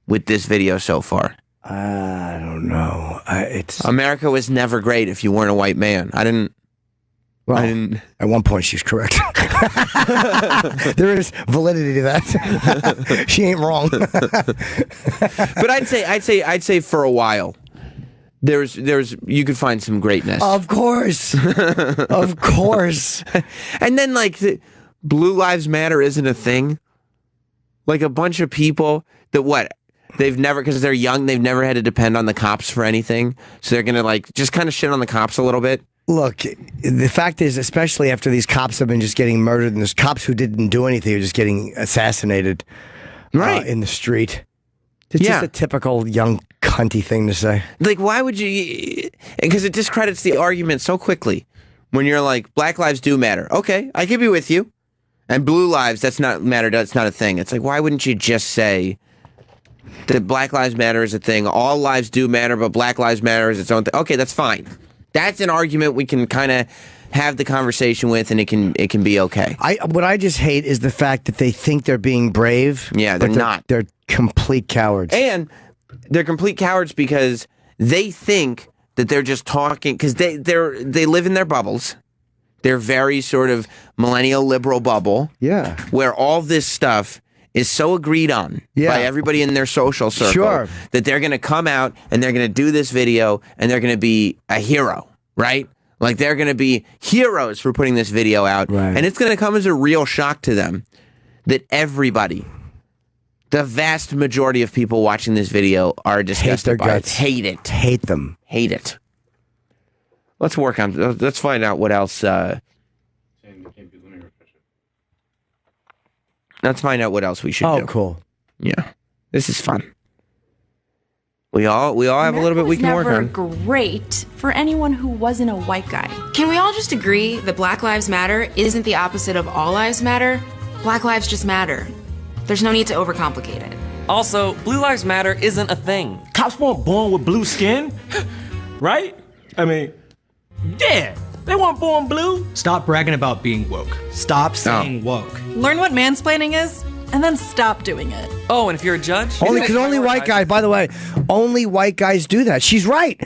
with this video so far. I don't know. America was never great if you weren't a white man. I didn't. At one point, she's correct. There is validity to that. She ain't wrong. But I'd say for a while, there's you could find some greatness. Of course, of course. And then like Blue Lives Matter isn't a thing. Like a bunch of people that they've never, because they're young, they've never had to depend on the cops for anything, so they're gonna like just kind of shit on the cops a little bit. Look, the fact is, especially after these cops have been just getting murdered, and there's cops who didn't do anything, who are just getting assassinated in the street. It's just a typical young cunty thing to say. Like, why would you? Because it discredits the argument so quickly. When you're like, Black lives do matter. Okay, I could be with you. And blue lives, that's not matter. That's not a thing. It's like, why wouldn't you just say that Black Lives Matter is a thing? All lives do matter, but Black Lives Matter is its own thing. Okay, that's fine. That's an argument we can kind of have the conversation with, and it can be okay. What I just hate is the fact that they think they're being brave. Yeah, they're not. They're complete cowards. And they're complete cowards because they think that they're just talking, because they live in their bubbles. They're very sort of millennial liberal bubble. Yeah. Where all this stuff is so agreed on by everybody in their social circle that they're going to come out and they're going to do this video and they're going to be a hero, right? Like they're going to be heroes for putting this video out. Right. And it's going to come as a real shock to them that everybody, the vast majority of people watching this video are disgusted by it. Hate it. Hate them. Hate it. Let's work on. Let's find out what else. Let's find out what else we should do. Oh, cool. Yeah, this is fun. We all have a little bit we can work on. Never great for anyone who wasn't a white guy. Can we all just agree that Black Lives Matter isn't the opposite of All Lives Matter? Black lives just matter. There's no need to overcomplicate it. Also, Blue Lives Matter isn't a thing. Cops weren't born with blue skin, right? I mean, yeah, they weren't born blue. Stop bragging about being woke. Stop saying woke. Learn what mansplaining is, and then stop doing it. Oh, and if you're a judge? Only white guys, by the way, only white guys do that. She's right.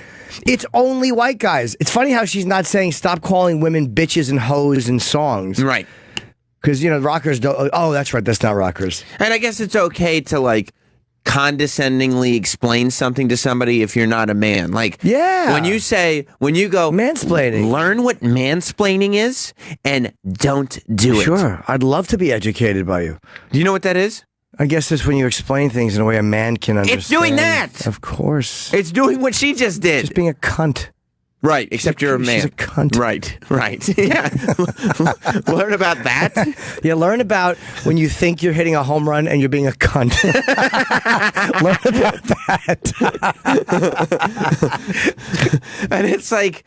It's only white guys. It's funny how she's not saying stop calling women bitches and hoes in songs. Right. Because, rockers don't. Oh, that's right. That's not rockers. And I guess it's okay to, like, condescendingly explain something to somebody if you're not a man. Like, when you go mansplaining, learn what mansplaining is and don't do it. Sure. I'd love to be educated by you. Do you know what that is? I guess it's when you explain things in a way a man can understand. It's doing that. Of course. It's doing what she just did. Just being a cunt. Right, except you're a man. She's a cunt. Right. Yeah. Learn about that. Yeah, learn about when you think you're hitting a home run and you're being a cunt. Learn about that. And it's like,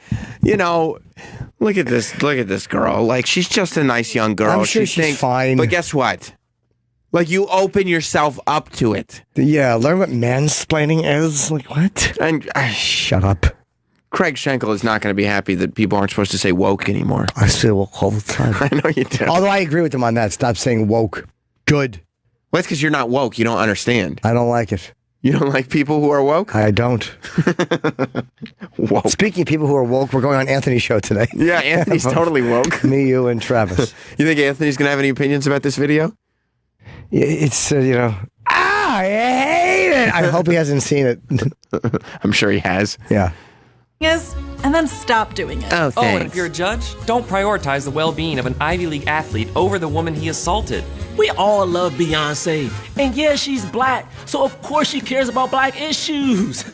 look at this girl. Like, she's just a nice young girl. I'm sure she's fine. But guess what? Like, you open yourself up to it. Yeah, learn what mansplaining is. Like, what? And shut up. Craig Schenkel is not going to be happy that people aren't supposed to say woke anymore. I say woke all the time. I know you do. Although I agree with him on that. Stop saying woke. Good. Well, that's because you're not woke. You don't understand. I don't like it. You don't like people who are woke? I don't. Woke. Speaking of people who are woke, we're going on Anthony's show today. Yeah, Anthony's totally woke. Me, you, and Travis. You think Anthony's going to have any opinions about this video? It's, I hate it. I hope he hasn't seen it. I'm sure he has. Yeah. And then stop doing it. Oh, and if you're a judge, don't prioritize the well-being of an Ivy League athlete over the woman he assaulted. We all love Beyonce. And yeah, she's black, so of course she cares about black issues.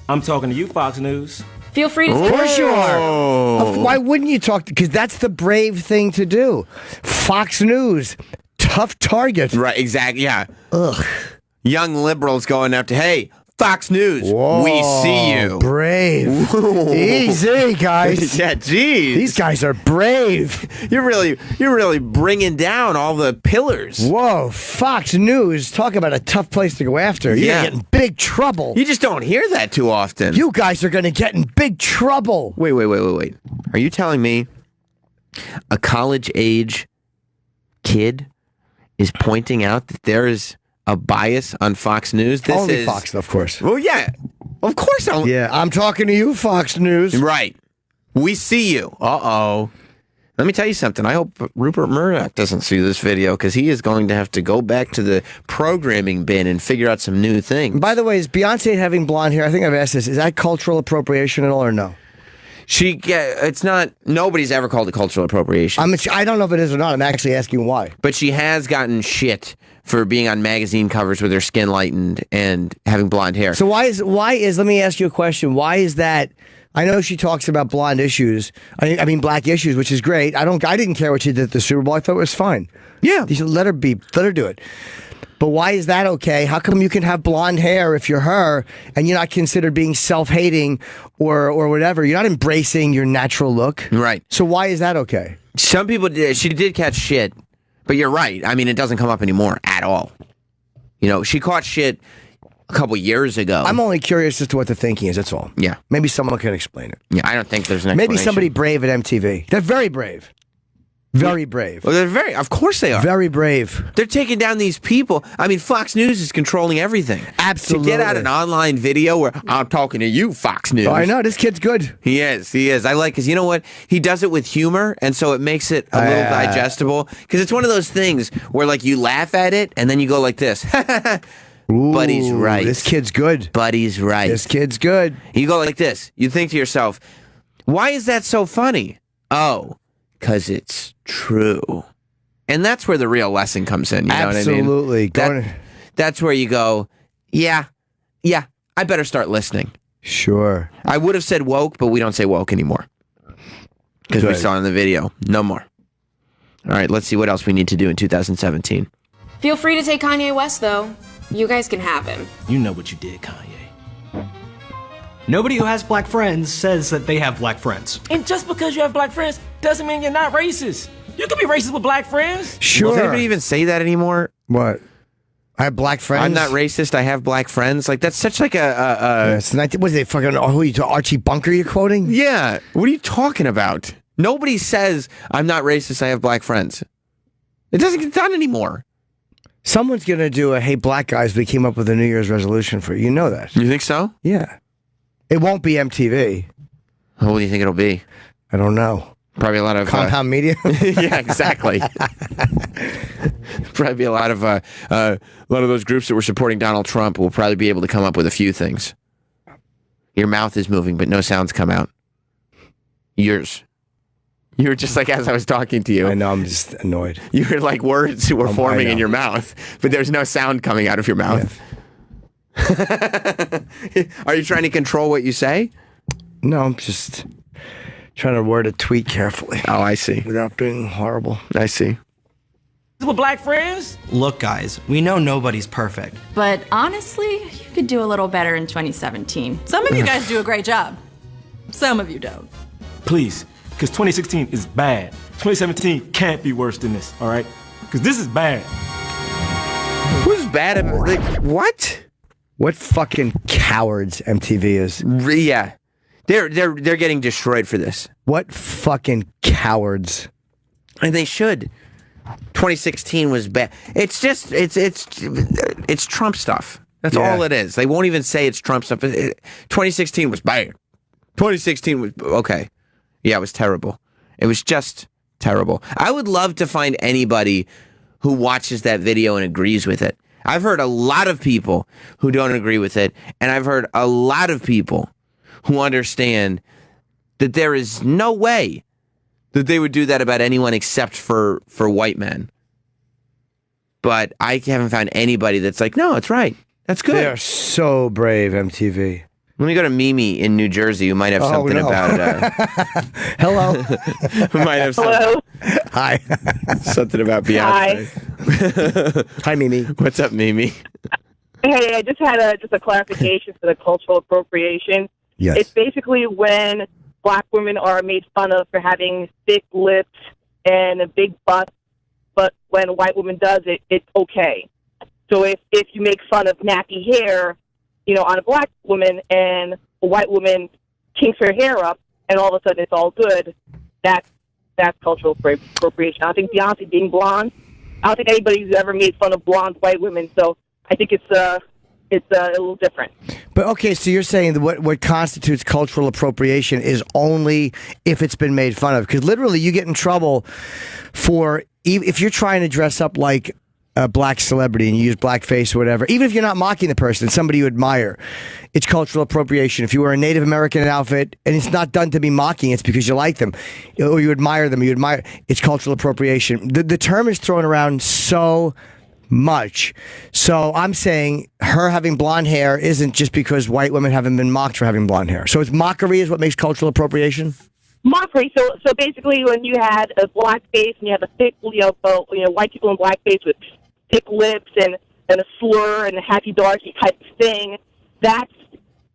I'm talking to you, Fox News. Feel free to Of course you are. Why wouldn't you talk? Because that's the brave thing to do. Fox News, tough target. Right, exactly, yeah. Ugh. Young liberals going after, hey, Fox News, Whoa, we see you. Brave. Easy, guys. Yeah, geez. These guys are brave. You're really bringing down all the pillars. Whoa, Fox News. Talk about a tough place to go after. You're Yeah. getting in big trouble. You just don't hear that too often. You guys are going to get in big trouble. Wait. Are you telling me a college-age kid is pointing out that there is a bias on Fox News? This Only is Fox, of course. Well, yeah. Of course. Yeah, I'm talking to you, Fox News. Right. We see you. Uh-oh. Let me tell you something. I hope Rupert Murdoch doesn't see this video because he is going to have to go back to the programming bin and figure out some new things. By the way, is Beyonce having blonde hair? I think I've asked this. Is that cultural appropriation at all or no? It's not, nobody's ever called it cultural appropriation. I don't know if it is or not. I'm actually asking why. But she has gotten shit for being on magazine covers with her skin lightened and having blonde hair. So why is let me ask you a question. Why is that? I know she talks about blonde issues. I mean black issues, which is great. I didn't care what she did at the Super Bowl. I thought it was fine. Yeah. You should let her do it. But why is that okay? How come you can have blonde hair if you're her and you're not considered being self-hating or whatever? You're not embracing your natural look. Right. So why is that okay? Some people did. She did catch shit. But you're right. I mean, it doesn't come up anymore at all. She caught shit a couple years ago. I'm only curious as to what the thinking is, that's all. Yeah. Maybe someone can explain it. Yeah, I don't think there's an Maybe explanation. somebody brave at MTV. They're very brave. Very brave. Well, of course they are. Very brave. They're taking down these people. I mean, Fox News is controlling everything. Absolutely. To get out an online video where I'm talking to you, Fox News. Oh, I know. This kid's good. He is. I like, because you know what? He does it with humor, and so it makes it a little digestible. Because it's one of those things where, like, you laugh at it, and then you go like this. Ooh, Buddy's right. This kid's good. Buddy's right. This kid's good. You go like this. You think to yourself, why is that so funny? Oh, because it's true. And that's where the real lesson comes in. You know Absolutely. what I mean? That's where you go, yeah, I better start listening. Sure. I would have said woke, but we don't say woke anymore. Because we saw in the video. No more. All right, let's see what else we need to do in 2017. Feel free to take Kanye West, though. You guys can have him. You know what you did, Kanye. Nobody who has black friends says that they have black friends. And just because you have black friends doesn't mean you're not racist. You can be racist with black friends. Sure. Does anybody even say that anymore? What? I have black friends. I'm not racist. I have black friends. Like, that's such like it's not, what is it, fucking, who are you, Archie Bunker you're quoting? Yeah. What are you talking about? Nobody says, I'm not racist. I have black friends. It doesn't get done anymore. Someone's going to do a, hey, black guys, we came up with a New Year's resolution for you. You know that. You think so? Yeah. It won't be MTV. What do you think it'll be? I don't know. Probably a lot of... Compound Media? Yeah, exactly. Probably be a lot of those groups that were supporting Donald Trump will probably be able to come up with a few things. Your mouth is moving, but no sounds come out. Yours. You were just like, as I was talking to you. I know, I'm just annoyed. You were like words were forming in your mouth, but there's no sound coming out of your mouth. Yeah. Are you trying to control what you say? No, I'm just trying to word a tweet carefully. Oh, I see. Without being horrible. I see. With black friends? Look, guys, we know nobody's perfect. But honestly, you could do a little better in 2017. Some of you guys do a great job. Some of you don't. Please, because 2016 is bad. 2017 can't be worse than this, all right? Because this is bad. Who's bad at like what? What fucking cowards MTV is. Yeah. They're getting destroyed for this. What fucking cowards. And they should. 2016 was bad. It's just it's Trump stuff. That's all it is. They won't even say it's Trump stuff. 2016 was bad. 2016 was okay. Yeah, it was terrible. It was just terrible. I would love to find anybody who watches that video and agrees with it. I've heard a lot of people who don't agree with it, and I've heard a lot of people who understand that there is no way that they would do that about anyone except for white men. But I haven't found anybody that's like, no, it's right. That's good. They are so brave, MTV. Let me go to Mimi in New Jersey, who might have something about it. Hello. Who might have Hello. Hi. Something about Beyonce. Hi, Mimi. What's up, Mimi? Hey, I just had a clarification for the cultural appropriation. Yes. It's basically when black women are made fun of for having thick lips and a big butt, but when a white woman does it, it's okay. So if you make fun of nappy hair, on a black woman, and a white woman kinks her hair up, and all of a sudden it's all good, that's cultural appropriation. I don't think Beyonce being blonde, I don't think anybody's ever made fun of blonde white women, so I think it's a little different. But okay, so you're saying that what constitutes cultural appropriation is only if it's been made fun of, because literally you get in trouble for if you're trying to dress up like a black celebrity and you use blackface or whatever, even if you're not mocking the person, it's somebody you admire, it's cultural appropriation. If you wear a Native American outfit and it's not done to be mocking, it's because you like them or you admire them, it's cultural appropriation. The term is thrown around so much. So I'm saying her having blonde hair isn't just because white women haven't been mocked for having blonde hair. So it's mockery is what makes cultural appropriation? Mockery. So basically, when you had a black face and you have a thick, white people in blackface with thick lips and a slur and a happy darky type of thing, that's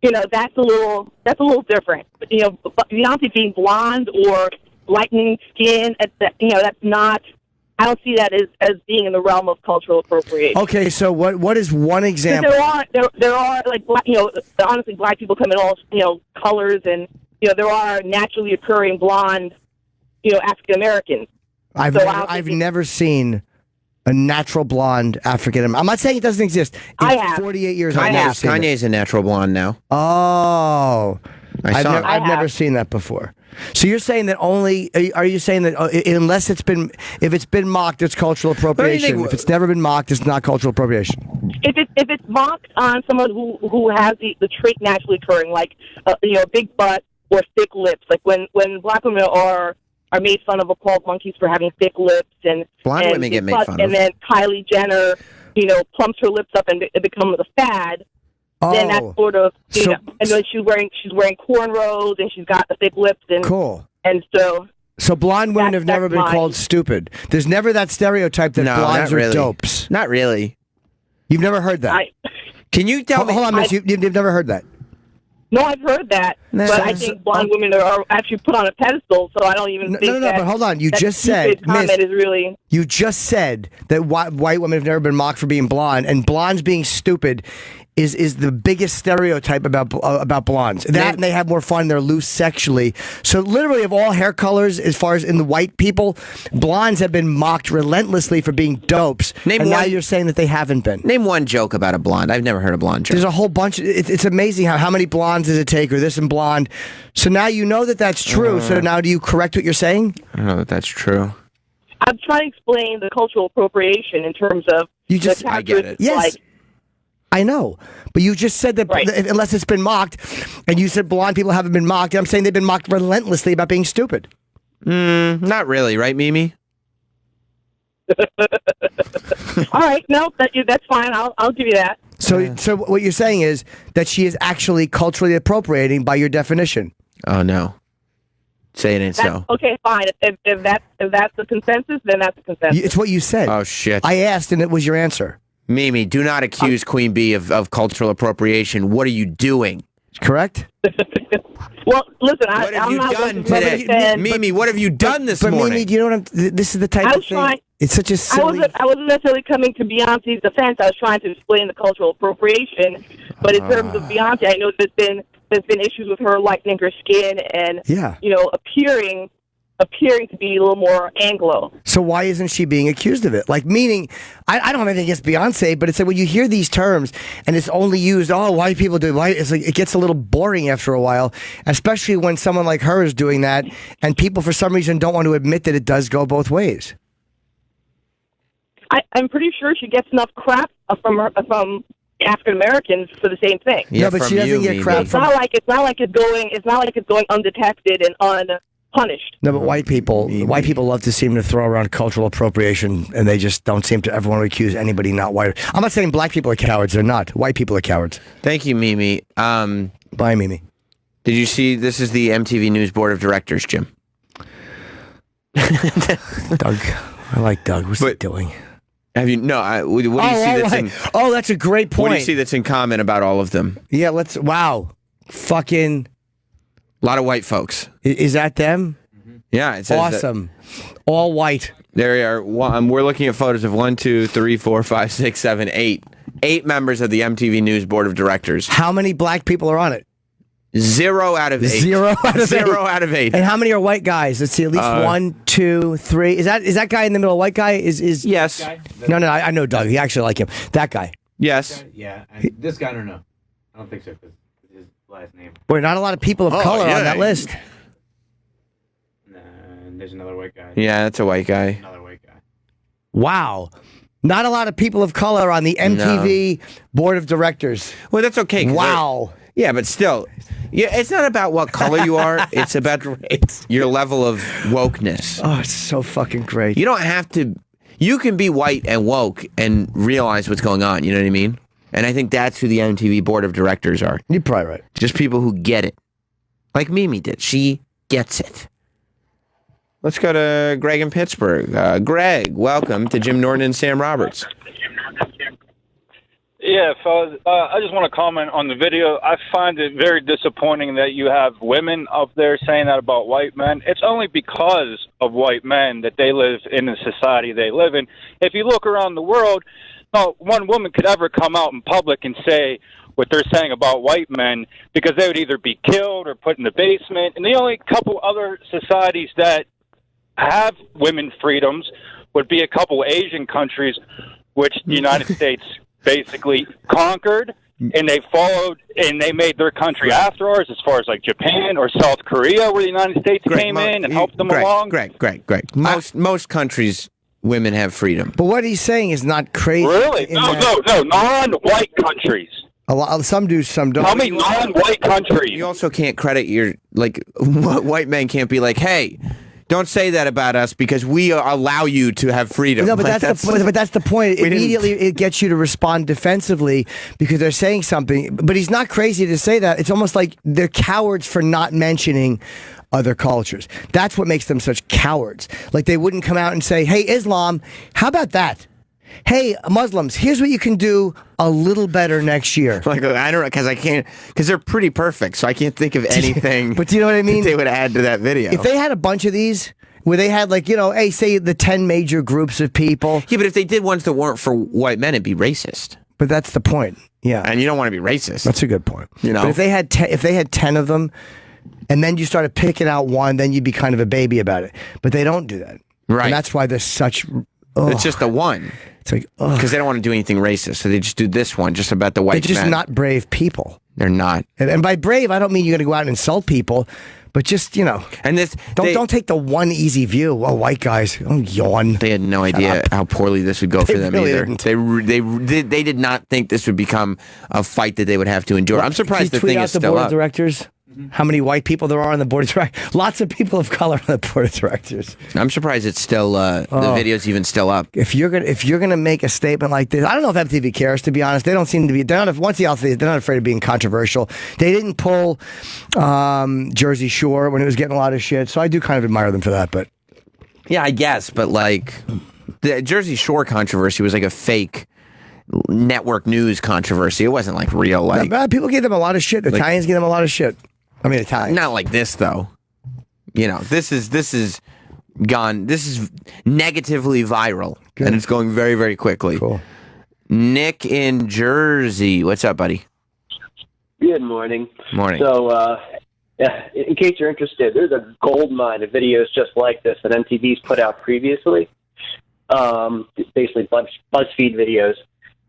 a little different. But, Beyonce being blonde or lightening skin, that's not. I don't see that as being in the realm of cultural appropriation. Okay, so what is one example? There are like honestly, black people come in all colors, and there are naturally occurring blonde African Americans. I've never seen a natural blonde African American. I'm not saying it doesn't exist. I have 48 years. I've never seen it. Kanye's a natural blonde now. Oh, I've never have. seen that before. So you're saying that only? Are you saying that unless if it's been mocked, it's cultural appropriation? If it's never been mocked, it's not cultural appropriation. If it's mocked on someone who has the trait naturally occurring, like big butt or thick lips, like when black women are made fun of or called monkeys for having thick lips, and blonde women get made fun of, and then Kylie Jenner, plumps her lips up and it becomes a fad. Then that's sort of and then she's wearing cornrows and she's got the thick lips and cool. And so blonde women have never been called stupid. There's never that stereotype that blondes are dopes. Not really. You've never heard that. Can you tell me? Hold on, miss. You've never heard that. No, I've heard that, but I think blonde women are actually put on a pedestal, so I don't even think that. No, but hold on. You just said, comment is really. You just said that white women have never been mocked for being blonde, and blondes being stupid is the biggest stereotype about blondes. That and they have more fun, they're loose sexually. So literally of all hair colors, as far as in the white people, blondes have been mocked relentlessly for being dopes. Now you're saying that they haven't been. Name one joke about a blonde. I've never heard a blonde joke. There's a whole bunch. It's amazing how many blondes does it take, or this and blonde. So now you know that that's true. So now do you correct what you're saying? I don't know that that's true. I'm trying to explain the cultural appropriation in terms of I get it. Yes. I know, but you just said that unless it's been mocked, and you said blonde people haven't been mocked. I'm saying they've been mocked relentlessly about being stupid. Not really, right, Mimi? All right, no, that's fine. I'll give you that. So what you're saying is that she is actually culturally appropriating by your definition. Oh no. Say it ain't so. Okay, fine. If that's the consensus, then that's the consensus. It's what you said. Oh shit. I asked, and it was your answer. Mimi, do not accuse Queen Bee of cultural appropriation. What are you doing? Correct? Well, listen, What have I'm you not done today? Mimi, what have you done this morning? Mimi, do you know what this is the type of thing. It's such a silly. I wasn't necessarily coming to Beyonce's defense. I was trying to explain the cultural appropriation. But in terms of Beyonce, I know there's been issues with her lightening her skin and appearing to be a little more Anglo. So why isn't she being accused of it? Like, meaning, I don't have anything against Beyonce, but it's like when you hear these terms and it's only used, why do people do it? It's like it gets a little boring after a while, especially when someone like her is doing that, and people for some reason don't want to admit that it does go both ways. I'm pretty sure she gets enough crap from African Americans for the same thing. Yeah, but she doesn't get crap It's not like it's going undetected and unpunished. No, but white people love to seem to throw around cultural appropriation, and they just don't seem to ever want to accuse anybody not white. I'm not saying black people are cowards; they're not. White people are cowards. Thank you, Mimi. Bye, Mimi. Did you see? This is the MTV News Board of Directors, Jim. Doug, I like Doug. What's he doing? Have you? No. What do you see that's in? Oh, that's a great point. What do you see that's in common about all of them? Yeah, wow, fucking. A lot of white folks. Is that them? Yeah, it says awesome. All white. There we are. We're looking at photos of 1, 2, 3, 4, 5, 6, 7, 8. 8 members of the MTV News Board of Directors. How many black people are on it? 0 out of 8. 0 out of 8. 0 out of 8. And how many are white guys? Let's see, at least 1, 2, 3. Is that guy in the middle? White guy is yes. No, I know Doug. He actually like him. That guy. Yes. Yeah. This guy, no. I don't think so. Because his last name. Boy, not a lot of people of color on that list. And there's another white guy. Yeah, that's a white guy. Another white guy. Wow. Not a lot of people of color on the MTV Board of Directors. Well, that's okay. Wow. Yeah, but still, it's not about what color you are. It's about your level of wokeness. Oh, it's so fucking great. You don't have to. You can be white and woke and realize what's going on. You know what I mean? And I think that's who the MTV Board of Directors are. You're probably right. Just people who get it. Like Mimi did. She gets it. Let's go to Greg in Pittsburgh. Greg, welcome to Jim Norton and Sam Roberts. Yeah, fellas, I just want to comment on the video. I find it very disappointing that you have women up there saying that about white men. It's only because of white men that they live in the society they live in. If you look around the world, not one woman could ever come out in public and say what they're saying about white men, because they would either be killed or put in the basement. And the only couple other societies that have women freedoms would be a couple Asian countries, which the United States basically conquered, and they followed, and they made their country after ours, as far as like Japan or South Korea, where the United States came in and helped them along. Greg. Most countries, women have freedom. But what he's saying is not crazy. Really? No, non-white countries. Some do, some don't. Tell me non-white countries. You also can't credit white men can't be like, hey, don't say that about us because we allow you to have freedom. No, but that's the point. Immediately, it gets you to respond defensively because they're saying something. But he's not crazy to say that. It's almost like they're cowards for not mentioning other cultures. That's what makes them such cowards. Like they wouldn't come out and say, "Hey, Islam, how about that? Hey, Muslims, here's what you can do a little better next year." Like I don't know, because they're pretty perfect, so I can't think of anything. But do you know what I mean? They would add to that video. If they had a bunch of these, where they had hey, say the 10 major groups of people. Yeah, but if they did ones that weren't for white men, it'd be racist. But that's the point. Yeah, and you don't want to be racist. That's a good point. You know, but if they had 10 of them, and then you started picking out one, then you'd be kind of a baby about it. But they don't do that, right? And that's why there's such. It's just the one. It's like because they don't want to do anything racist, so they just do this one, just about the white. They're just not brave people. They're not. And by brave, I don't mean you're going to go out and insult people, but just And this don't take the one easy view. Oh, white guys, yawn. They had no idea how poorly this would go for them really either. Didn't. They did not think this would become a fight that they would have to endure. I'm surprised the thing is still Board up. Of Directors. How many white people there are on the board of directors? Lots of people of color on the board of directors. I'm surprised it's still the video's even still up. If you're gonna make a statement like this, I don't know if MTV cares. To be honest, they don't seem to be. They're not. Once the outfit, they're not afraid of being controversial. They didn't pull Jersey Shore when it was getting a lot of shit. So I do kind of admire them for that. But yeah, I guess. But like the Jersey Shore controversy was like a fake network news controversy. It wasn't like real. Like people give them a lot of shit. Italians give them a lot of shit. I mean, Italians. Not like this though. You know, this is gone. This is negatively viral, and it's going very, very quickly. Cool. Nick in Jersey, what's up, buddy? Good morning. Morning. So, in case you're interested, there's a gold mine of videos just like this that MTV's put out previously. Basically, BuzzFeed videos.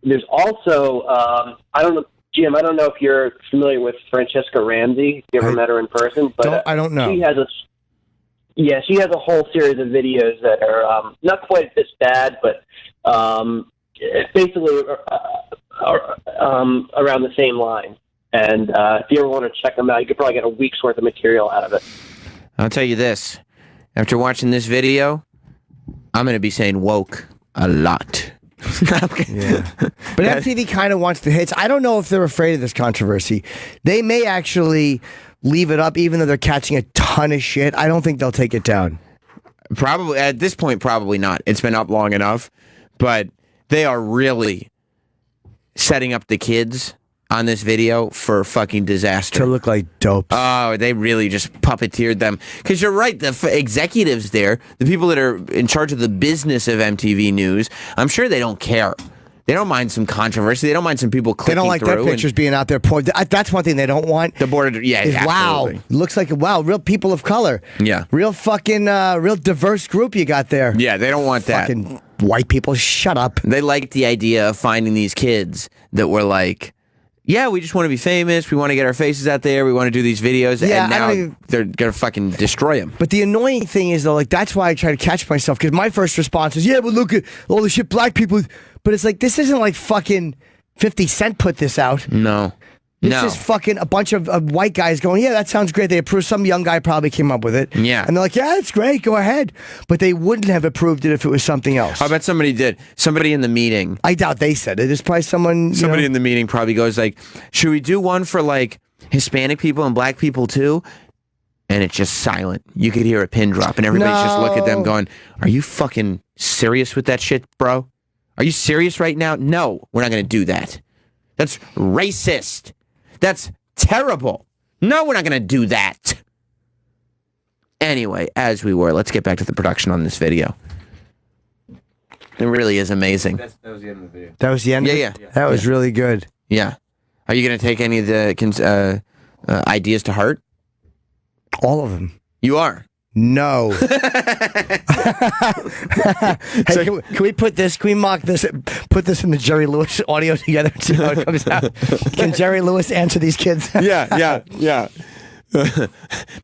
There's also, I don't know, Jim, I don't know if you're familiar with Francesca Ramsey. You ever met her in person? But I don't know. She has a whole series of videos that are not quite this bad, but basically around the same line. And if you ever want to check them out, you could probably get a week's worth of material out of it. I'll tell you this. After watching this video, I'm going to be saying woke a lot. Yeah. But MTV kind of wants the hits. I don't know if they're afraid of this controversy. They may actually leave it up even though they're catching a ton of shit. I don't think they'll take it down. Probably at this point, probably not. It's been up long enough, but they are really setting up the kids on this video for fucking disaster. To look like dope. Oh, they really just puppeteered them. Because you're right, the executives there, the people that are in charge of the business of MTV News, I'm sure they don't care. They don't mind some controversy. They don't mind some people clicking through. They don't like their pictures being out there. That's one thing they don't want. The board, absolutely. Wow, looks like real people of color. Yeah, real fucking real diverse group you got there. Yeah, they don't want that. Fucking white people, shut up. They liked the idea of finding these kids that were like, yeah, we just want to be famous. We want to get our faces out there. We want to do these videos. Yeah, and now they're going to fucking destroy them. But the annoying thing is, though, like, that's why I try to catch myself. Because my first response is, yeah, but look at all the shit black people. But it's like, this isn't like fucking 50 Cent put this out. No. This is fucking a bunch of white guys going, yeah, that sounds great. They approved. Some young guy probably came up with it. Yeah. And they're like, yeah, it's great. Go ahead. But they wouldn't have approved it if it was something else. I bet somebody did. Somebody in the meeting. I doubt they said it. It's probably someone. Somebody in the meeting probably goes like, should we do one for like Hispanic people and black people too? And it's just silent. You could hear a pin drop and everybody's just look at them going, are you fucking serious with that shit, bro? Are you serious right now? No, we're not going to do that. That's racist. That's terrible. No, we're not going to do that. Anyway, as we were, let's get back to the production on this video. It really is amazing. That was the end of the video. That was the end? Yeah. That was really good. Yeah. Are you going to take any of the ideas to heart? All of them. You are? No. Hey, can we put this? Can we mock this? Put this in the Jerry Lewis audio together and see how it comes out. Can Jerry Lewis answer these kids? Yeah.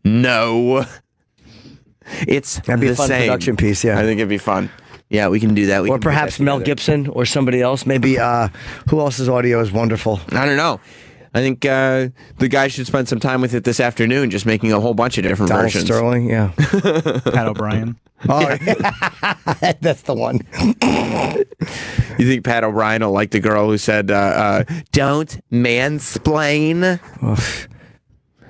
No. That'd be a fun production piece. Yeah, I think it'd be fun. Yeah, we can do that. Or perhaps Mel Gibson or somebody else. Maybe who else's audio is wonderful? I don't know. I think the guy should spend some time with it this afternoon, just making a whole bunch of different Donald versions. Sterling, yeah. Pat O'Brien. Oh, yeah. That's the one. You think Pat O'Brien will like the girl who said, don't mansplain?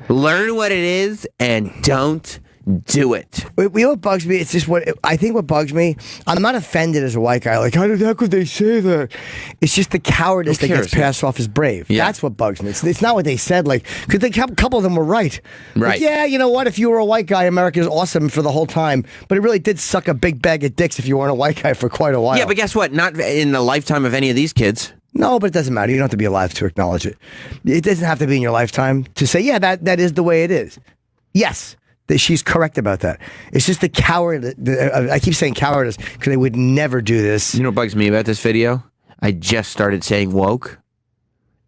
Learn what it is and don't do it. You know what bugs me? It's just I think what bugs me, I'm not offended as a white guy. Like, how could they say that? It's just the cowardice that gets passed off as brave. Yeah. That's what bugs me. It's not what they said. Like, because a couple of them were right. Right. Like, yeah, you know what? If you were a white guy, America's awesome for the whole time. But it really did suck a big bag of dicks if you weren't a white guy for quite a while. Yeah, but guess what? Not in the lifetime of any of these kids. No, but it doesn't matter. You don't have to be alive to acknowledge it. It doesn't have to be in your lifetime to say, yeah, that is the way it is. Yes. She's correct about that. It's just the coward. I keep saying cowardice because they would never do this. You know what bugs me about this video? I just started saying woke.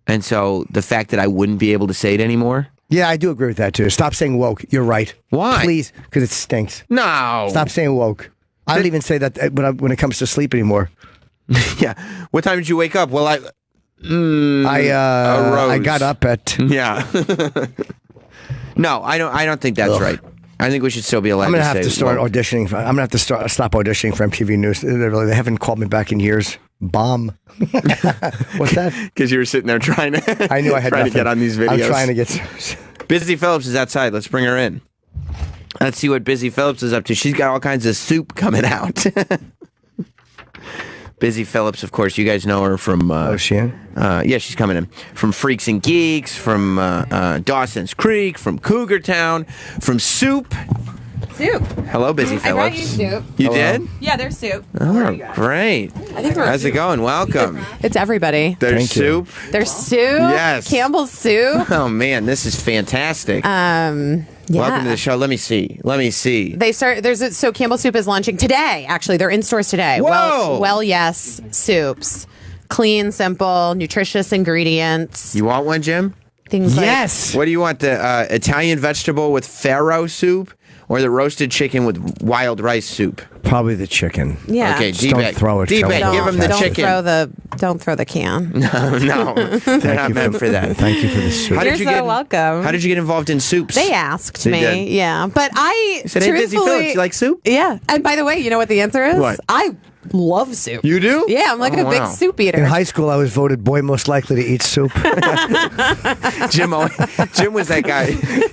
And so the fact that I wouldn't be able to say it anymore. Yeah, I do agree with that too. Stop saying woke. You're right. Why? Please, because it stinks. No. Stop saying woke. I don't even say that when it comes to sleep anymore. Yeah. What time did you wake up? Well, I got up at... Yeah. No, I don't think that's right. I think we should still be allowed I'm gonna to have say to start woke. auditioning. I'm gonna have to stop auditioning for MTV News. They haven't called me back in years. Bomb. What's that? Because you were sitting there trying to. I knew I had trying nothing. to get on these videos. I'm trying to get. Busy Phillips is outside. Let's bring her in. Let's see what Busy Phillips is up to. She's got all kinds of soup coming out. Busy Phillips, of course, you guys know her from... is she in? Yeah, she's coming in. From Freaks and Geeks, from Dawson's Creek, from Cougar Town, from Soup. Soup. Hello, Busy Phillips. I brought you soup. You did? Yeah, there's soup. Oh, great. I think we're How's it going? Welcome. It's everybody. There's soup. There's soup. Yes. Campbell's soup. Oh, man, this is fantastic. Yeah. Welcome to the show. Let me see. They start. So Campbell's Soup is launching today. Actually, they're in stores today. Whoa! Well, yes, soups, clean, simple, nutritious ingredients. You want one, Jim? Things Yes. What do you want? The Italian vegetable with farro soup, or the roasted chicken with wild rice soup? Probably the chicken. Yeah. Okay, Just don't throw it. D-Bag, give him the chicken. Don't throw the can. No, they're not meant for that. Thank you for the soup. You're so welcome. How did you get involved in soups? They asked They me, did. yeah, but I You said, "Hey, Busy truthfully- Phillips, you like soup?" Yeah, and by the way, you know what the answer is? What? I love soup. You do? Yeah, I'm like Oh, a big wow. soup eater. In high school, I was voted boy most likely to eat soup. Jim was that guy.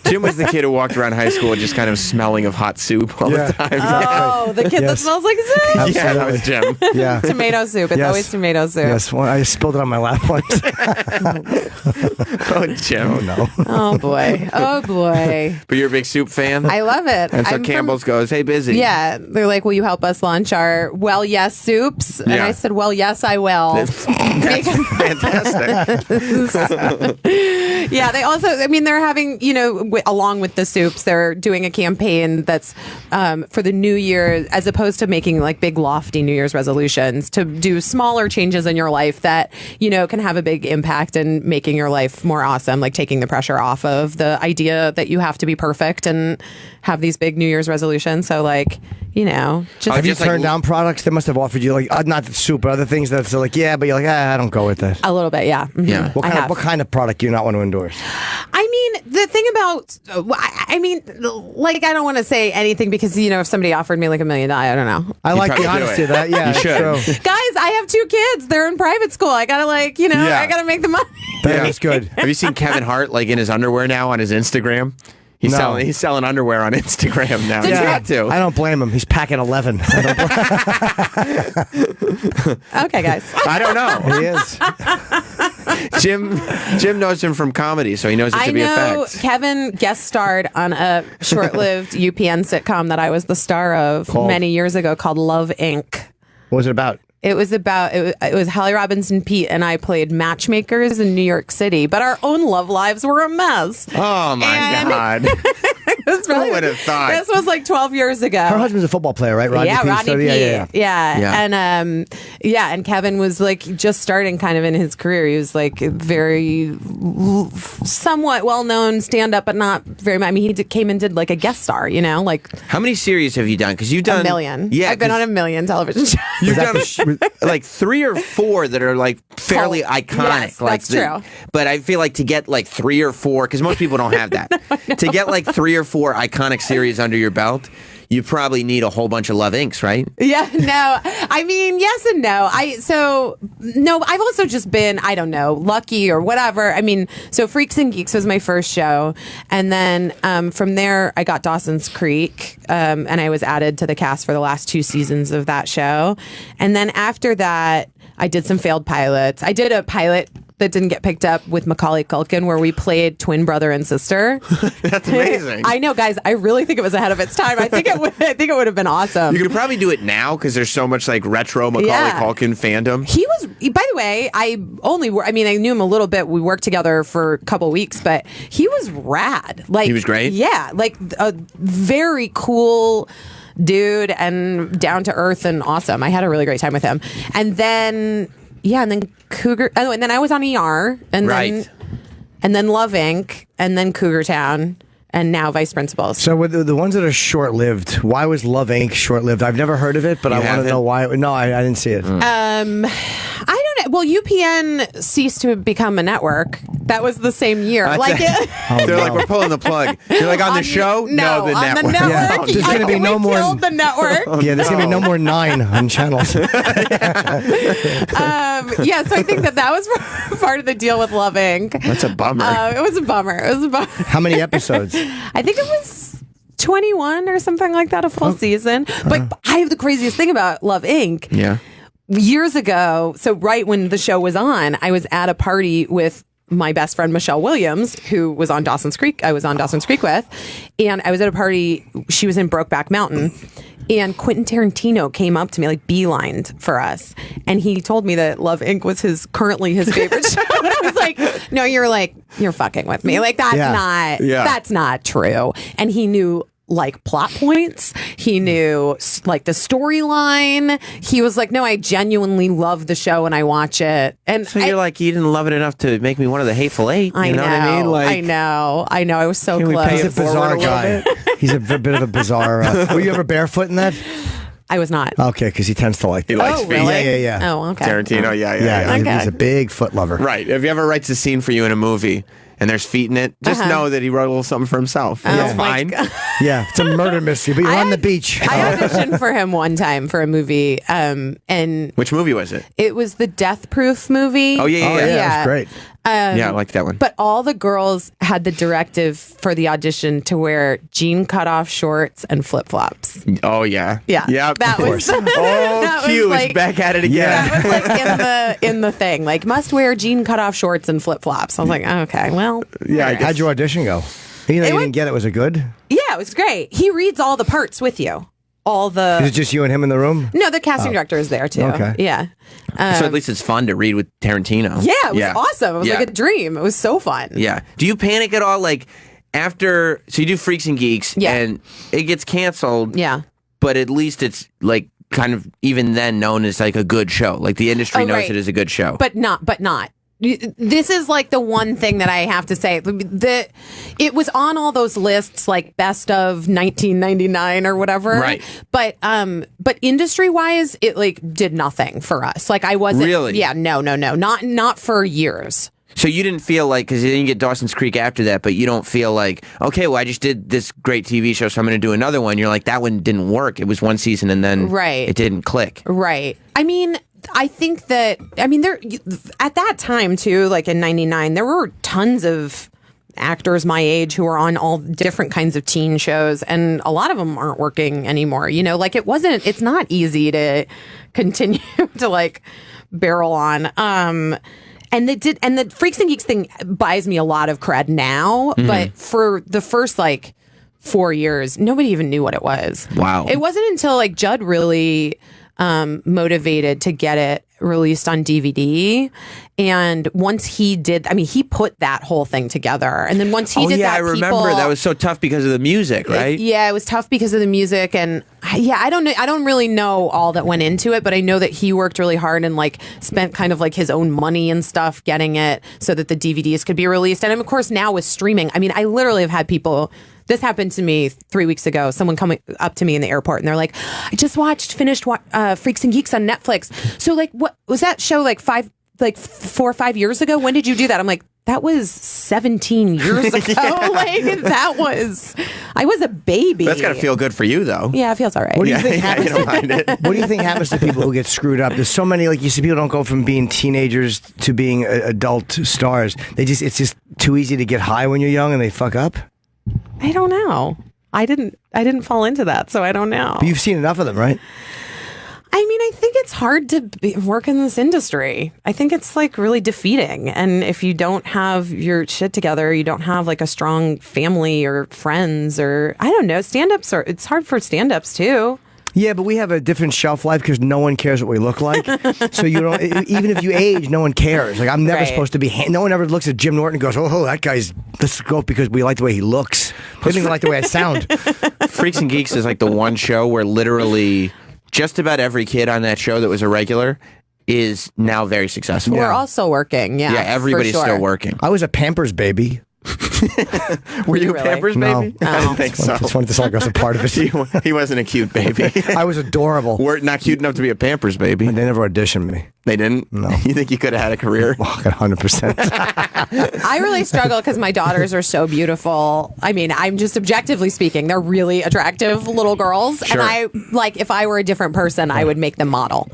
Jim was the kid who walked around high school just kind of smelling of hot soup all the time. Oh, the kid that Yes. smells like soup. Yeah, that was Jim. Yeah. Tomato soup. It's Yes. always tomato soup. Yes, well, I spilled it on my lap once. Oh, Jim. Oh, no. Oh boy. Oh boy. But you're a big soup fan? I love it. And so I'm Campbell's goes, "Hey, Busy." Yeah, they're like, "Will you help us launch our Well Yes soups?" And Yeah. I said, "Well, yes, I will." That's fantastic. Yeah, they also, I mean, they're having, along with the soups, they're doing a campaign that's for the new year, as opposed to making like big lofty New Year's resolutions, to do smaller changes in your life that, can have a big impact in making your life more awesome, like taking the pressure off of the idea that you have to be perfect and have these big New Year's resolutions. So like, just Have you turned down products? They must have offered you not the soup, but other things that's like, yeah, but you're like, I don't go with that. a little bit, yeah. Mhm. Yeah. What kind of product do you not want to endorse? I mean, the thing about, I don't want to say anything because, if somebody offered me like $1 million, I don't know. I like the honesty of that. Yeah, You it's should. true. Guys, I have 2 kids. They're in private school. I gotta Yeah. I gotta make the money. That is good. Have you seen Kevin Hart in his underwear now on his Instagram? He's No. selling underwear on Instagram now. Did You you- got to. I don't blame him. He's packing 11. Okay, guys. I don't know. He is. Jim knows him from comedy, so he knows it I to be a know fact. Kevin guest starred on a short-lived UPN sitcom that I was the star of Called? many years ago called Love, Inc. What was it about? It was Holly Robinson Pete and I played matchmakers in New York City, but our own love lives were a mess. Oh my And- God! It was Who would have thought? This was like 12 years ago. Her husband's a football player, right? Rodney Peete? Rodney So, Peete. yeah. Yeah. And Kevin was like just starting kind of in his career. He was like very somewhat well-known stand-up, but not very much. I mean, he came and did like a guest star, like How many series have you done? Because you've done 1 million. Yeah, I've been on 1 million television shows. You've done like 3 or 4 that are like fairly iconic. Yes, like that's true. But I feel like to get like 3 or 4, because most people don't have that. To get like 3 or 4 iconic series under your belt, you probably need a whole bunch of Love Incs, right? Yeah, no. I mean, yes and no. I've also just been, I don't know, lucky or whatever. I mean, so Freaks and Geeks was my first show. And then from there, I got Dawson's Creek. And I was added to the cast for the last 2 seasons of that show. And then after that, I did some failed pilots. I did a pilot that didn't get picked up with Macaulay Culkin where we played twin brother and sister. That's amazing. I know, guys. I really think it was ahead of its time. I think it would have been awesome. You could probably do it now because there's so much like retro Macaulay Yeah. Culkin fandom. He was, by the way, I knew him a little bit. We worked together for a couple weeks, but he was rad. Like, He was great? Yeah. Like a very cool dude and down to earth and awesome. I had a really great time with him. And then, and then Cougar. Oh, and then I was on ER and then Love Inc. and then Cougar Town. And now Vice Principals. So with the ones that are short-lived, why was Love Inc. short-lived? I've never heard of it, but I want to know why. No, I didn't see it. I don't know. Well, UPN ceased to become a network. That was the same year. They're like, we're pulling the plug. You're like, on the show? No, the on network. the network. There's going to be no more. Killed the network. Yeah, there's going to be no more 9 on channels. Yeah, so I think that was part of the deal with Love Inc. That's a bummer. It was a bummer. How many episodes? I think it was 21 or something like that, a full season. But I have the craziest thing about Love Inc. Yeah. Years ago, so right when the show was on, I was at a party with my best friend Michelle Williams, who was on Dawson's Creek. I was on Dawson's Creek with, and I was at a party. She was in Brokeback Mountain, and Quentin Tarantino came up to me, like beelined for us, and he told me that Love Inc. was currently his favorite show. And I was like, "No, you're fucking with me. Like that's not true." And he knew like plot points. He knew like the storyline. He was like, no, I genuinely love the show and I watch it. And so you're like, you didn't love it enough to make me one of the Hateful Eight. You know what I mean? Like, I know. I was so close. He's a bizarre guy. He's a bit of a bizarre. Were you ever barefoot in that? I was not. Okay, because he tends to like. He likes feet. Really? Yeah. Oh, okay. Tarantino, yeah. Okay. He's a big foot lover. Right. If he ever writes a scene for you in a movie and there's feet in it, just know that he wrote a little something for himself. That's fine. Yeah, it's a murder mystery, but you're on the beach. I auditioned for him one time for a movie, and which movie was it? It was the Death Proof movie. Oh yeah, that was great. Yeah, I liked that one. But all the girls had the directive for the audition to wear jean cutoff shorts and flip flops. Oh yeah, yeah. That of was course. Q is back at it again. That was like in the thing, like must wear jean cutoff shorts and flip flops. I was like, okay, well, yeah. How'd your audition go? You didn't get it. Was it good? Yeah, it was great. He reads all the parts with you. Is it just you and him in the room? No, the casting director is there too. Okay. Yeah. So at least it's fun to read with Tarantino. Yeah, it was awesome. It was like a dream. It was so fun. Yeah. Do you panic at all? Like after, so you do Freaks and Geeks, and it gets canceled. Yeah. But at least it's like kind of even then known as like a good show. Like the industry knows it as a good show. But not. This is like the one thing that I have to say. It was on all those lists, like best of 1999 or whatever. Right. But industry wise, it like did nothing for us. Like I wasn't really. Yeah. No. Not for years. So you didn't feel like, because you didn't get Dawson's Creek after that, but you don't feel like, okay, well, I just did this great TV show, so I'm going to do another one. You're like, that one didn't work. It was one season and then it didn't click. Right. I mean, I think that, there at that time too, like in 99, there were tons of actors my age who were on all different kinds of teen shows, and a lot of them aren't working anymore. You know, like it's not easy to continue to like barrel on. And the Freaks and Geeks thing buys me a lot of cred now, but for the first like 4 years, nobody even knew what it was. Wow. It wasn't until like Judd really motivated to get it released on DVD, and once he did, he put that whole thing together, and then once he did that, I remember that was so tough because of the music, right? It was tough because of the music, and I don't really know all that went into it, but I know that he worked really hard and like spent kind of like his own money and stuff getting it so that the DVDs could be released, and of course now with streaming, I literally have had people. This happened to me 3 weeks ago. Someone coming up to me in the airport and they're like, I just finished Freaks and Geeks on Netflix. So like, what was that show like 4 or 5 years ago? When did you do that? I'm like, that was 17 years ago. I was a baby. That's got to feel good for you though. Yeah, it feels all right. What do you think happens? You don't mind it. What do you think happens to people who get screwed up? There's so many, like you see, people don't go from being teenagers to being adult stars. It's just too easy to get high when you're young and they fuck up. I don't know. I didn't fall into that, so I don't know. But you've seen enough of them, right? I think it's hard to work in this industry. I think it's like really defeating. And if you don't have your shit together, you don't have like a strong family or friends or I don't know, stand-ups it's hard for stand-ups too. Yeah, but we have a different shelf life because no one cares what we look like. So you don't. Even if you age, no one cares. Like I'm never supposed to be. No one ever looks at Jim Norton and goes, "Oh, that guy's." Let's go because we like the way he looks. They don't even like the way I sound. Freaks and Geeks is like the one show where literally just about every kid on that show that was a regular is now very successful. We're all still working. Yeah, everybody's for sure. still working. I was a Pampers baby. Were you a Really? Pampers No. baby? I didn't think so. I just wanted to sound like I was a part of it. He wasn't a cute baby. I was adorable. We're not cute enough to be a Pampers baby. They never auditioned me. They didn't? No. You think you could have had a career? 100%. I really struggle because my daughters are so beautiful. I mean, I'm just objectively speaking, they're really attractive little girls. Sure. And I, like, if I were a different person, I would make them model.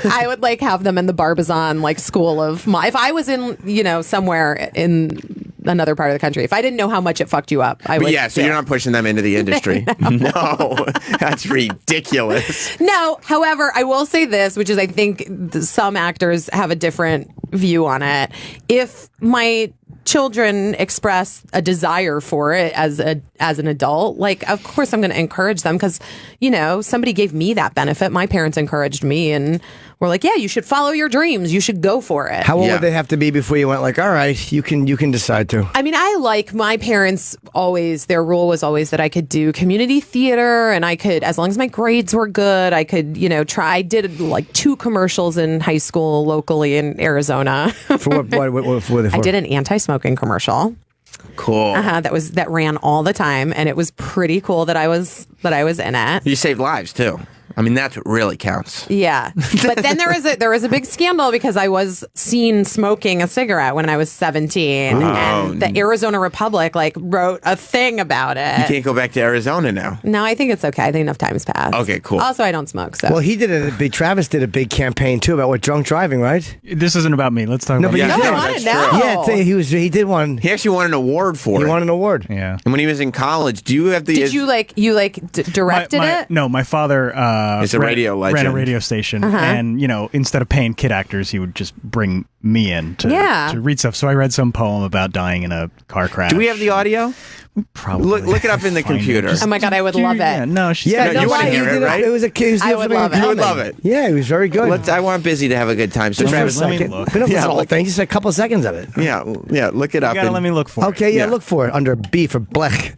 I would like have them in the Barbizon like school of if I was in somewhere in another part of the country, if I didn't know how much it fucked you up, I would. But yeah, so you're not pushing them into the industry. No, that's ridiculous. No, however, I will say this, which is I think some actors have a different view on it. If my children express a desire for it as an adult, like of course I'm going to encourage them because somebody gave me that benefit. My parents encouraged me and were like, yeah, you should follow your dreams, you should go for it. How old would they have to be before you went like, all right, you can decide to? I mean, I like my parents always, their rule was always that I could do community theater and I could, as long as my grades were good, I could, try. I did like 2 commercials in high school locally in Arizona. For what were they for? I did an anti-smoking commercial. Cool. That ran all the time, and it was pretty cool that I was in it. You saved lives too. I mean, that's what really counts. Yeah, but then there was a big scandal because I was seen smoking a cigarette when I was 17, and the Arizona Republic wrote a thing about it. You can't go back to Arizona now. No, I think it's okay. I think enough time's passed. Okay, cool. Also, I don't smoke, so. Well, Travis did a big campaign too about drunk driving, right? This isn't about me. Let's talk about but you. I want to know. Yeah, he did one. He actually won an award for it. He won an award. Yeah. And when he was in college, do you have the? Did you directed it? No, my father is a radio legend. Ran a radio station, and instead of paying kid actors, he would just bring me in to read stuff. So I read some poem about dying in a car crash. Do we have the audio? Probably look it up in the computer. Oh my god, I would love it. Yeah, no, she's you want to hear it, right? It was a case. I would love it. You would love it. Yeah, he was very good. I want Busy to have a good time. So Just for a Travis, second. look. We don't listen to the whole thing. Just a couple of seconds of it. Yeah, look it up. You gotta let me look for it. Okay, yeah, look for it under B for Blech.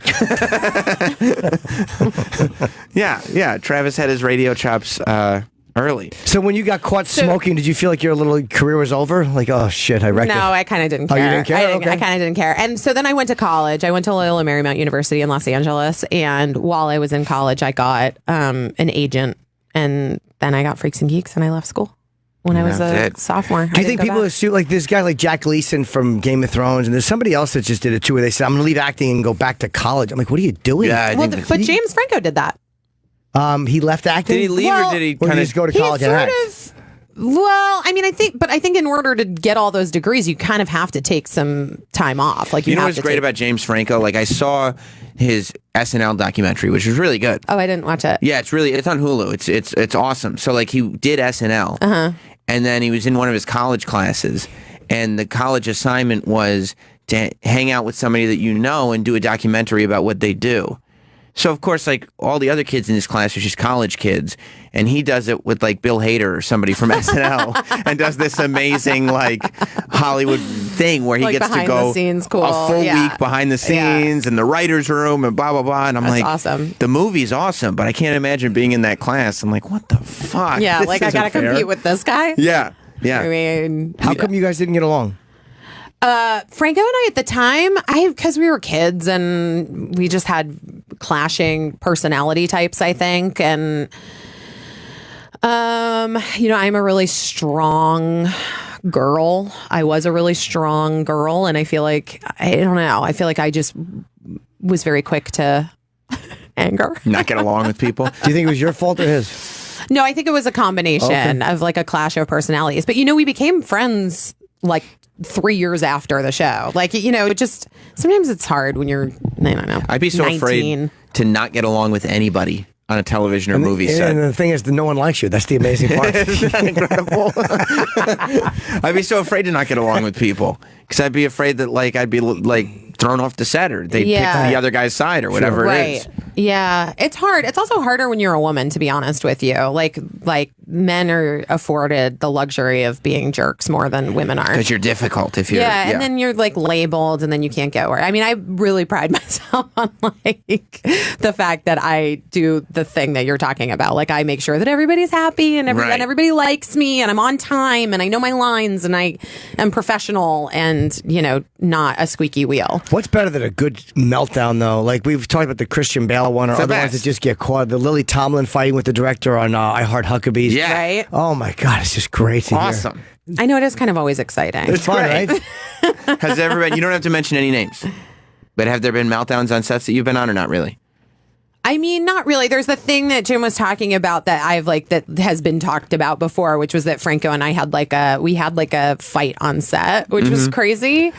Yeah. Travis had his radio chops early. So when you got caught smoking, did you feel like your little career was over? Like, oh shit, I wrecked it. No, I kind of didn't care. Oh, you didn't care? Okay. I kind of didn't care. And so then I went to college. I went to Loyola Marymount University in Los Angeles. And while I was in college, I got an agent. And then I got Freaks and Geeks and I left school when I was a sophomore. Do you think people assume, like this guy like Jack Gleason from Game of Thrones, and there's somebody else that just did it too, where they said, I'm going to leave acting and go back to college. I'm like, what are you doing? Yeah, but James Franco did that. He left acting? Did he leave or did he kind of just go to college and act? Well, I mean, I think in order to get all those degrees, you kind of have to take some time off. Like you know what's great about James Franco? Like I saw his SNL documentary, which was really good. Oh, I didn't watch it. Yeah, it's on Hulu. It's awesome. So like he did SNL, and then he was in one of his college classes, and the college assignment was to hang out with somebody that you know and do a documentary about what they do. So, of course, like, all the other kids in his class are just college kids, and he does it with, like, Bill Hader or somebody from SNL, and does this amazing, like, Hollywood thing where he like gets to go scenes, cool. a full week behind the scenes and the writer's room and blah, blah, blah. And I'm That's like, awesome. The movie's awesome, but I can't imagine being in that class. I'm like, what the fuck? Yeah, This like I isn't got to fair. compete with this guy. Yeah. I mean, how come you guys didn't get along? Franco and I at the time, because we were kids and we just had clashing personality types, I think. And, I'm a really strong girl. I was a really strong girl. And I feel like, I don't know, I feel like I just was very quick to anger. Not get along with people? Do you think it was your fault or his? No, I think it was a combination of like a clash of personalities. But, we became friends like 3 years after the show. Like, it just, sometimes it's hard when you're, I don't know. I'd be so 19. afraid to not get along with anybody on a television or movie set. And the thing is that no one likes you. That's the amazing part. Isn't that incredible? I'd be so afraid to not get along with people because I'd be afraid that like I'd be like thrown off the set or they'd pick the other guy's side or whatever it is. Yeah, it's hard. It's also harder when you're a woman, to be honest with you. Like men are afforded the luxury of being jerks more than women are. Because you're difficult if you're. Yeah, and then you're like labeled, and then you can't go where. I mean, I really pride myself on like the fact that I do the thing that you're talking about. Like I make sure that everybody's happy and everybody likes me, and I'm on time, and I know my lines, and I am professional, and not a squeaky wheel. What's better than a good meltdown though? Like we've talked about the Christian Bale one, or other ones that just get caught. The Lily Tomlin fighting with the director on I Heart Huckabees. Yeah. Right? Oh my God, it's just great to hear. Awesome. I know it is kind of always exciting. It's fun, right? Has there ever been, you don't have to mention any names, but have there been meltdowns on sets that you've been on or not really? I mean, not really. There's the thing that Jim was talking about that that has been talked about before, which was that Franco and I had like a fight on set, which was crazy.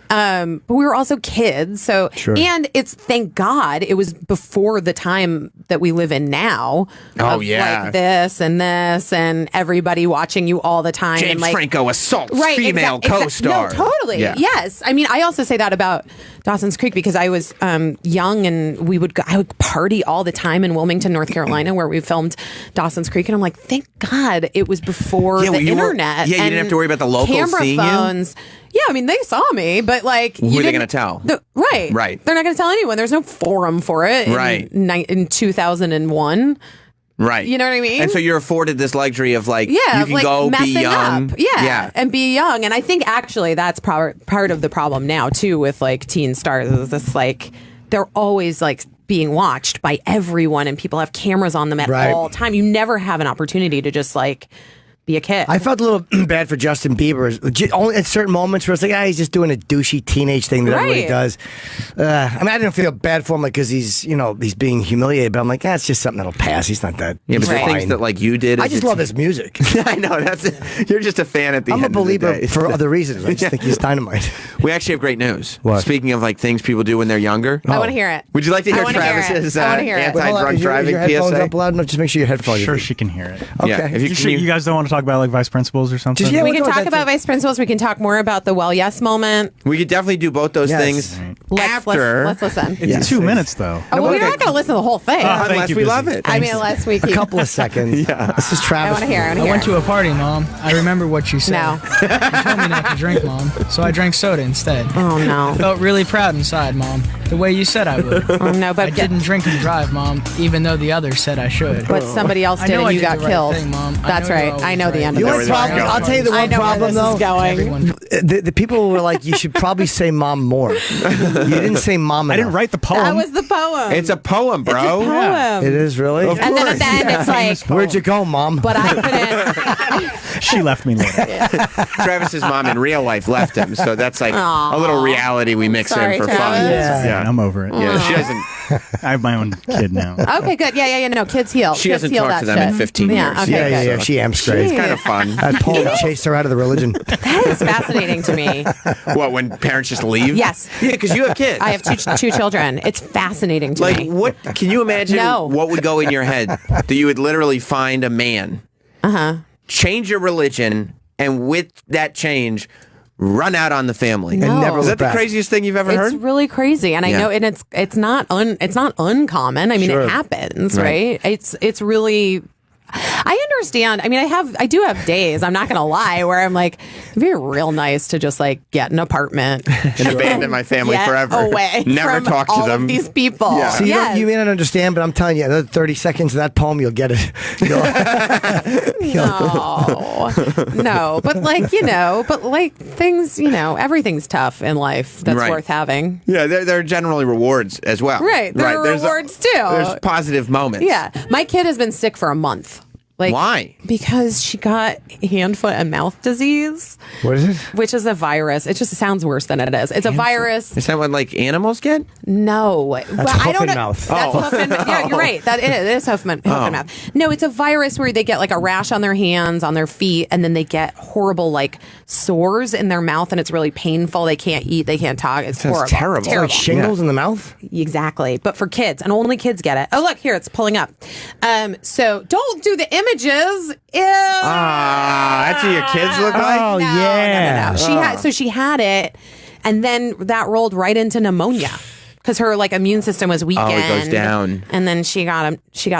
But we were also kids, so and it's thank God it was before the time that we live in now. Oh of, yeah, like this and everybody watching you all the time. James and like, Franco assaults female co-star. No, totally. Yeah. Yes, I mean I also say that about Dawson's Creek because I was young and I would party all the time in Wilmington, North Carolina, where we filmed Dawson's Creek, and I'm like, thank God it was before the internet. You didn't have to worry about the locals camera seeing phones. Yeah, I mean, they saw me, but like... Who are they going to tell? Right. They're not going to tell anyone. There's no forum for it in 2001. Right. You know what I mean? And so you're afforded this luxury of like, you can like go be young. Up. Yeah, and be young. And I think actually that's part of the problem now, too, with like teen stars is this like, they're always like being watched by everyone and people have cameras on them at all time. You never have an opportunity to just like... be a kid. I felt a little bad for Justin Bieber. Only at certain moments where it's like, he's just doing a douchey teenage thing that everybody does. I mean, I didn't feel bad for him, like, because he's being humiliated. But I'm like, it's just something that'll pass. He's not that. Yeah, but the things that like you did. I just love his music. I know you're just a fan at the end. I'm a believer of the day. for other reasons. I just think he's dynamite. We actually have great news. What? Speaking of like things people do when they're younger, I want to hear it. Would you like to hear Travis's anti-drunk driving Your headphones PSA? up loud enough. Just make sure your headphones. Sure, she can hear it. Okay. Yeah, if you guys don't want to talk about like vice principals or something? We can talk about vice principals. We can talk more about the well, yes moment. We could definitely do both those things after. Let's listen. It's 2 minutes though. Oh, well, you're not going to listen to the whole thing. Unless we love it. I mean, unless we keep... A couple of seconds. This is Travis. I want to hear. I went to a party, Mom. I remember what you said. No. You told me not to drink, Mom. So I drank soda instead. Oh, no. I felt really proud inside, Mom. The way you said I would. Oh, no, but... I didn't drink and drive, Mom, even though the others said I should. But somebody else did and you got killed. Mom. That's right. I know the end of You know this. what problem? I'll tell you the one problem, though. The people were like, you should probably say mom more. You didn't say mom enough. I didn't write the poem. That was the poem. It's a poem, bro. It's a poem. Yeah. It is really? Of and then at the end, it's like... Where'd you go, Mom? But I couldn't... She left me later. Travis's mom in real life left him, so that's like a little reality we mix in for fun. Yeah, I'm over it. Yeah, she doesn't... I have my own kid now. Okay, good. Yeah. No, kids heal. She kids hasn't heal talked to that them in shit. 15 years. Yeah, okay, Yeah. She amps great. It's kind of fun. That poem chased her out of the religion. That is fascinating to me. What, when parents just leave? Yes. Yeah, because you have kids. I have two children. It's fascinating to me. Like, what? Can you imagine what would go in your head that you would literally find a man, change your religion, and with that change, run out on the family? No. And never is that the craziest thing you've ever heard? It's really crazy, and I know, and it's not uncommon. I mean, it happens, right? It's really. I understand. I mean, I do have days, I'm not going to lie, where I'm like, it'd be real nice to just like get an apartment and abandon my family forever. Away never from talk to all them. Of these people. Yeah. See, you may not understand, but I'm telling you, another 30 seconds of that poem, you'll get it. No, but like things, everything's tough in life that's worth having. Yeah, there are generally rewards as well. Right, there are rewards too. There's positive moments. Yeah, my kid has been sick for a month. Like, why? Because she got hand, foot, and mouth disease. What is it? Which is a virus. It just sounds worse than it is. It's a virus. Is that what like animals get? No. That's hoof and mouth. That's hoof and mouth. Yeah, you're right. It is hoof and mouth. No, it's a virus where they get like a rash on their hands, on their feet, and then they get horrible like sores in their mouth, and it's really painful. They can't eat. They can't talk. It's horrible. Terrible. Like shingles in the mouth? Exactly. But for kids, and only kids get it. Oh, look, here, it's pulling up. So don't do the images. Ew. That's what your kids look like? Oh, yeah. No. She had it, and then that rolled right into pneumonia. because her like immune system was weakened. Oh, it goes down. And then she got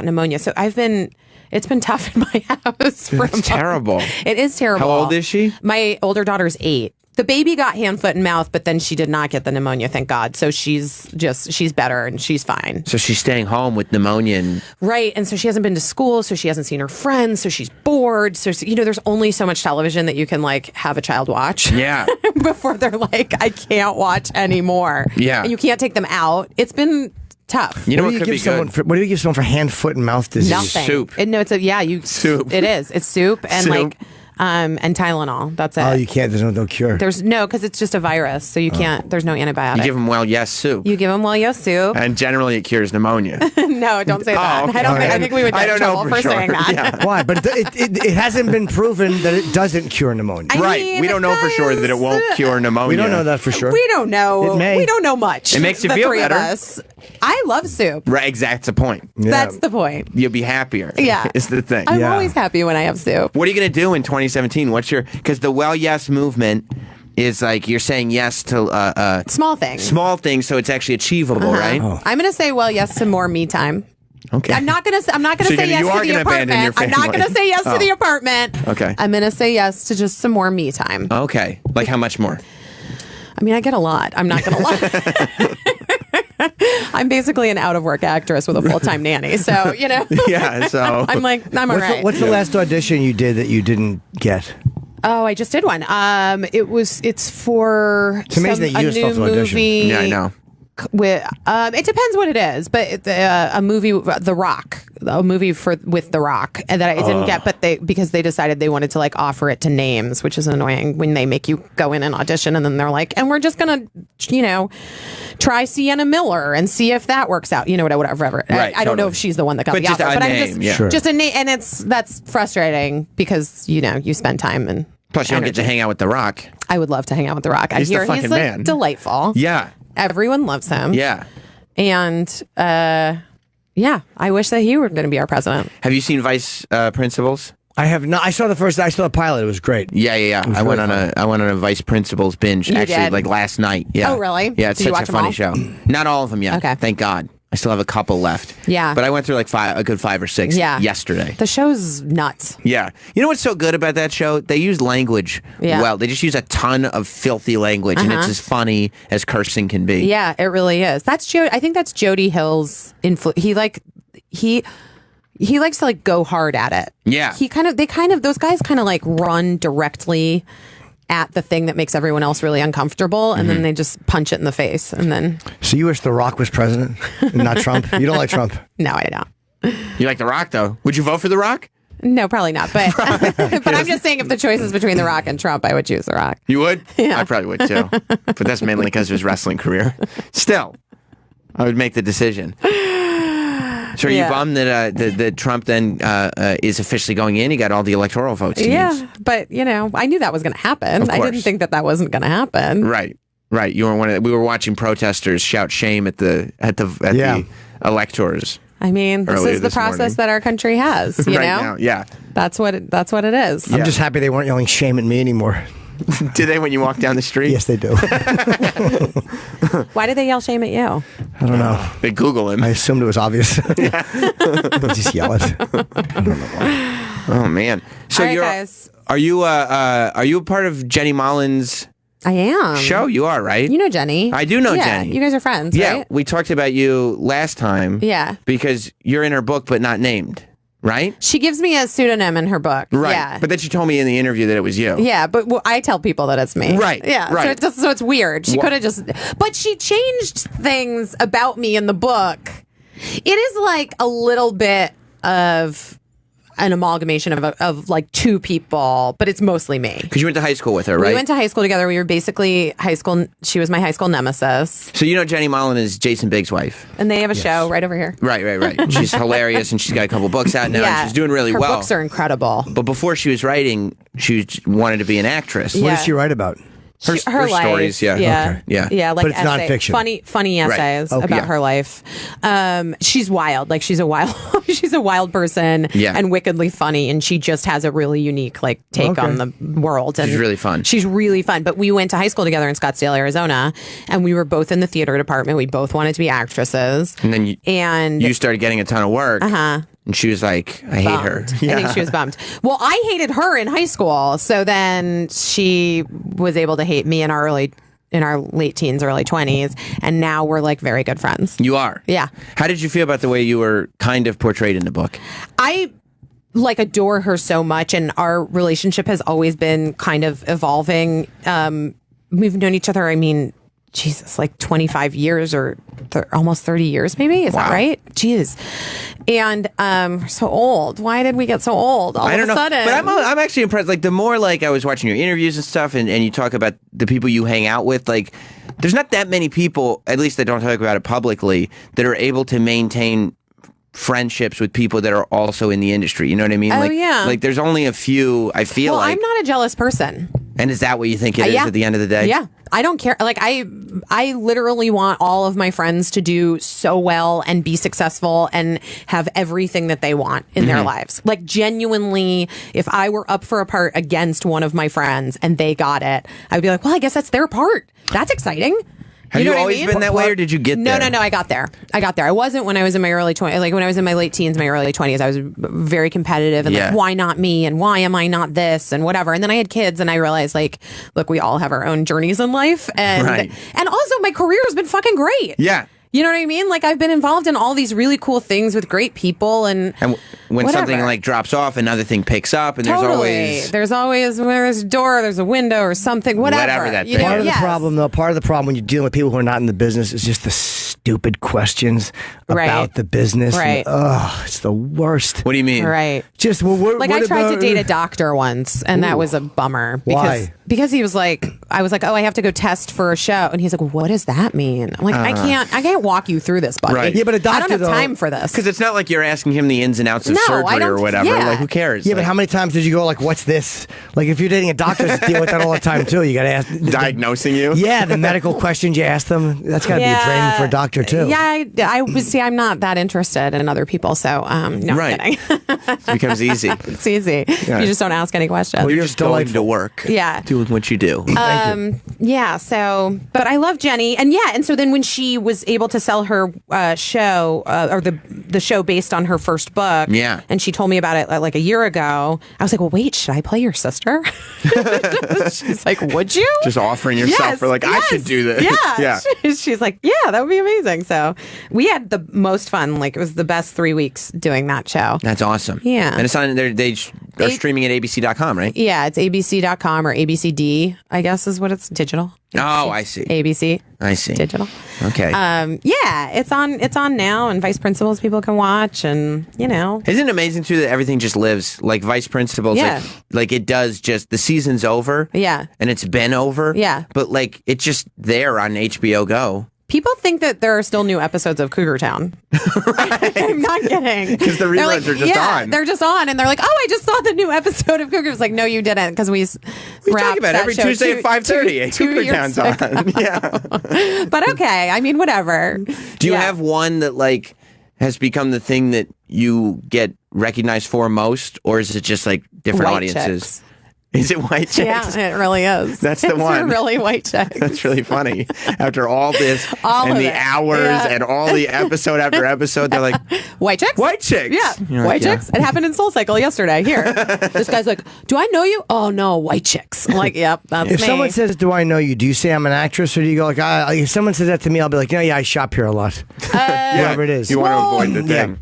pneumonia. So it's been tough in my house. It's terrible. It is terrible. How old is she? My older daughter's 8. The baby got hand, foot, and mouth, but then she did not get the pneumonia, thank God. So she's better and she's fine. So she's staying home with pneumonia. Right. And so she hasn't been to school, so she hasn't seen her friends, so she's bored. So, there's only so much television that you can like have a child watch. Yeah. Before they're like, I can't watch anymore. Yeah. And you can't take them out. It's been tough. You know what could be good? What do you give someone for hand, foot, and mouth disease? Nothing. Soup. Soup. It is. It's soup and Soup. and Tylenol. That's it. Oh, you can't. There's no cure. There's no, because it's just a virus, so you can't. There's no antibiotic. You give them yes soup. You give them yes soup. And generally it cures pneumonia. No, don't say that. okay. I think we would get in trouble for saying that. Yeah. Why? But it hasn't been proven that it doesn't cure pneumonia. mean, we don't know for sure that it won't cure pneumonia. We don't know that for sure. We don't know. It may. We don't know much. It makes you the feel three better. Of us. I love soup. Right, exactly. That's the point. Yeah. That's the point. You'll be happier. Yeah. Is the thing. I'm always happy when I have soup. What are you going to do in 2017? Because the well yes movement is like you're saying yes to Small things. small things, so it's actually achievable, right? I'm going to say yes to more me time. Okay. I'm not gonna say So yes you to are the gonna abandon your apartment. I'm not family. gonna say yes Oh. to the apartment. Okay. I'm gonna say yes to just some more me time. Okay. Like how much more? I mean, I get a lot. I'm not gonna lie. I'm basically an out of work actress with a full time nanny. So Yeah. So I'm all right. What's the last audition you did that you didn't get? Oh, I just did one. It's for It's amazing that you a still have new to audition. movie. Yeah, I know. With it depends what it is, but a movie, The Rock, a movie with The Rock, and that I didn't get, but because they decided they wanted to like offer it to names, which is annoying when they make you go in and audition, and then they're like, and we're just gonna, try Sienna Miller and see if that works out, whatever. Right, I don't know totally. if she's the one that got But the just offer, a but name, I'm yeah. just a name, and that's frustrating because you spend time and. Plus, you don't get to hang out with The Rock. I would love to hang out with The Rock. He's the I hear fucking he's man. delightful. Yeah. Everyone loves him. Yeah. And I wish that he were going to be our president. Have you seen Vice Principals? I have not. I saw the pilot. It was great. Yeah. I went on a Vice Principals binge You actually did? like last night. Yeah. Oh, really? Yeah, it's Did you such watch a them funny all? show. Not all of them yet. Okay. Thank God. I still have a couple left. Yeah. But I went through like a good 5 or 6 Yeah. yesterday. The show's nuts. Yeah. You know what's so good about that show? They use language Yeah. well. They just use a ton of filthy language, and it's as funny as cursing can be. Yeah, it really is. I think that's Jody Hill's influence. He likes to like go hard at it. Yeah. Those guys kind of like run directly at the thing that makes everyone else really uncomfortable, and then they just punch it in the face, and then. So you wish The Rock was president, and not Trump? You don't like Trump? No, I don't. You like The Rock, though? Would you vote for The Rock? No, probably not. But but I'm just saying, if the choice is between The Rock and Trump, I would choose The Rock. You would? Yeah. I probably would, too. But that's mainly because of his wrestling career. Still, I would make the decision. So are you bummed that Trump then is officially going in? He got all the electoral votes. Yeah, but I knew that was going to happen. Of I didn't course. think that wasn't going to happen. Right. You were we were watching protesters shout shame at the electors. I mean, this Earlier is the this process morning. that our country has. You right know, now, yeah. that's what it is. I'm just happy they weren't yelling shame at me anymore. Do they when you walk down the street? Yes, they do. Why did they yell shame at you? I don't know. They Google him. I assumed it was obvious. They just yell it. I don't know why. Oh man. So All right, you're guys. are you a part of Jenny Mollen's I am. show? You are, right? You know Jenny. I do know Yeah, Jenny. You guys are friends, Yeah, right? we talked about you last time. Yeah. Because you're in her book but not named, right? She gives me a pseudonym in her book. Right. Yeah. But then she told me in the interview that it was you. Yeah, but I tell people that it's me. Right, Yeah. right. So it's weird. She Wha- could have just, but she changed things about me in the book. It is like a little bit of an amalgamation of like two people, but it's mostly me. Because you went to high school with her, right? We went to high school together. We were basically high school. She was my high school nemesis. So you know Jenny Mollen is Jason Biggs' wife. And they have a show right over here. Right. She's hilarious, and she's got a couple books out now, Yeah. and she's doing really Her well. books are incredible. But before she was writing, she wanted to be an actress. What did she write about? Her life, stories, yeah. yeah, Okay. yeah, like But it's nonfiction. funny essays Okay. about Yeah. her life. She's wild, like she's a wild person, Yeah. and wickedly funny, and she just has a really unique like take on the world. And She's really fun. She's really fun. But we went to high school together in Scottsdale, Arizona, and we were both in the theater department. We both wanted to be actresses, And then you and started getting a ton of work. Uh-huh. And she was like, I hate her. bummed. I think she was bummed. Well, I hated her in high school, so then she was able to hate me in our late teens, early 20s, and now we're like very good friends. You are? Yeah. How did you feel about the way you were kind of portrayed in the book? I like adore her so much, and our relationship has always been kind of evolving. We've known each other, I mean, Jesus, like 25 years or almost 30 years, maybe. Is that right? Jeez. And we're so old. Why did we get so old all I don't of a know. sudden? But I'm actually impressed. Like, the more like I was watching your interviews and stuff, and you talk about the people you hang out with, like, there's not that many people, at least that don't talk about it publicly, that are able to maintain friendships with people that are also in the industry. You know what I mean? Oh, like, yeah. Like, there's only a few, I feel well, like. I'm not a jealous person. And is that what you think it is Yeah. at the end of the day? Yeah. I don't care. Like I literally want all of my friends to do so well and be successful and have everything that they want in their lives. Like genuinely, if I were up for a part against one of my friends and they got it, I would be like, well, I guess that's their part. That's exciting. Have you know what I always mean? been that way, or did you get No, there? no. I got there. I wasn't when I was in my early 20s. Like when I was in my late teens, my early 20s, I was very competitive and Yeah. like, why not me? And why am I not this? And whatever. And then I had kids, and I realized, like, look, we all have our own journeys in life, and Right. and also my career has been fucking great. Yeah. You know what I mean? Like I've been involved in all these really cool things with great people, and When whatever. something like drops off, another thing picks up, and totally. There's always when there's a door, there's a window, or something. Whatever that you thing know? Part of the Yes. problem, though, part of the problem when you're dealing with people who are not in the business is just the stupid questions Right. about the business. Right. Oh, it's the worst. What do you mean? Right. Just well, Like I tried to date a doctor once, and that was a bummer. Why? Because he was like, I was like, oh, I have to go test for a show, and he's like, what does that mean? I'm like, I can't walk you through this, buddy. Right. Yeah, but a I don't doctor, have though- time for this. Because it's not like you're asking him the ins and outs of No, I surgery don't- or whatever. yeah. Like, who cares? Yeah, but how many times did you go like, "What's this?" Like, if you're dating a doctor, you deal with that all the time too. You got to ask Diagnosing you? Yeah, the medical questions you ask them. That's got to be training for a doctor too. Yeah, I was. See, I'm not that interested in other people, so no, Right. I'm kidding. It becomes easy. It's easy. Yeah. You just don't ask any questions. Well, you're just going to work. Yeah. Doing what you do. Yeah. So, but I love Jenny, and so then when she was able to sell her show or the show based on her first book, Yeah. and she told me about it like a year ago, I was like, well, wait, should I play your sister? She's like, would you? Just offering yourself Yes, for like, I yes, should do this. Yeah. She's like, yeah, that would be amazing. So we had the most fun. Like it was the best 3 weeks doing that show. That's awesome. Yeah. And it's on, they are streaming at abc.com, right? Yeah, it's abc.com or ABCD, I guess is what it's digital. Oh, I see. ABC. I see. Digital. Okay. Yeah, it's on now, and Vice Principals people can watch, and Isn't it amazing too that everything just lives like Vice Principals? Yeah. Like it does. Just the season's over. Yeah. And it's been over. Yeah. But like it's just there on HBO Go. people think that there are still new episodes of Cougar Town. I'm not kidding. Because the They're reruns like, are just yeah, on. They're just on, and they're like, "Oh, I just saw the new episode of Cougar." It's like, no, you didn't, because we talk about it every Tuesday at 5:30. Cougar Town's on. Yeah. But okay, I mean, whatever. Do you have one that like has become the thing that you get recognized for most, or is it just like different White audiences? Chicks. Is it White Chicks? Yeah, it really is. That's the It's one. really White Chicks. That's really funny. After all this All and of the it. hours Yeah. and all the episode after episode, they're like, White Chicks? White Chicks. Yeah. You're like, White yeah. Chicks. It happened in Soul Cycle yesterday. Here. This guy's like, do I know you? Oh, no, White Chicks. I'm like, yep, that's If me. someone says, "Do I know you?" Do you say I'm an actress, or do you go like, if someone says that to me, I'll be like, "Yeah, I shop here a lot." Whatever it is. You want to avoid the thing.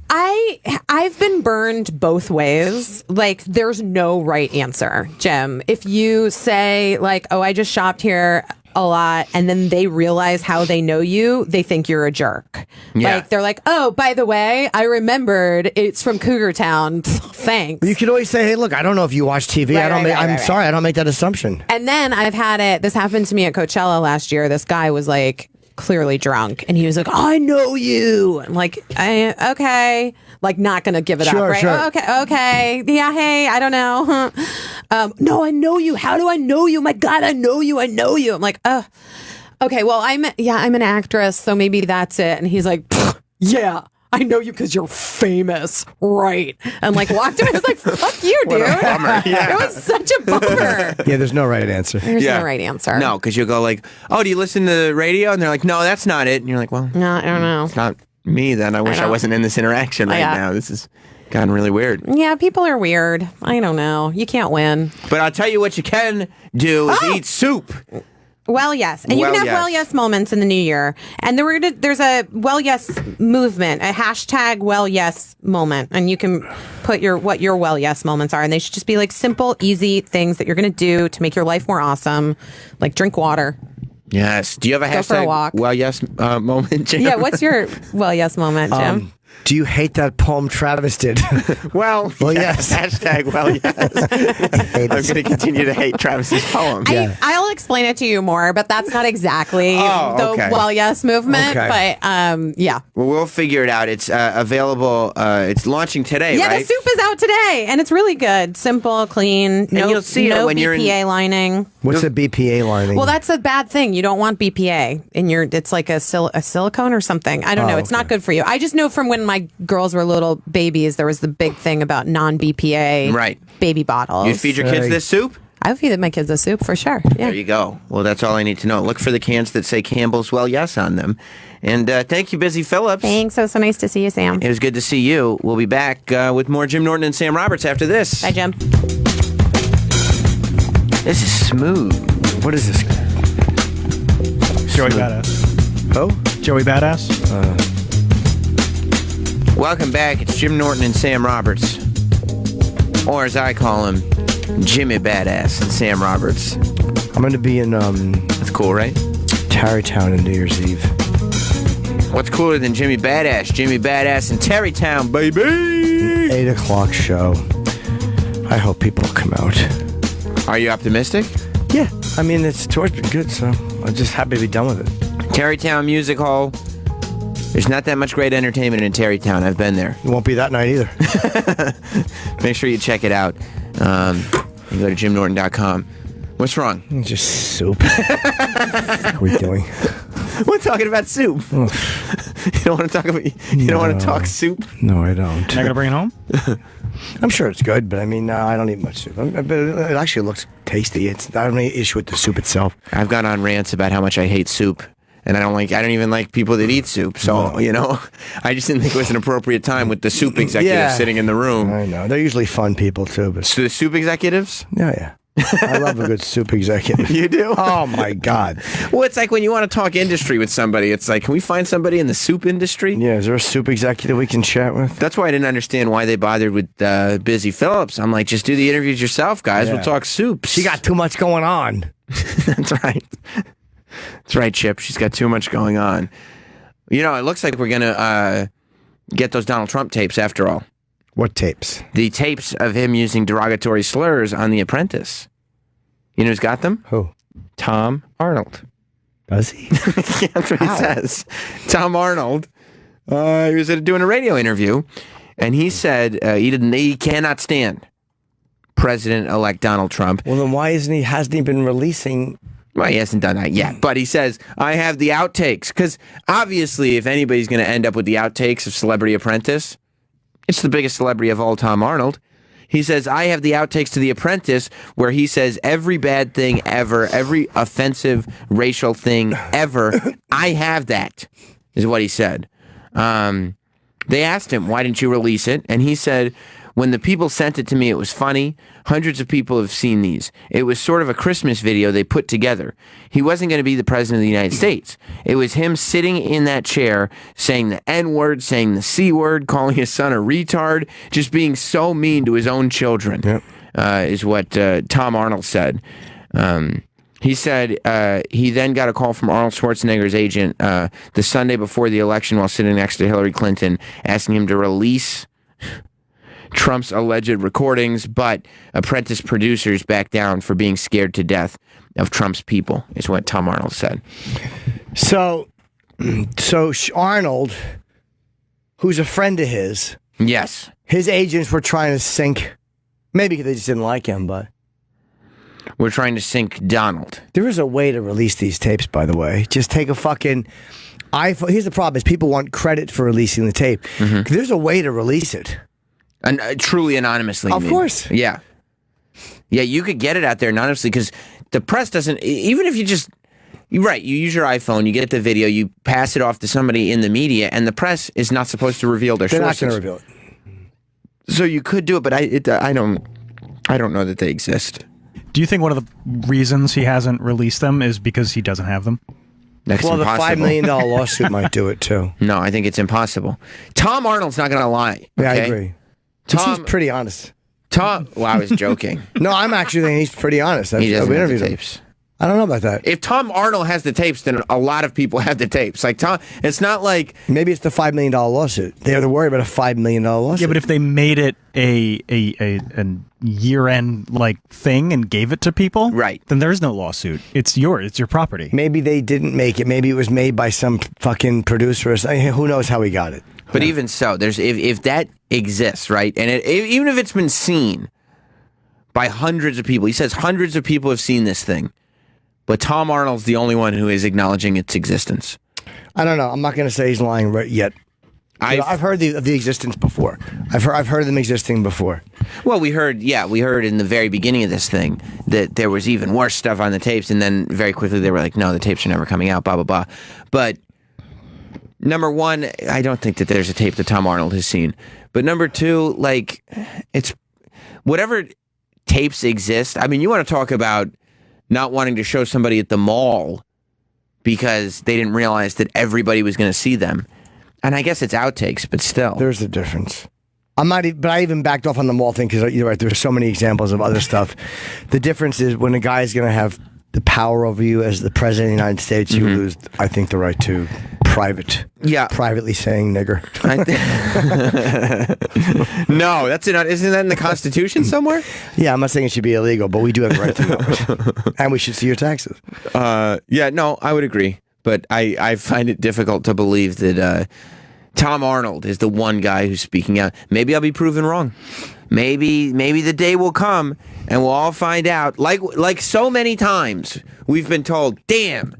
I've been burned both ways. Like, there's no right answer, Jim. If you say, like, oh, I just shopped here a lot, and then they realize how they know you, they think you're a jerk. Yeah. Like, they're like, oh, by the way, I remembered it's from Cougar Town. Thanks. You could always say, "Hey, look, I don't know if you watch TV. Right, I don't. right, right, I'm right, sorry, I don't make that assumption." And then I've had it. This happened to me at Coachella last year. This guy was like, clearly drunk, and he was like, "I know you." I'm like, okay, like not gonna give it up, right? Sure. Okay, yeah, hey, I don't know. No, I know you. How do I know you? My God, I know you. I'm like, okay, well, I'm an actress, so maybe that's it. And he's like, yeah, I know you because you're famous, right? And like walked away. I was like, fuck you, dude. What a bummer. Yeah. It was such a bummer. Yeah, there's no right answer. There's no right answer. No, because you'll go like, oh, do you listen to the radio? And they're like, no, that's not it. And you're like, well, no, I don't know. It's not me then. I wish I wasn't in this interaction right now. This has gotten really weird. Yeah, people are weird. I don't know. You can't win. But I'll tell you what you can do is eat soup. Well, yes. And you can have well, yes moments in the new year. And there's a well, yes movement, a hashtag well, yes moment. And you can put what your well, yes moments are. And they should just be like simple, easy things that you're going to do to make your life more awesome. Like drink water. Yes. Do you have a Go for a hashtag walk. well, yes moment, Jim? Yeah, what's your well, yes moment, Jim? Do you hate that poem Travis did? Well, yes. Hashtag well, yes. I'm going to continue to hate Travis's poem. I'll explain it to you more, but that's not exactly the well, yes movement. Okay. But yeah. Well, we'll figure it out. It's available. It's launching today, Yeah, right? the soup is out today, and it's really good. Simple, clean, no, you'll see it no when BPA you're in- lining. What's the BPA lining? Well, that's a bad thing. You don't want BPA in your. It's like a silicone or something. I don't know. It's not good for you. I just know from when my girls were little babies, there was the big thing about non-BPA baby bottles. You feed your kids this soup? I would feed my kids this soup for sure. Yeah. There you go. Well, that's all I need to know. Look for the cans that say Campbell's Well Yes on them. And thank you, Busy Phillips. Thanks. So nice to see you, Sam. It was good to see you. We'll be back with more Jim Norton and Sam Roberts after this. Bye, Jim. This is smooth. What is this? Joey Badass. Oh? Joey Badass? Welcome back. It's Jim Norton and Sam Roberts. Or as I call him, Jimmy Badass and Sam Roberts. I'm going to be in... That's cool, right? Tarrytown on New Year's Eve. What's cooler than Jimmy Badass? Jimmy Badass in Tarrytown, baby! 8 o'clock show. I hope people come out. Are you optimistic? Yeah. I mean, the tour's been good, so I'm just happy to be done with it. Tarrytown Music Hall. There's not that much great entertainment in Tarrytown. I've been there. It won't be that night either. Make sure you check it out. You go to jimnorton.com. What's wrong? Just soup. What are we doing? We're talking about soup. You don't want to talk about. You don't want to talk soup. No, I don't. Not gonna bring it home? I'm sure it's good, but I mean, I don't eat much soup. But it actually looks tasty. I don't have any issue with the soup itself. I've gone on rants about how much I hate soup, and I don't even like people that eat soup. So I just didn't think it was an appropriate time with the soup executives sitting in the room. I know they're usually fun people too. But so the soup executives? Yeah. I love a good soup executive. You do? Oh my God. Well, it's like when you want to talk industry with somebody, it's like, can we find somebody in the soup industry? Yeah, is there a soup executive we can chat with? That's why I didn't understand why they bothered with Busy Phillips. I'm like, just do the interviews yourself, guys. Yeah. We'll talk soups. She got too much going on. That's right. That's right, Chip. She's got too much going on. It looks like we're going to get those Donald Trump tapes after all. What tapes? The tapes of him using derogatory slurs on The Apprentice. You know who's got them? Who? Tom Arnold. Does he? Yeah, that's what he says. Tom Arnold. He was doing a radio interview, and he said he cannot stand President-elect Donald Trump. Well, then why hasn't he been releasing... Well, he hasn't done that yet, but he says, I have the outtakes, because obviously if anybody's going to end up with the outtakes of Celebrity Apprentice, it's the biggest celebrity of all, Tom Arnold. He says, I have the outtakes to The Apprentice where he says every bad thing ever, every offensive racial thing ever. I have that, is what he said. They asked him, why didn't you release it? And he said, when the people sent it to me, it was funny. Hundreds of people have seen these. It was sort of a Christmas video they put together. He wasn't going to be the president of the United States. It was him sitting in that chair, saying the N-word, saying the C-word, calling his son a retard, just being so mean to his own children, is what Tom Arnold said. He said he then got a call from Arnold Schwarzenegger's agent the Sunday before the election while sitting next to Hillary Clinton, asking him to release Trump's alleged recordings, but Apprentice producers backed down for being scared to death of Trump's people, is what Tom Arnold said. So, So Arnold, who's a friend of his, yes, his agents were trying to sink. Maybe they just didn't like him, but we're trying to sink Donald. There is a way to release these tapes, by the way. Just take a fucking iPhone. Here's the problem: is people want credit for releasing the tape. There's a way to release it, and truly anonymously. Of course, yeah. You could get it out there anonymously because the press doesn't. Even if you just. You're right. You use your iPhone, you get the video, you pass it off to somebody in the media, and the press is not supposed to reveal their sources. They're not going to reveal it. So you could do it, but I don't know that they exist. Do you think one of the reasons he hasn't released them is because he doesn't have them? That's well, impossible. the $5 million lawsuit might do it too. No, I think it's impossible. Tom Arnold's not going to lie. Yeah, I okay? agree. Tom, He's pretty honest. Well, I was joking. No, I'm actually thinking he's pretty honest. He doesn't have the him. tapes. I don't know about that. If Tom Arnold has the tapes, then a lot of people have the tapes. Like Tom, it's not like maybe it's the $5 million lawsuit. They're worried about a $5 million lawsuit. Yeah, but if they made it a year-end like thing and gave it to people, right? Then there's no lawsuit. It's yours. It's your property. Maybe they didn't make it. Maybe it was made by some fucking producer. Or something. Who knows how he got it? But even so, there's if that exists, right? And even if it's been seen by hundreds of people, he says hundreds of people have seen this thing. But Tom Arnold's the only one who is acknowledging its existence. I don't know. I'm not going to say he's lying yet. I've heard of the existence before. I've heard of them existing before. Well, we heard in the very beginning of this thing that there was even worse stuff on the tapes, and then very quickly they were like, no, the tapes are never coming out, blah, blah, blah. But number one, I don't think that there's a tape that Tom Arnold has seen. But number two, like, it's whatever tapes exist. I mean, you want to talk about not wanting to show somebody at the mall because they didn't realize that everybody was going to see them. And I guess it's outtakes, but still. There's a difference. But I even backed off on the mall thing because you're right, there's so many examples of other stuff. The difference is when a guy's going to have the power over you as the president of the United States, you lose, I think, the right to privately saying nigger. No, isn't that in the Constitution somewhere? Yeah, I'm not saying it should be illegal, but we do have the right to know it. And we should see your taxes. Yeah, no, I would agree. But I find it difficult to believe that Tom Arnold is the one guy who's speaking out. Maybe I'll be proven wrong. Maybe the day will come and we'll all find out. Like so many times we've been told, damn,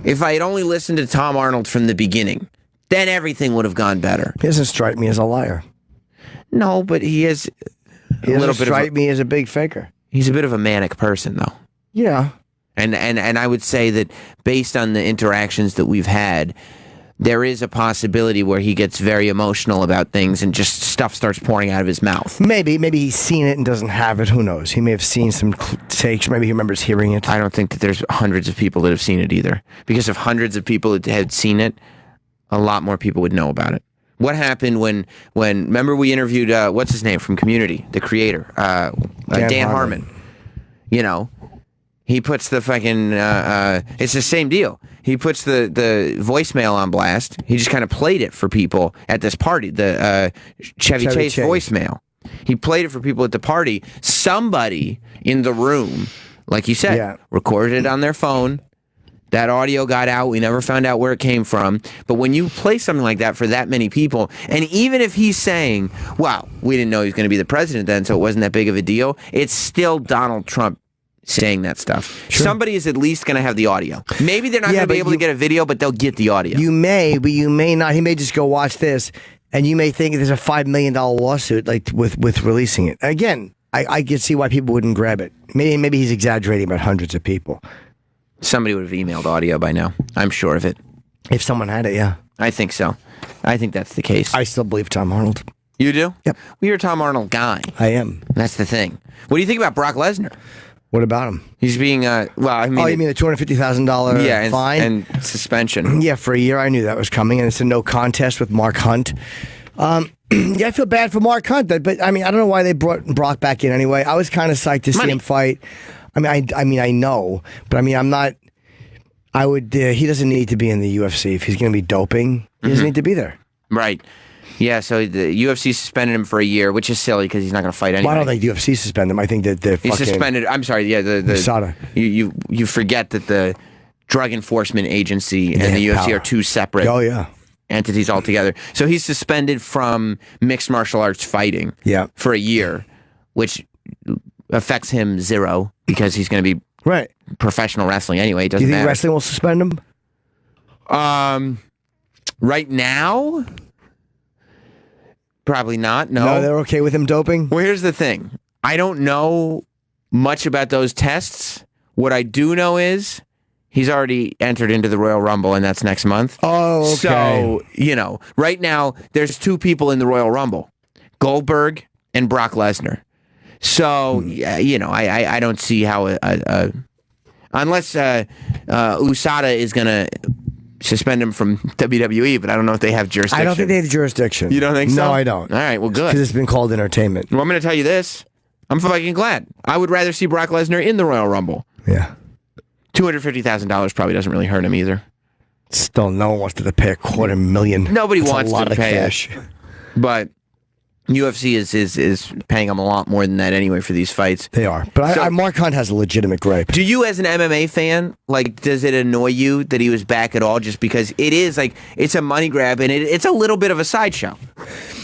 if I had only listened to Tom Arnold from the beginning, then everything would have gone better. He doesn't strike me as a liar. No, but he is He doesn't strike me as a big faker. He's a bit of a manic person, though. Yeah. And I would say that based on the interactions that we've had, there is a possibility where he gets very emotional about things and just stuff starts pouring out of his mouth. Maybe he's seen it and doesn't have it. Who knows? He may have seen some takes. Maybe he remembers hearing it. I don't think that there's hundreds of people that have seen it either. Because if hundreds of people had seen it, a lot more people would know about it. What happened when remember we interviewed, what's his name from Community, the creator, Dan Harmon. You know, he puts the fucking, it's the same deal. He puts the voicemail on blast. He just kind of played it for people at this party, the Chevy Chase voicemail. He played it for people at the party. Somebody in the room, like you said, recorded it on their phone. That audio got out. We never found out where it came from. But when you play something like that for that many people, and even if he's saying, well, we didn't know he was going to be the president then, so it wasn't that big of a deal, it's still Donald Trump saying that stuff. Sure. Somebody is at least going to have the audio. Maybe they're not going to be able to get a video, but they'll get the audio. You may, but you may not. He may just go watch this, and you may think there's a $5 million lawsuit like with releasing it. Again, I can see why people wouldn't grab it. Maybe he's exaggerating about hundreds of people. Somebody would have emailed audio by now. I'm sure of it. If someone had it, yeah. I think so. I think that's the case. I still believe Tom Arnold. You do? Yep. Well, you're a Tom Arnold guy. I am. That's the thing. What do you think about Brock Lesnar? What about him? He's being, well, I mean... Oh, you mean the $250,000 fine? And suspension. Yeah, for a year. I knew that was coming, and it's a no contest with Mark Hunt. Yeah, I feel bad for Mark Hunt, but I mean, I don't know why they brought Brock back in anyway. I was kind of psyched to see him fight. I mean, I know, but I mean, I'm not... I would. He doesn't need to be in the UFC if he's going to be doping. He doesn't need to be there. Right. Yeah. So the UFC suspended him for a year, which is silly because he's not going to fight anybody. Well, I don't think the UFC suspended him. I think that they're he's suspended. I'm sorry. Yeah. The USADA. You forget that the drug enforcement agency and They the have UFC power. are two separate Oh, yeah. entities altogether. So he's suspended from mixed martial arts fighting for a year, which affects him zero because he's going to be professional wrestling anyway. It Do doesn't you think matter. wrestling will suspend him? Right now, probably not. No, they're okay with him doping. Well, here's the thing. I don't know much about those tests. What I do know is he's already entered into the Royal Rumble, and that's next month. Oh, okay. So, right now, there's two people in the Royal Rumble, Goldberg and Brock Lesnar. So, I don't see how unless USADA is going to suspend him from WWE, but I don't know if they have jurisdiction. I don't think they have jurisdiction. You don't think so? No, I don't. All right, well, good. Because it's been called entertainment. Well, I'm going to tell you this. I'm fucking glad. I would rather see Brock Lesnar in the Royal Rumble. Yeah. $250,000 probably doesn't really hurt him either. Still, no one wants to pay $250,000. Nobody That's wants a lot to of pay cash. it. But UFC is paying him a lot more than that anyway for these fights. They are. But Mark Hunt has a legitimate gripe. Do you, as an MMA fan, does it annoy you that he was back at all just because it is, it's a money grab and it's a little bit of a sideshow?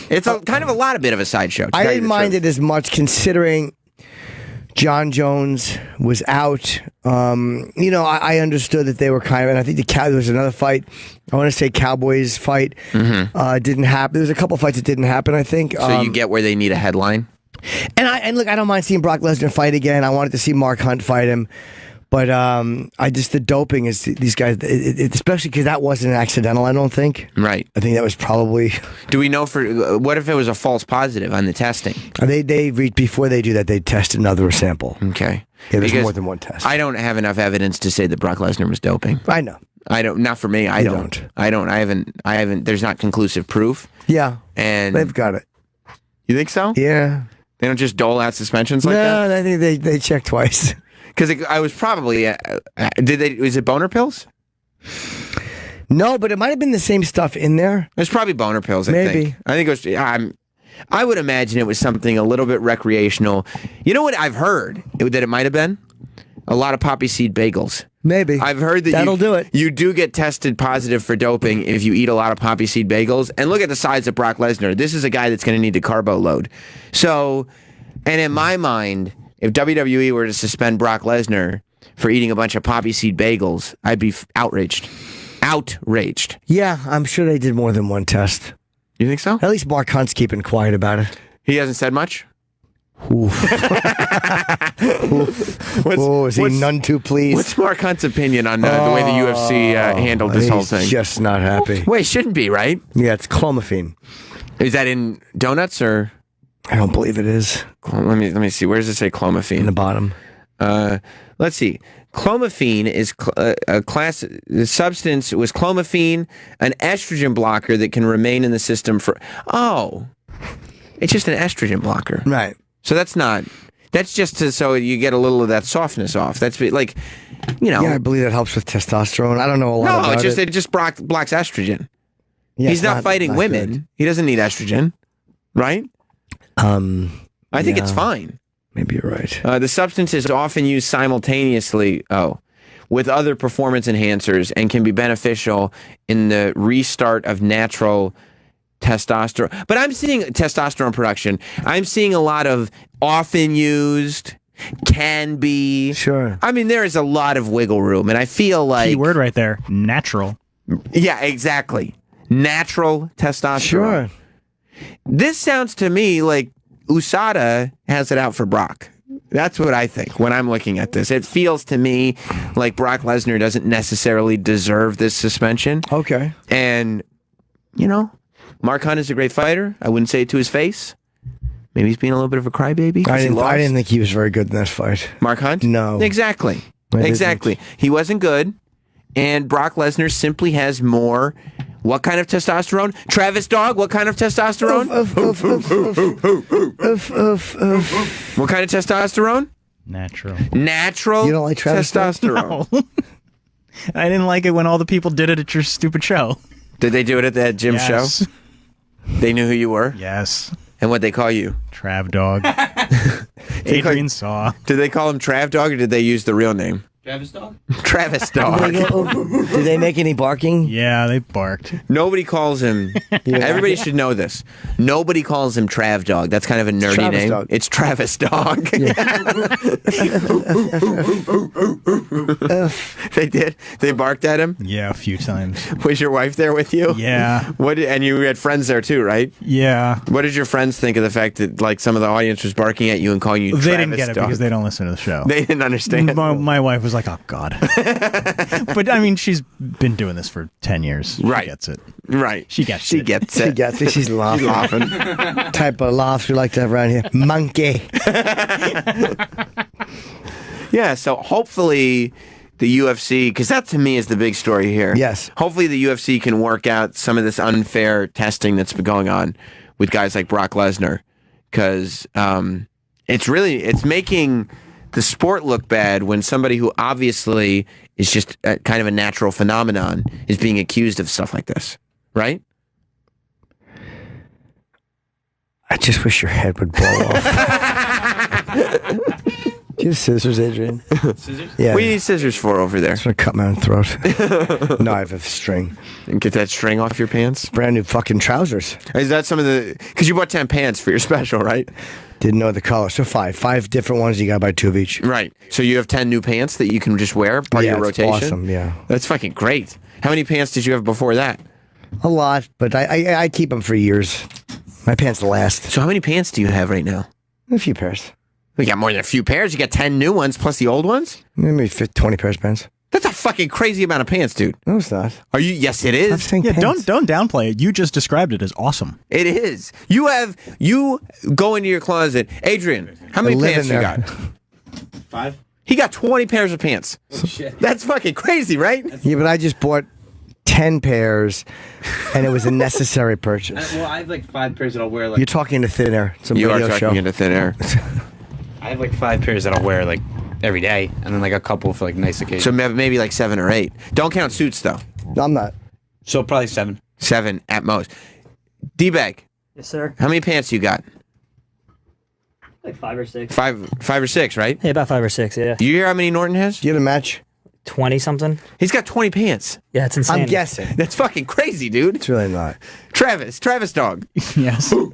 It's kind of a lot of bit of a sideshow. I didn't mind it as much considering John Jones was out. I understood that they were and I think there was another fight. I want to say Cowboys fight didn't happen. There was a couple fights that didn't happen, I think. So you get where they need a headline? And look, I don't mind seeing Brock Lesnar fight again. I wanted to see Mark Hunt fight him. But the doping is these guys, especially because that wasn't accidental, I don't think. Right. I think that was probably. Do we know what if it was a false positive on the testing? Before they do that, they test another sample. Okay. Yeah, there's Because more than one test. I don't have enough evidence to say that Brock Lesnar was doping. I know. I don't. Not for me. I don't. I haven't. There's not conclusive proof. Yeah. And they've got it. You think so? Yeah. They don't just dole out suspensions like that? No, I think they check twice. Because I was probably was it boner pills? No, but it might have been the same stuff in there. It was probably boner pills. Maybe. I think it was. I would imagine it was something a little bit recreational. You know what I've heard that it might have been? A lot of poppy seed bagels. Maybe. I've heard that that'll do it. You do get tested positive for doping if you eat a lot of poppy seed bagels. And look at the size of Brock Lesnar. This is a guy that's going to need to carbo load. So, and in my mind, if WWE were to suspend Brock Lesnar for eating a bunch of poppy seed bagels, I'd be outraged. Outraged. Yeah, I'm sure they did more than one test. You think so? At least Mark Hunt's keeping quiet about it. He hasn't said much? Oof. Is he none too pleased? What's Mark Hunt's opinion on the way the UFC handled this whole thing? He's just not happy. Well, he shouldn't be, right? Yeah, it's clomiphene. Is that in donuts or? I don't believe it is. Let me see. Where does it say clomiphene? In the bottom. Let's see. Clomiphene is the substance was clomiphene, an estrogen blocker that can remain in the system for. Oh, it's just an estrogen blocker, right? So that's just so you get a little of that softness off. That's like, Yeah, I believe that helps with testosterone. I don't know a lot about it. It just blocks estrogen. Yeah, he's not fighting women. Good. He doesn't need estrogen, right? I think it's fine. Maybe you're right. The substance is often used simultaneously with other performance enhancers and can be beneficial in the restart of natural testosterone. But I'm seeing testosterone production. I'm seeing a lot of often used, can be. Sure. I mean, there is a lot of wiggle room, and I feel like... Key word right there, natural. Yeah, exactly. Natural testosterone. Sure. This sounds to me like USADA has it out for Brock. That's what I think when I'm looking at this. It feels to me like Brock Lesnar doesn't necessarily deserve this suspension. Okay. And, Mark Hunt is a great fighter. I wouldn't say it to his face. Maybe he's being a little bit of a crybaby. I didn't think he was very good in this fight. Mark Hunt? No. Exactly. Exactly. He wasn't good. And Brock Lesnar simply has more. What kind of testosterone? Travis Dog, what kind of testosterone? What kind of testosterone? Natural. Natural You don't like Travis testosterone. No. I didn't like it when all the people did it at your stupid show. Did they do it at that gym Yes. show? They knew who you were? Yes. And what'd they call you? Trav Dog. Adrian Saw. Did they call him Trav Dog or did they use the real name? Travis dog? Travis dog. Did they make any barking? Yeah, they barked. Nobody calls him. Everybody should know this. Nobody calls him Trav Dog. That's kind of a nerdy Travis name. Dog. It's Travis Dog. They did. They barked at him. Yeah, a few times. Was your wife there with you? Yeah. And you had friends there too, right? Yeah. What did your friends think of the fact that like some of the audience was barking at you and calling you Travis They didn't get it Dog? because they don't listen to the show. They didn't understand. My wife was like, "Oh God," but I mean, she's been doing this for 10 years. Right. She gets it. Right. She gets She it. gets it. She gets it. She's laughing. Type of laughs we like to have around here. Monkey. Yeah, so hopefully the UFC, because that to me is the big story here. Yes. Hopefully the UFC can work out some of this unfair testing that's been going on with guys like Brock Lesnar, because it's making the sport look bad when somebody who obviously is just kind of a natural phenomenon is being accused of stuff like this, right? I just wish your head would blow off. Do you have scissors, Adrian? Scissors? Yeah. What do you need scissors for over there? Just want to cut my own throat. No, I have a string. And get that string off your pants? Brand new fucking trousers. Is that some of the... Because you bought 10 pants for your special, right? Didn't know the color. So five different ones. You got to buy 2 of each. Right. So you have 10 new pants that you can just wear, part of your it's rotation? awesome, yeah. That's fucking great. How many pants did you have before that? A lot, but I keep them for years. My pants last. So how many pants do you have right now? A few pairs. We got more than a few pairs. You got 10 new ones plus the old ones? Maybe 20 pairs of pants. That's a fucking crazy amount of pants, dude. No, it's not. Are you? Yes, it is. Yeah, don't downplay it. You just described it as awesome. It is. You go into your closet. Adrian, how many pants you got? 5. He got 20 pairs of pants. Oh, shit. That's fucking crazy, right? Yeah, but I just bought 10 pairs, and it was a necessary purchase. I have like 5 pairs that I'll wear. Like You're talking into thin air. It's a You are radio talking show. into thin air. I have like 5 pairs that I'll wear like every day, and then like a couple for like nice occasions. So maybe like 7 or 8. Don't count suits though. No, I'm not. So probably 7. 7 at most. D-Bag. Yes, sir. How many pants you got? Like 5 or 6. 5 or 6, right? Yeah, about 5 or 6. Yeah. Do you hear how many Norton has? Do you have a match? 20 something. He's got 20 pants. Yeah, it's insane. I'm guessing. That's fucking crazy, dude. It's really not. Travis Dog. Yes. Oh.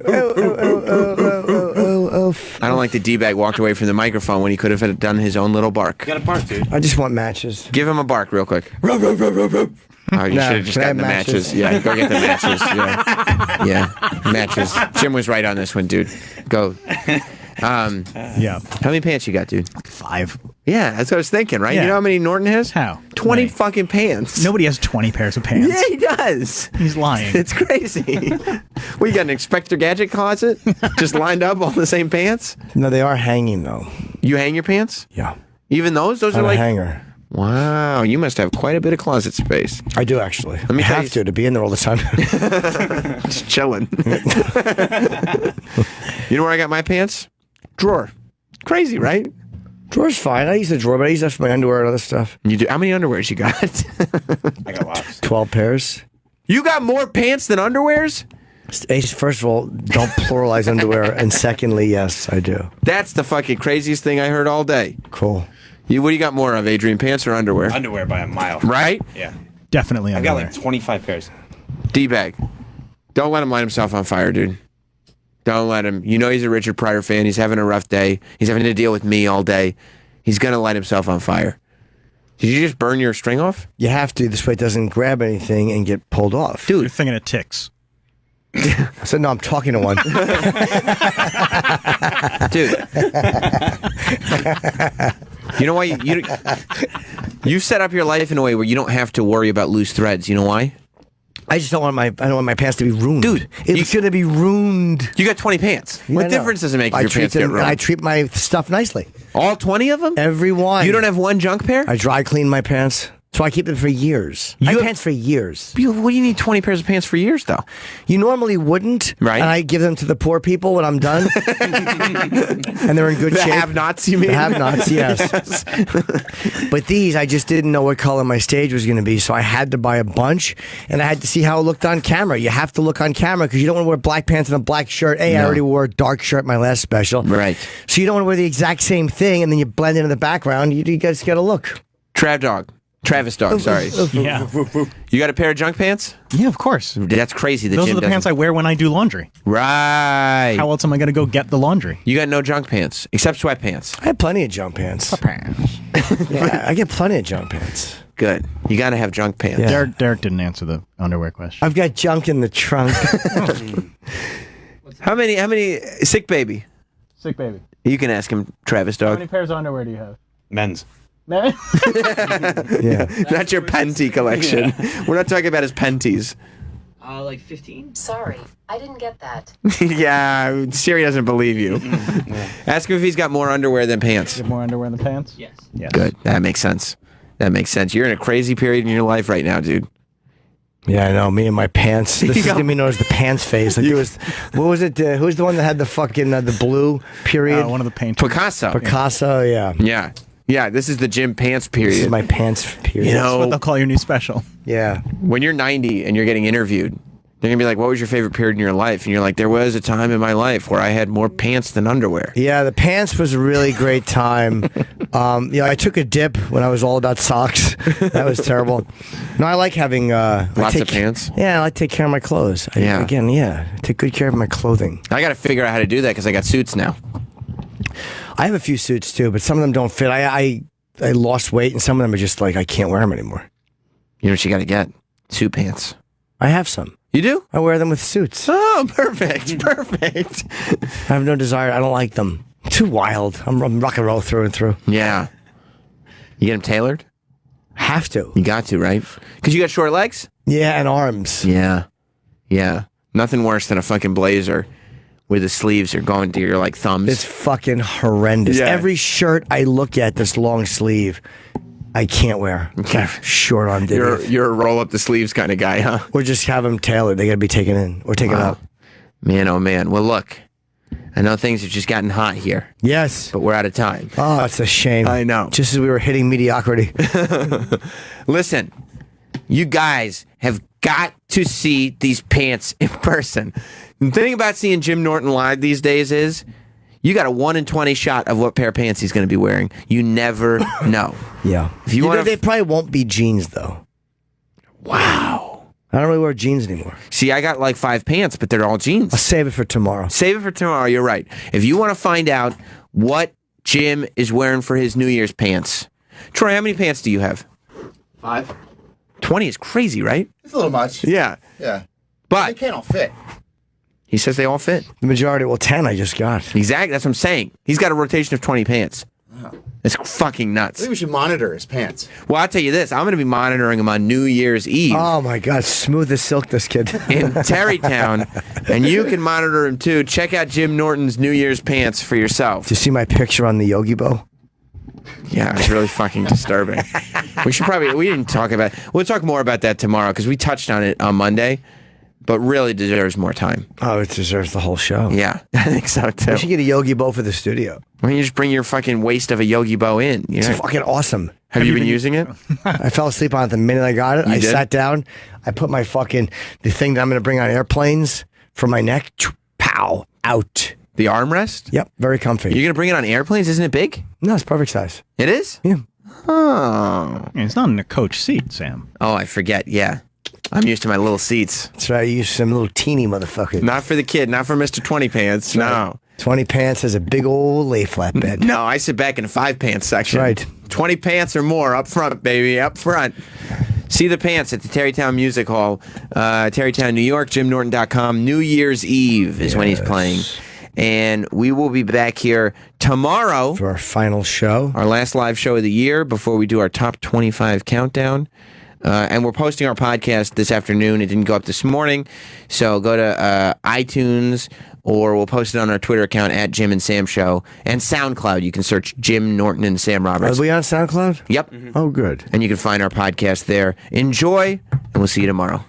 I don't like the D-bag walked away from the microphone when he could have done his own little bark. You got a bark, dude. I just want matches. Give him a bark real quick. Ruff, ruff, ruff, ruff, ruff. Oh, you No, should have just can I gotten the have matches. matches? Yeah, go get the matches. Yeah, matches. Jim was right on this one, dude. Go. Yeah. How many pants you got, dude? 5. Yeah, that's what I was thinking, right? Yeah. You know how many Norton has? How? 20 fucking pants. Nobody has 20 pairs of pants. Yeah, he does. He's lying. It's crazy. Well, you got an Inspector Gadget closet? Just lined up all the same pants? No, they are hanging, though. You hang your pants? Yeah. Even those? Those On are a like... hanger. Wow, you must have quite a bit of closet space. I do, actually. Let me I tell have you- to be in there all the time. Just chilling. You know where I got my pants? Drawer. Crazy, right? Drawer's fine. I use the drawer, but I use that for my underwear and other stuff. You do? How many underwears you got? I got lots. 12 pairs. You got more pants than underwears? Ace, first of all, don't pluralize underwear. And secondly, yes, I do. That's the fucking craziest thing I heard all day. Cool. What do you got more of, Adrian? Pants or underwear? Underwear by a mile. Right? Yeah. Definitely I got underwear. like 25 pairs. D-bag. Don't let him light himself on fire, dude. Don't let him. You know he's a Richard Pryor fan. He's having a rough day. He's having to deal with me all day. He's going to light himself on fire. Did you just burn your string off? You have to. This way it doesn't grab anything and get pulled off. You're thinking of ticks. I said, no, I'm talking to one. Dude. You know why? You set up your life in a way where you don't have to worry about loose threads. You know why? I just don't want my pants to be ruined. Dude, it's going to be ruined. You got 20 pants. Yeah, What I know. difference does it make if I your treat pants get them, ruined? I treat my stuff nicely. All 20 of them? Every one. You don't have one junk pair? I dry clean my pants. So I keep them for years. I have pants for years. What do you need 20 pairs of pants for years, though? You normally wouldn't. Right. And I give them to the poor people when I'm done. And they're in good The shape. have-nots, you mean? The have-nots, yes. But these, I just didn't know what color my stage was going to be. So I had to buy a bunch. And I had to see how it looked on camera. You have to look on camera because you don't want to wear black pants and a black shirt. I already wore a dark shirt my last special. Right. So you don't want to wear the exact same thing and then you blend into the background. You guys got to look. Travis dog, sorry. Yeah. You got a pair of junk pants? Yeah, of course. That's crazy. Those are the pants I wear when I do laundry. Right. How else am I going to go get the laundry? You got no junk pants, except sweatpants. I have plenty of junk pants. Yeah, I get plenty of junk pants. Good. You got to have junk pants. Yeah. Derek didn't answer the underwear question. I've got junk in the trunk. How many sick baby? Sick baby. You can ask him, Travis How dog. many pairs of underwear do you have? Men's. Yeah. Not your panty collection. We're not talking about his panties. Like 15? Sorry, I didn't get that. Yeah, Siri doesn't believe you. Ask him if he's got more underwear than pants. You have more underwear than pants? Yes. Good. That makes sense. That makes sense. You're in a crazy period in your life right now, dude. Yeah, I know. Me and my pants. This is gonna be known as the pants phase. Like it was, what was it? Who's the one that had the fucking the blue period? One of the painters. Picasso. Yeah. Yeah. This is the Jim Pants period. This is my pants period. You That's know, what they'll call your new special. Yeah. when you're 90 and you're getting interviewed, they're gonna be like, "What was your favorite period in your life?" And you're like, "There was a time in my life where I had more pants than underwear." Yeah, the pants was a really great time. I took a dip when I was all about socks. That was terrible. No, I like having Lots of pants. Yeah, I like to take care of my clothes. I take good care of my clothing. I got to figure out how to do that because I got suits now. I have a few suits too, but some of them don't fit. I lost weight, and some of them are just like I can't wear them anymore. You know what you got to get? Suit pants. I have some. You do? I wear them with suits. Oh, perfect. Perfect. I have no desire. I don't like them. Too wild. I'm rock and roll through and through. Yeah. You get them tailored? Have to. You got to, right? Because you got short legs? Yeah, and arms. Yeah. Yeah. Nothing worse than a fucking blazer where the sleeves are going to your like thumbs. It's fucking horrendous. Yeah. Every shirt I look at this long sleeve, I can't wear. Short arm. You're a roll up the sleeves kind of guy, huh? Or just have them tailored. They got to be taken in or taken out. Man, oh man. Well, look, I know things have just gotten hot here. Yes. But we're out of time. Oh, it's a shame. I know. Just as we were hitting mediocrity. Listen, you guys have got to see these pants in person. The thing about seeing Jim Norton live these days is you got a 1 in 20 shot of what pair of pants he's going to be wearing. You never know. Yeah. If you want they probably won't be jeans, though. Wow. I don't really wear jeans anymore. See, I got like 5 pants, but they're all jeans. I'll save it for tomorrow. Save it for tomorrow. You're right. If you want to find out what Jim is wearing for his New Year's pants. Troy, how many pants do you have? 5. 20 is crazy, right? It's a little much. Yeah. Yeah. But they can't all fit. He says they all fit. The majority, 10 I just got. Exactly. That's what I'm saying. He's got a rotation of 20 pants. Oh. It's fucking I nuts. think we should monitor his pants. Well, I'll tell you this. I'm going to be monitoring him on New Year's Eve. Oh, my God. Smooth as silk, this kid. In Terrytown. And you can monitor him, too. Check out Jim Norton's New Year's pants for yourself. Did you see my picture on the Yogi Bo? Yeah, it's really fucking disturbing. We didn't talk about we'll talk more about that tomorrow because we touched on it on Monday, but really deserves more time. Oh, it deserves the whole show. Yeah, I think so too. We should get a Yogi Bo for the studio. Why don't you just bring your fucking waist of a Yogi Bo in? It's fucking awesome. Have you been using it? I fell asleep on it the minute I got it. I did? sat down. I put my the thing that I'm going to bring on airplanes for my neck. Pow, out. The armrest? Yep, very comfy. You're going to bring it on airplanes? Isn't it big? No, it's perfect size. It is? Yeah. Oh. Yeah, it's not in a coach seat, Sam. Oh, I forget. Yeah. I'm used to my little seats. That's right. You use some little teeny motherfucker. Not for the kid. Not for Mr. 20 Pants. That's right. No. 20 Pants has a big old lay flat bed. No, I sit back in the 5 pants section. That's right. 20 pants or more up front, baby. Up front. See the pants at the Terrytown Music Hall, Terrytown, New York, JimNorton.com. New Year's Eve is when he's playing. And we will be back here tomorrow for our final show, our last live show of the year before we do our top 25 countdown. And we're posting our podcast this afternoon. It didn't go up this morning. So go to iTunes, or we'll post it on our Twitter account at Jim and Sam Show. And SoundCloud. You can search Jim Norton and Sam Roberts. Are we on SoundCloud? Yep. Oh, good. And you can find our podcast there. Enjoy, and we'll see you tomorrow.